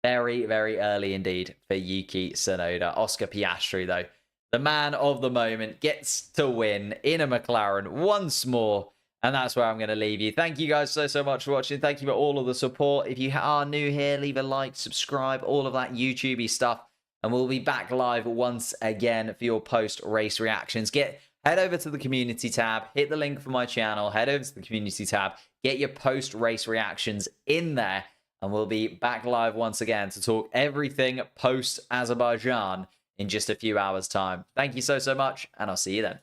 very, very early indeed for Yuki Tsunoda. Oscar Piastri, though, the man of the moment, gets to win in a McLaren once more, and that's where I'm going to leave you. Thank you guys so much for watching. Thank you for all of the support. If you are new here, leave a like, subscribe, all of that YouTubey stuff. And we'll be back live once again for your post-race reactions. Head over to the community tab, hit the link for my channel, head over to the community tab, get your post-race reactions in there, and we'll be back live once again to talk everything post-Azerbaijan in just a few hours' time. Thank you so much, and I'll see you then.